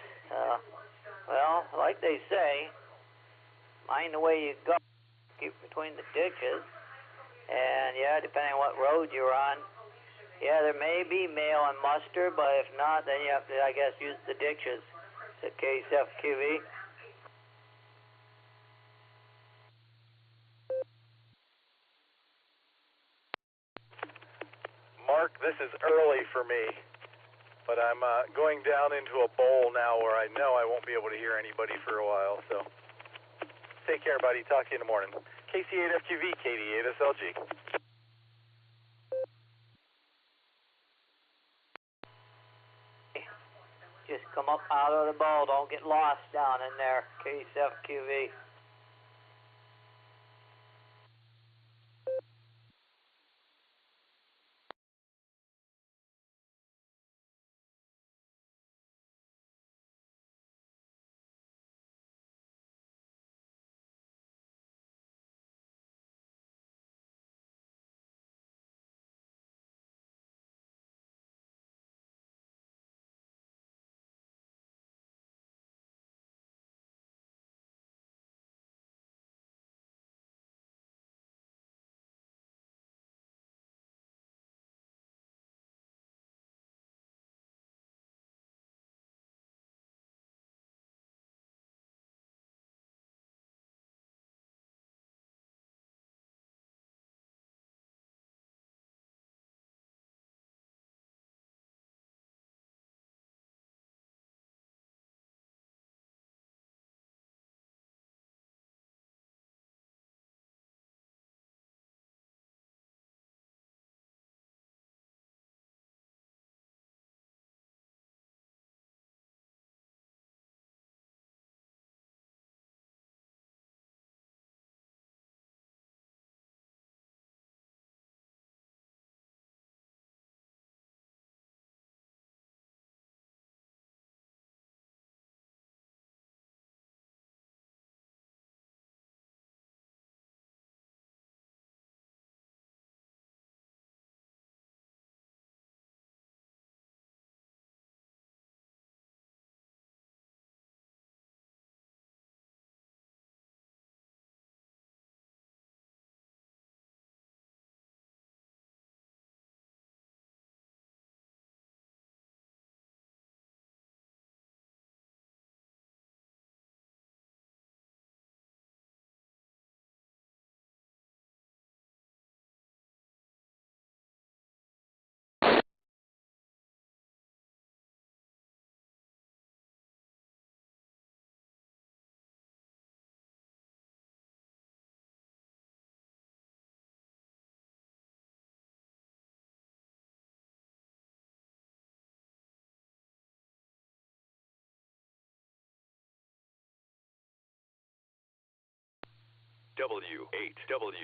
Well, like they say, mind the way you go. Keep between the ditches. And yeah, depending on what road you're on, yeah, there may be mail and muster, but if not, then you have to, I guess, use the ditches. It's a KCFQV. Mark, this is early for me, but I'm going down into a bowl now where I know I won't be able to hear anybody for a while, so take care, buddy. Talk to you in the morning. KC8FQV, KD8SLG. Just come up out of the bowl. Don't get lost down in there. KCFQV. W8WKY.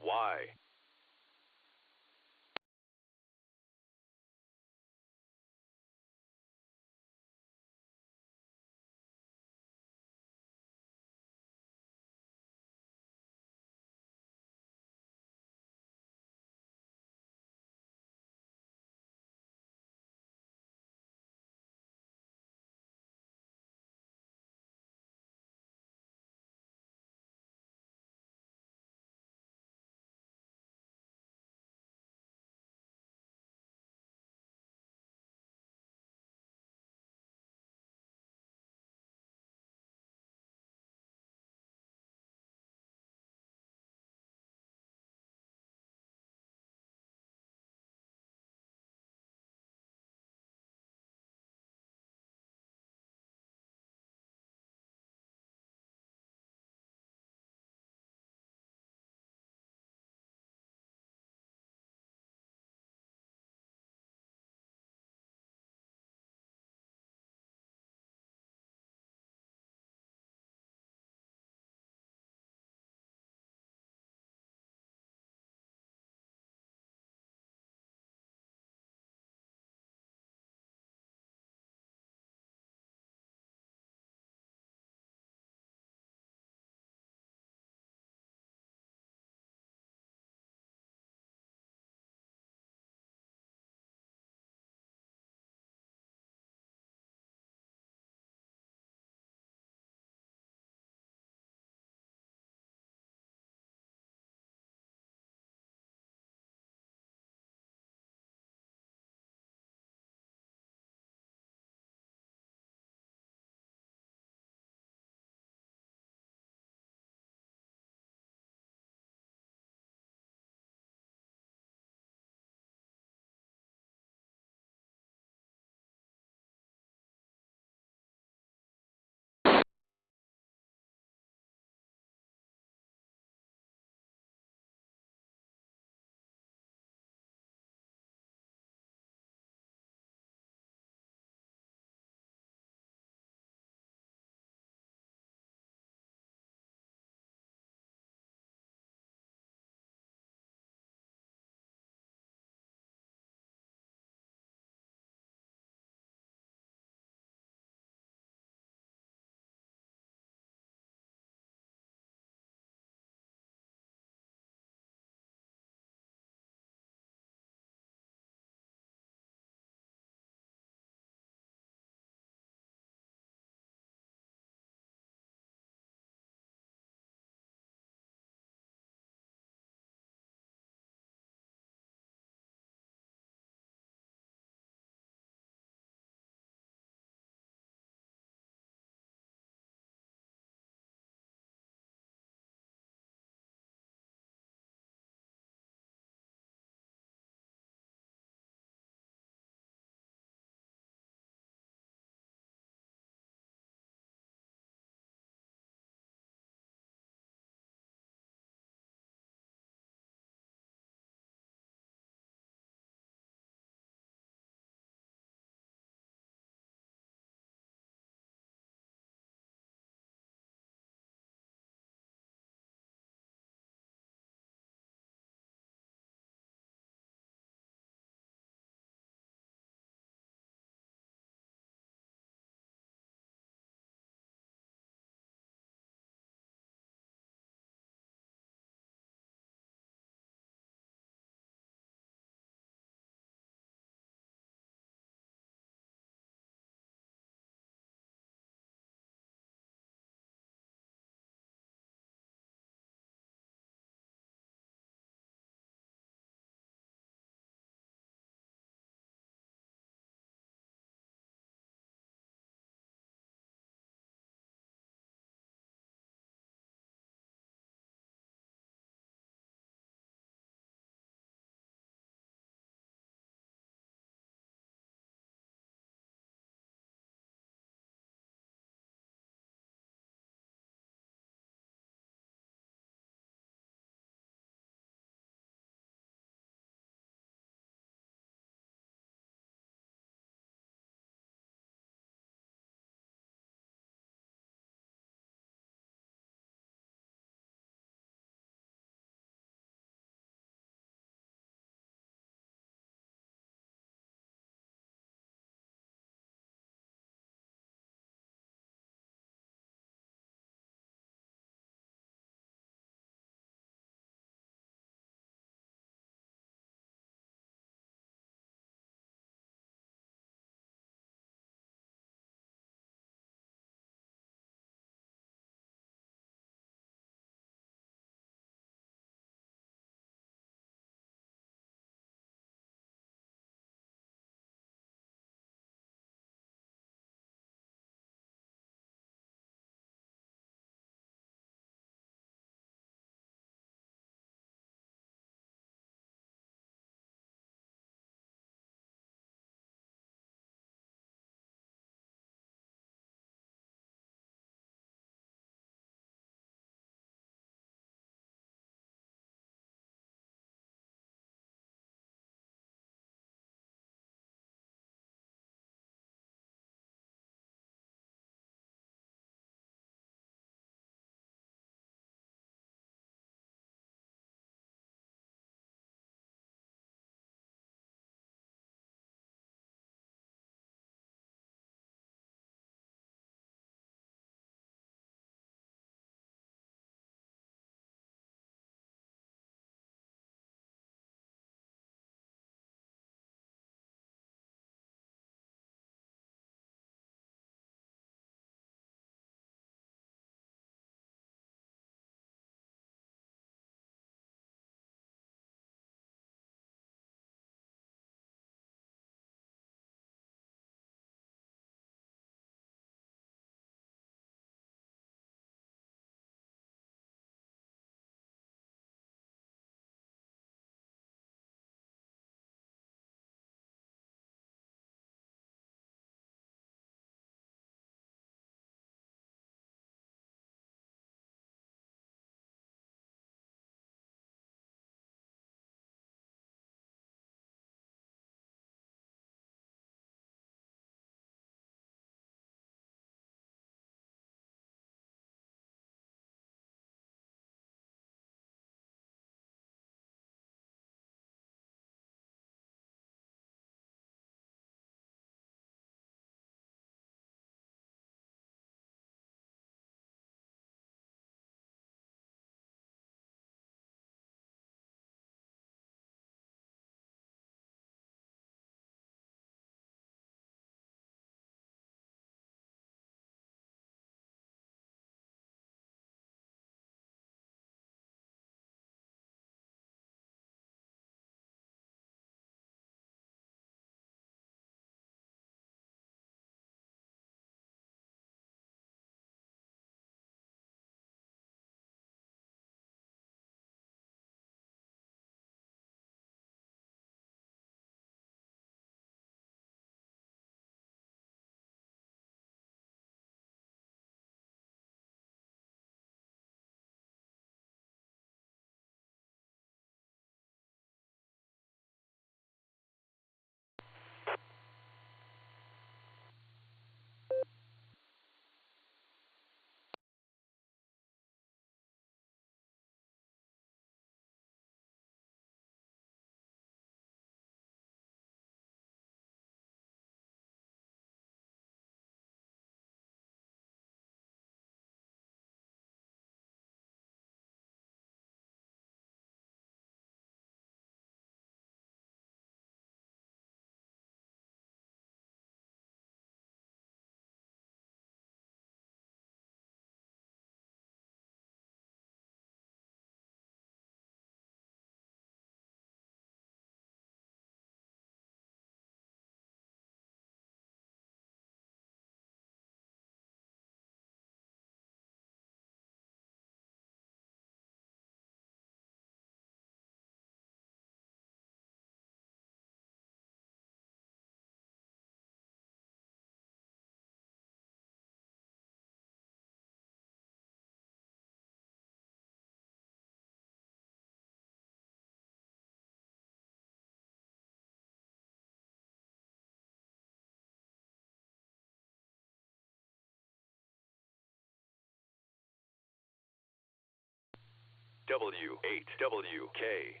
W8WKY.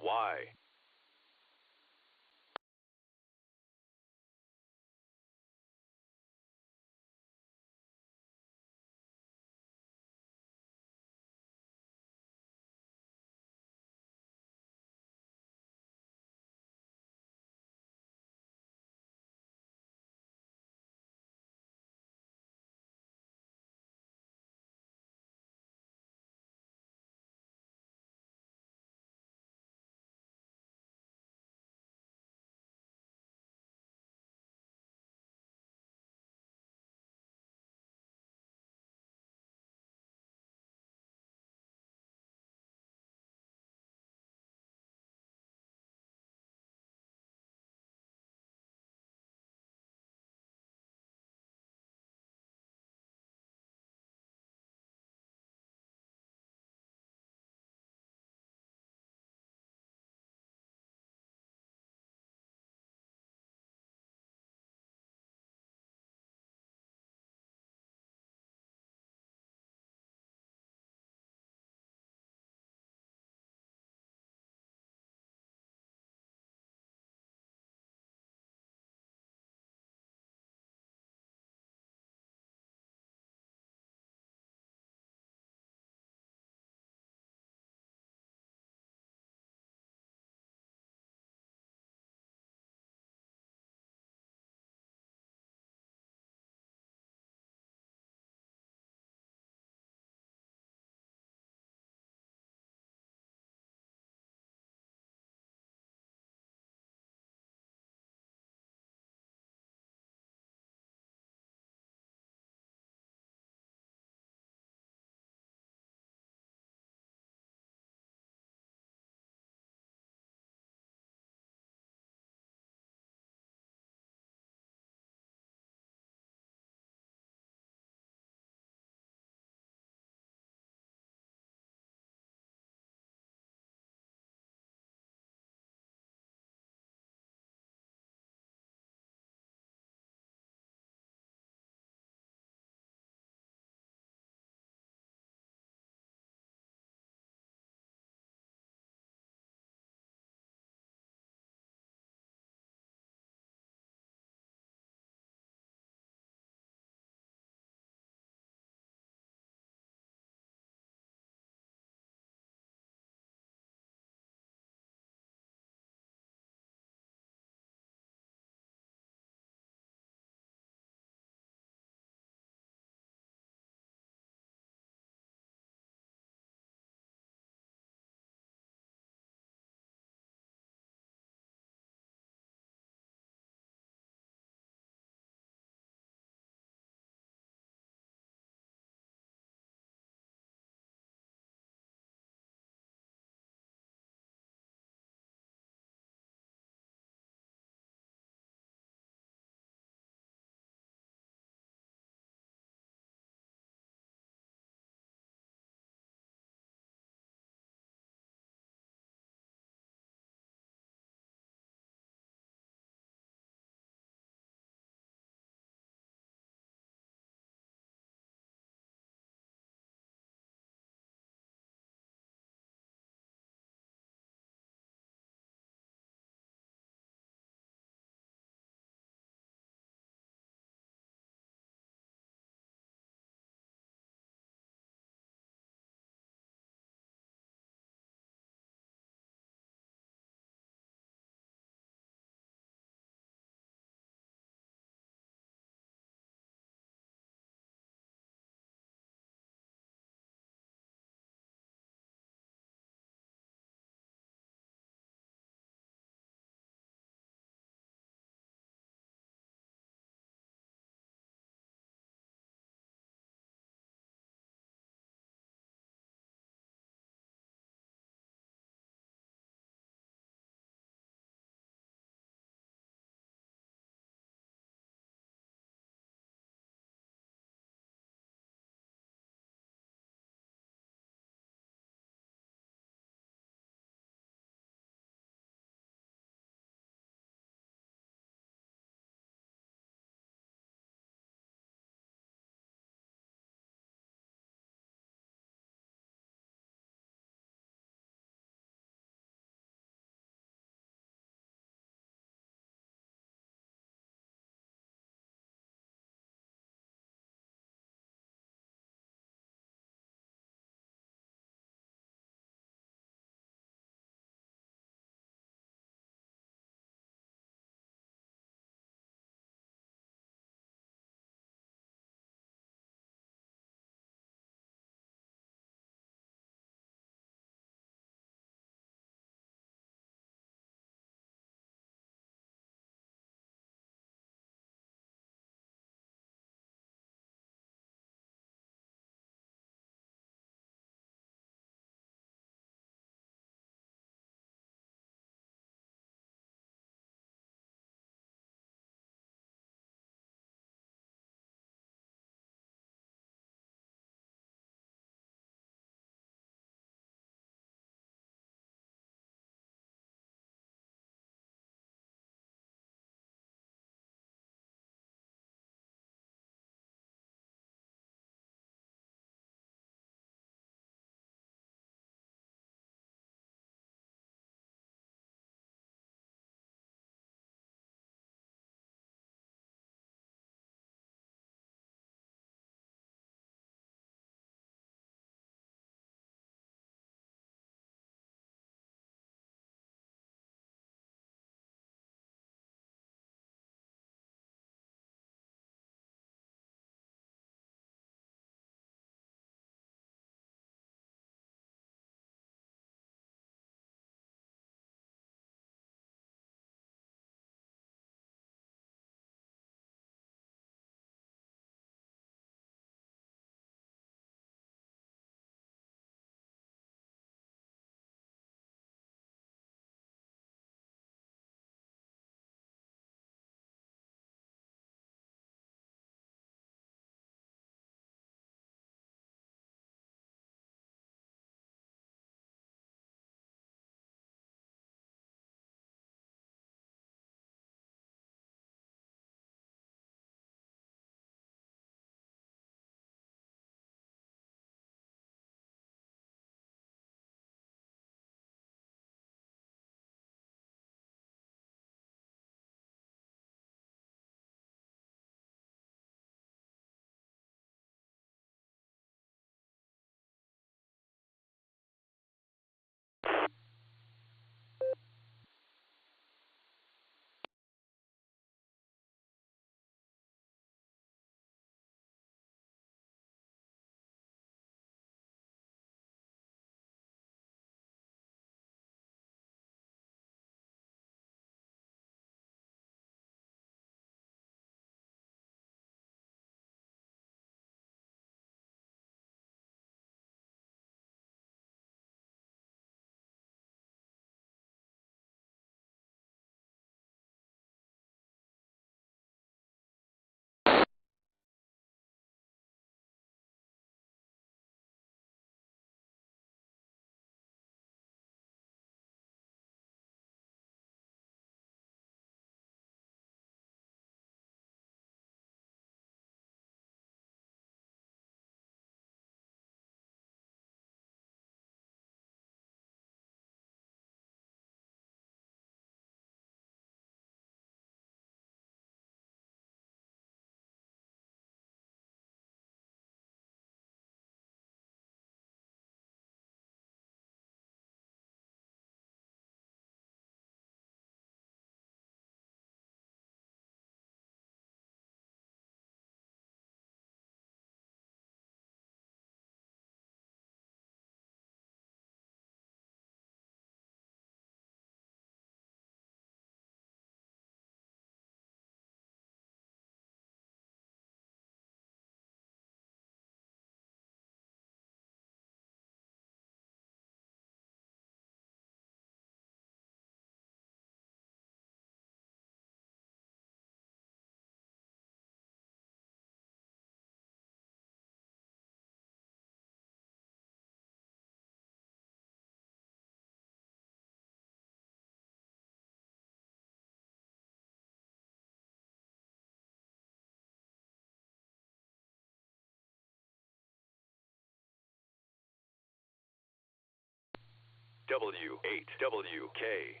W8WKY.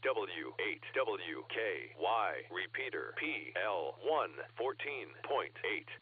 W8WKY. Repeater PL1 14.8.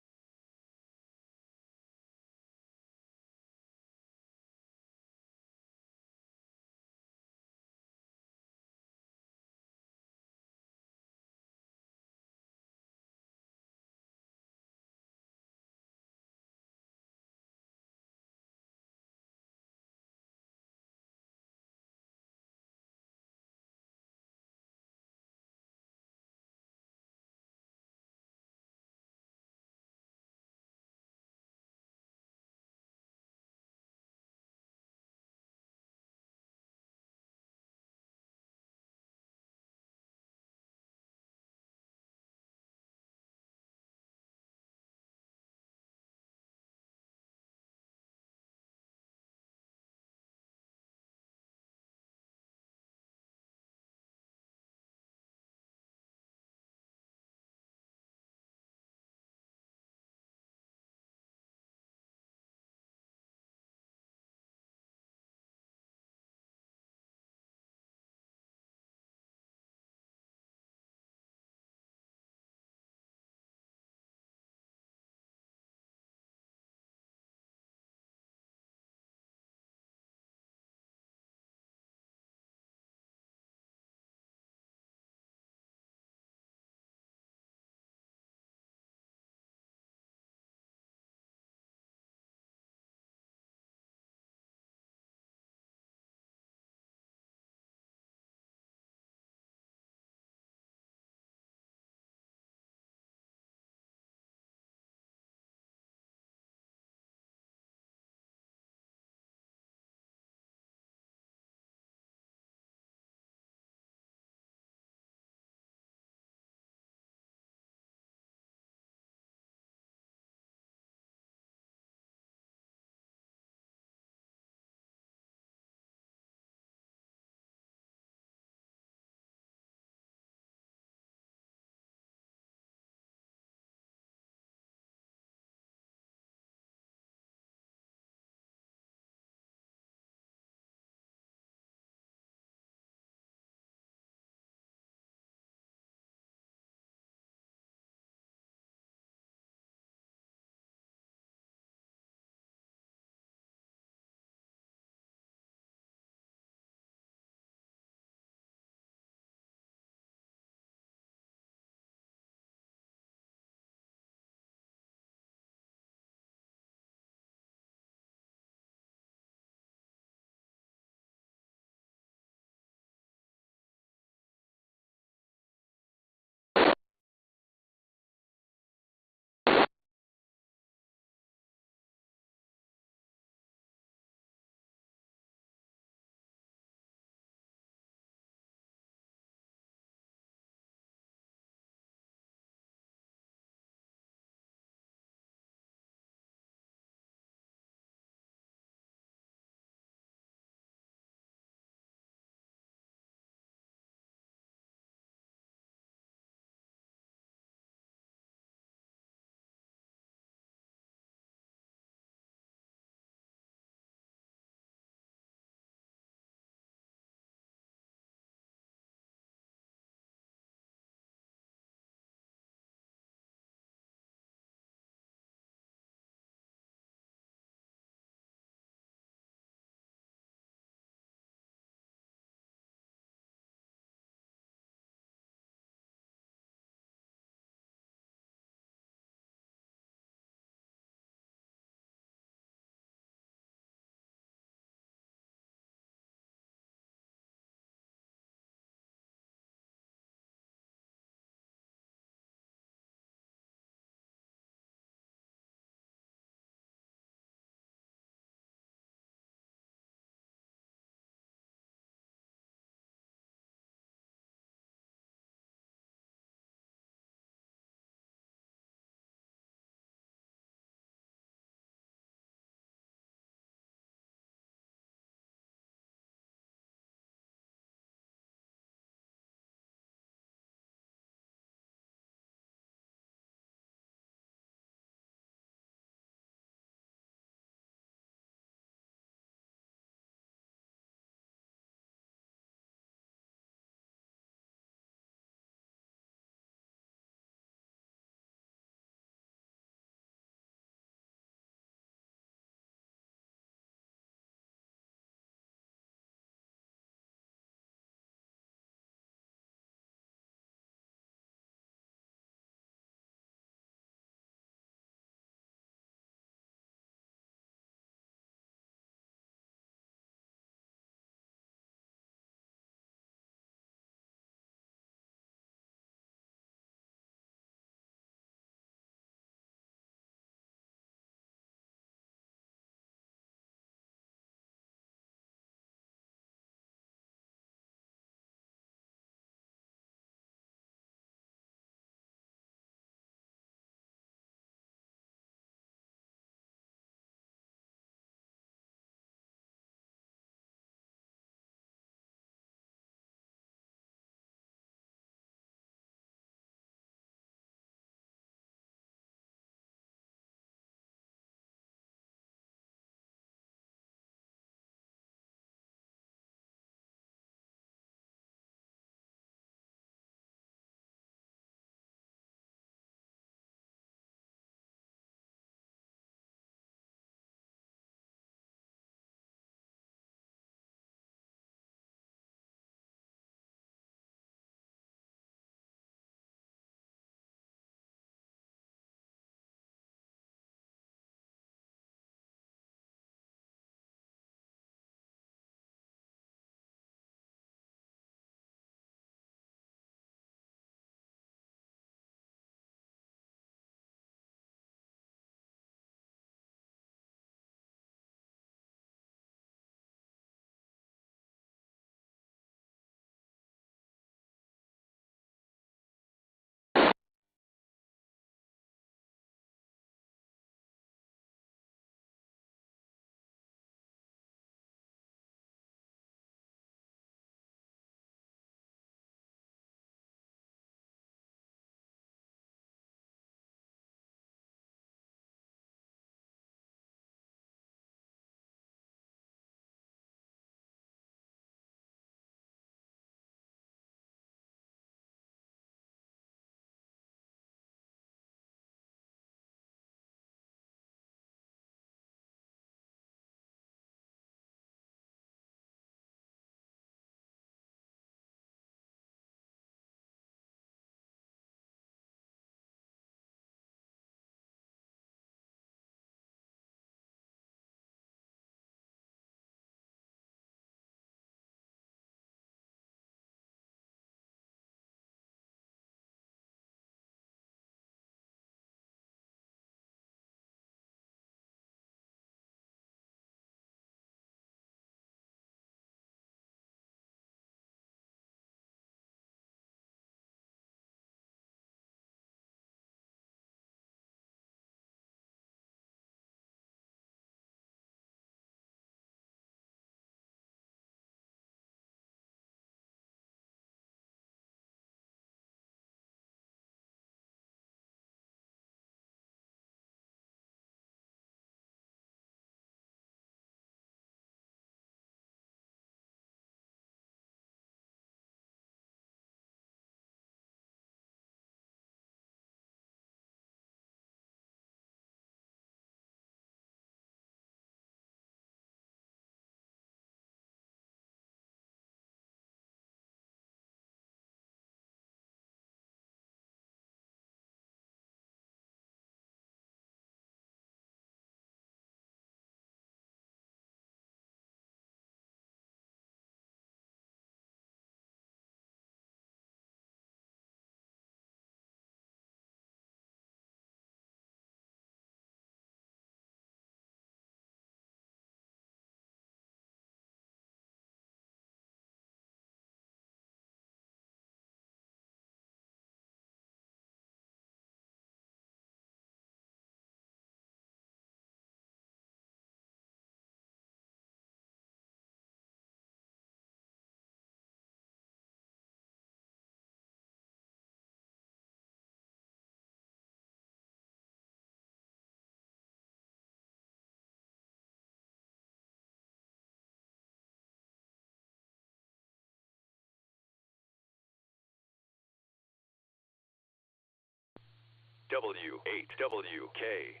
W8WKY,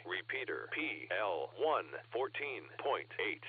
repeater PL1 14.8.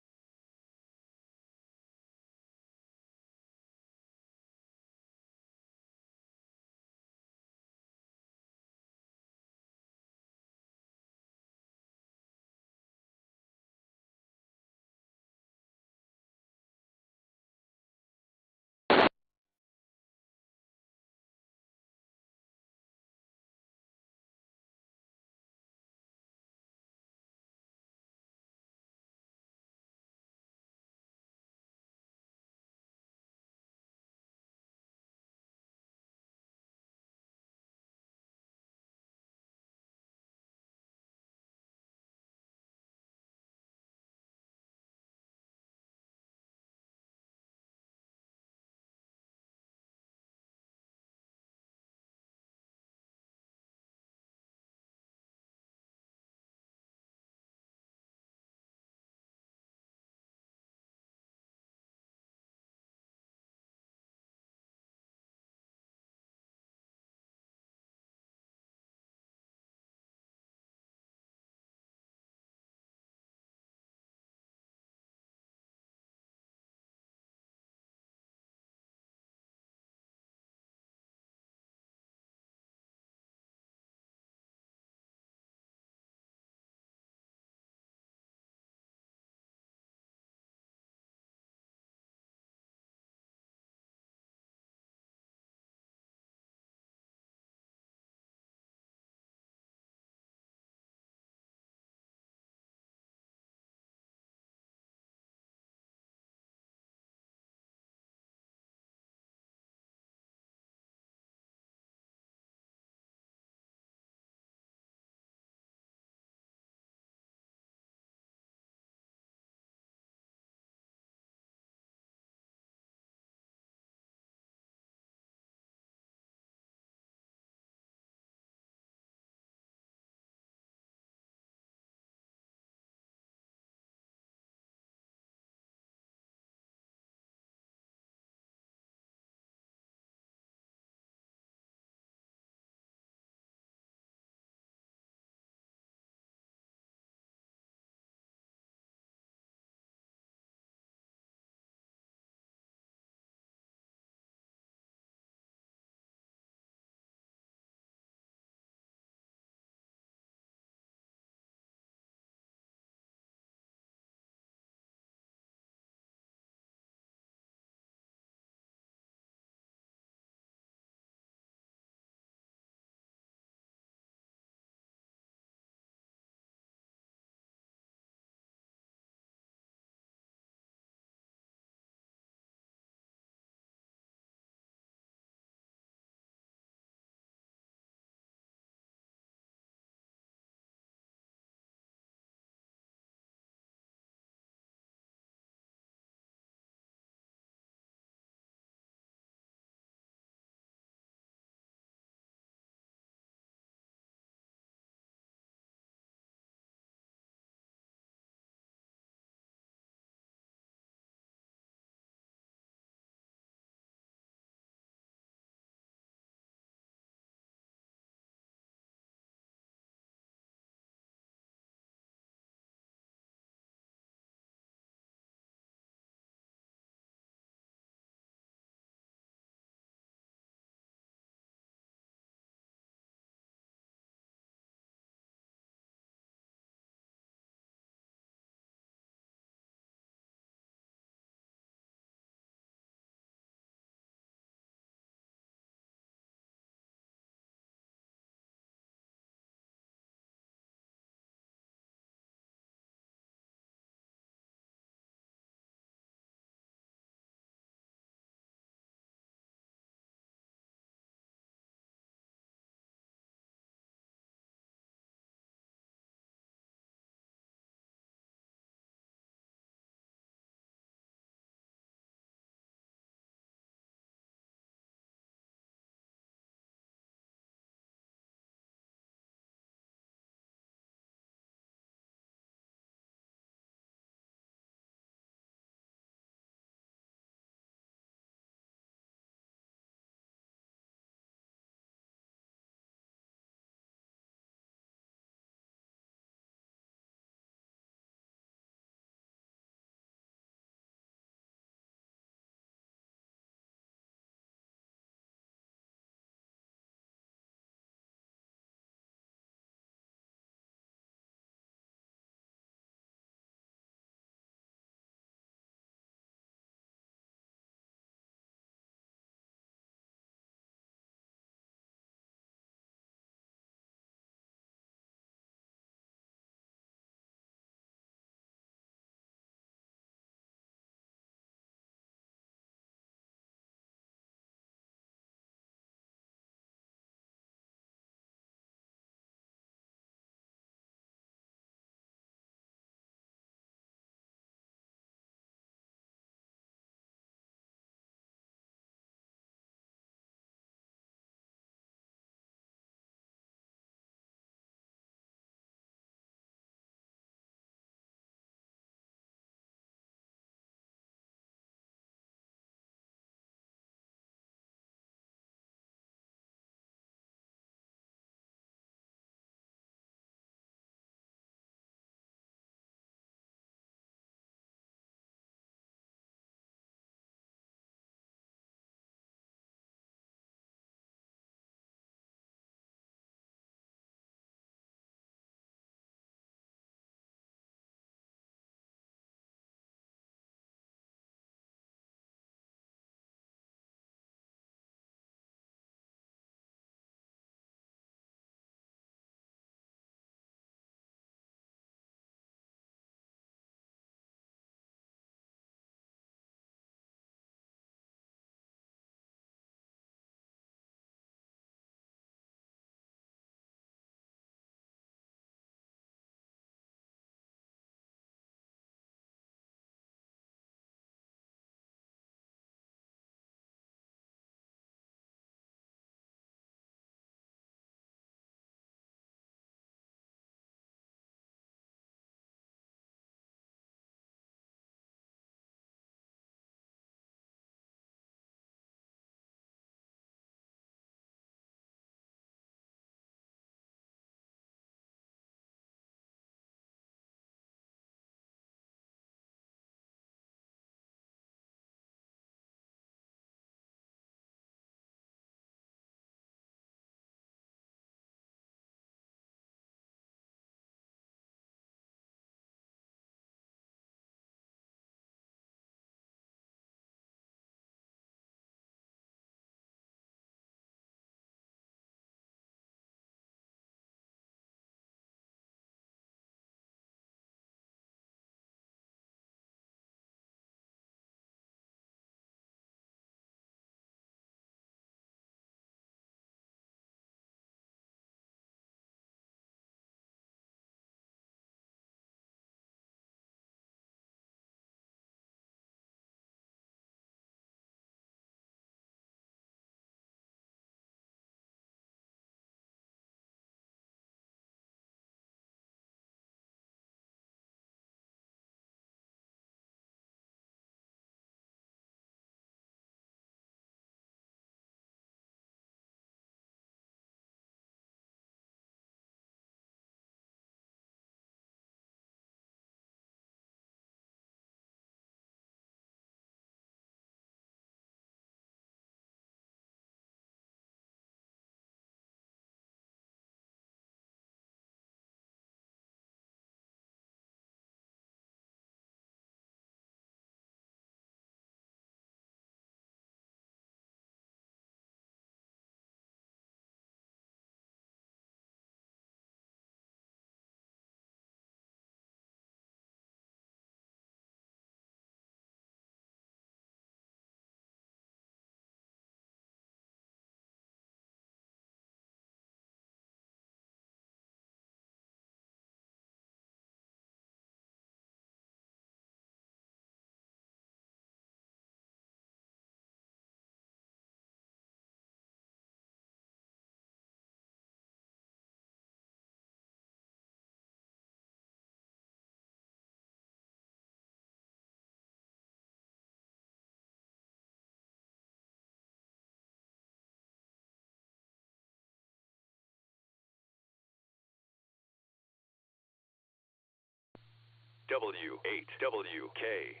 W8WKY,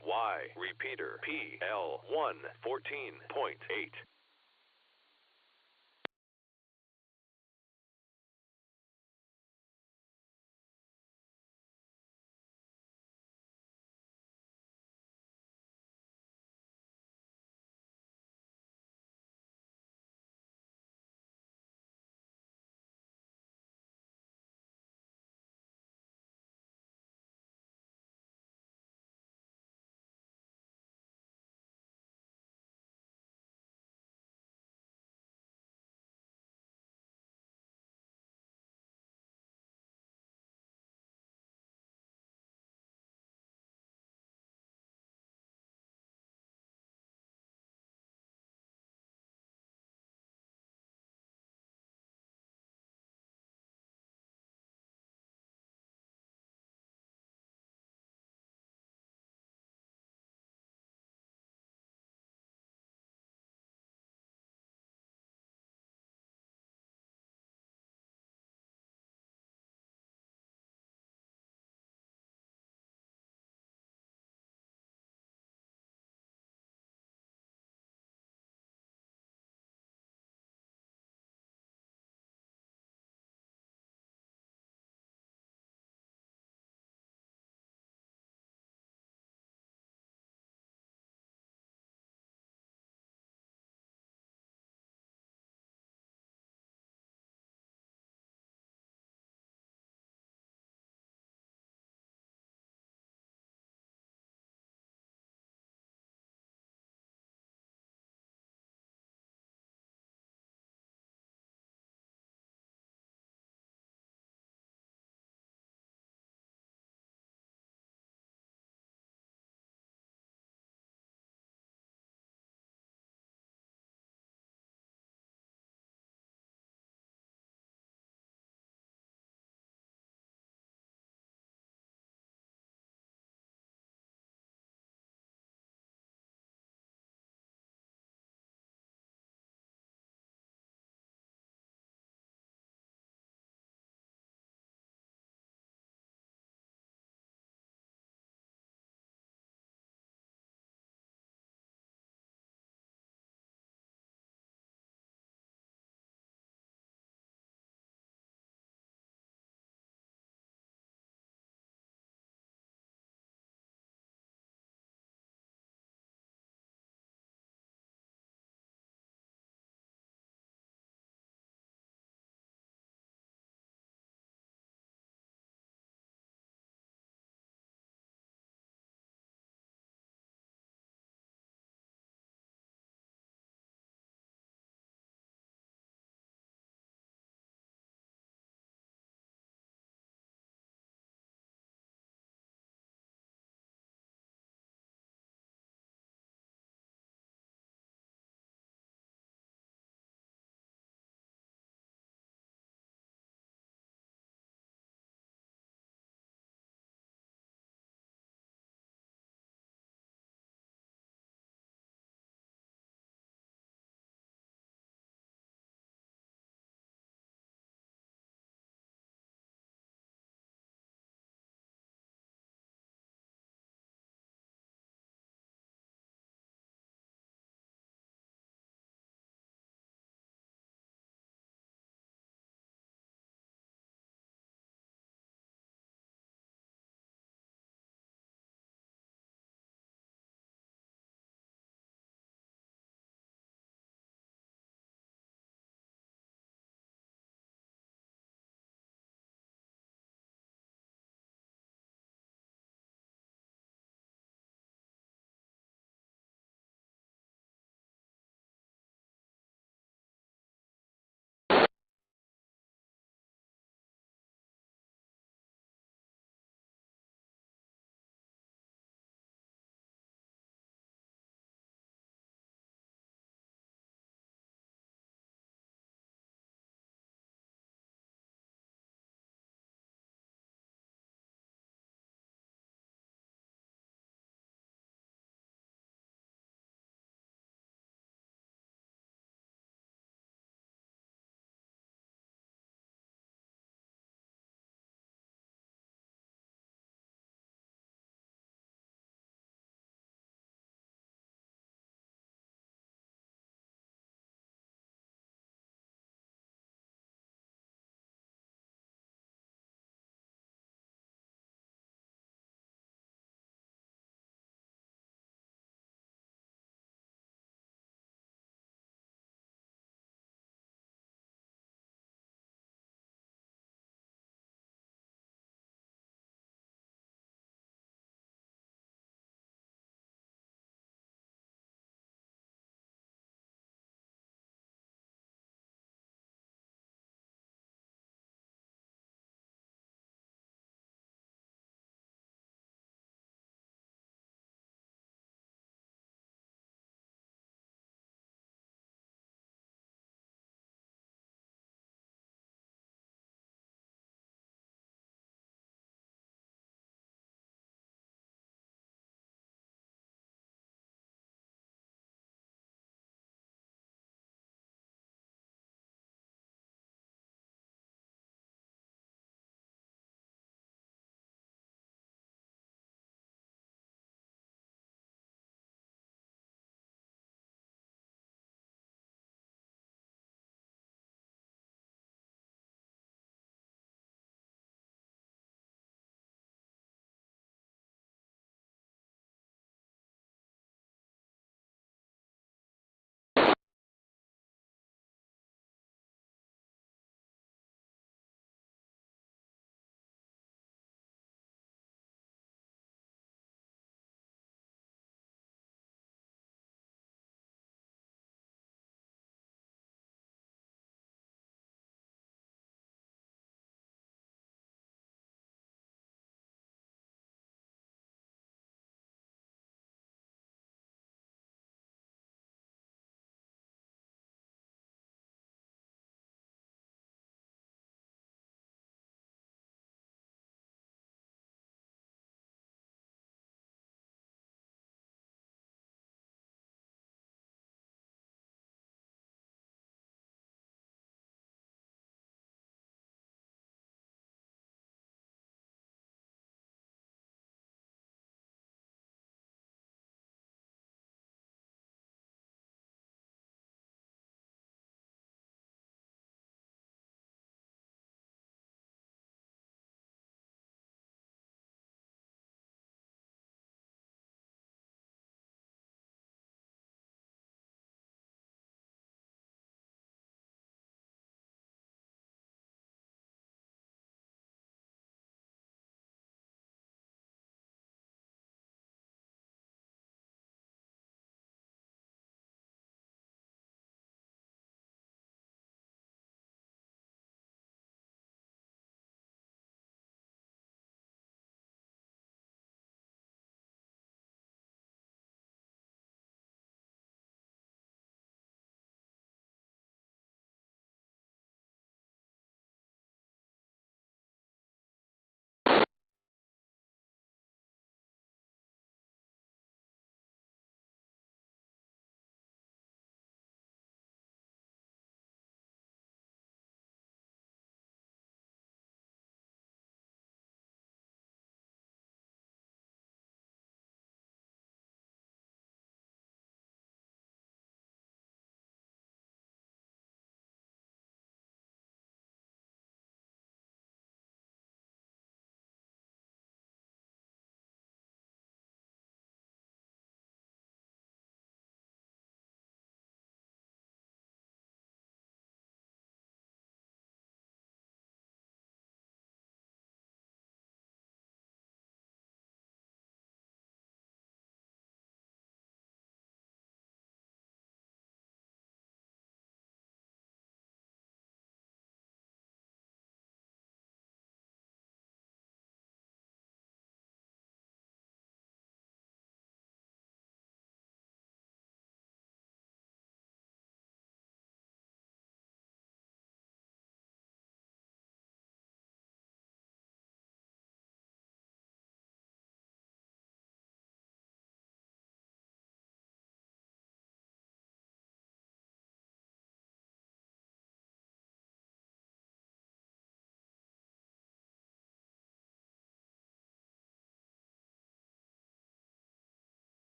repeater PL1 14.8.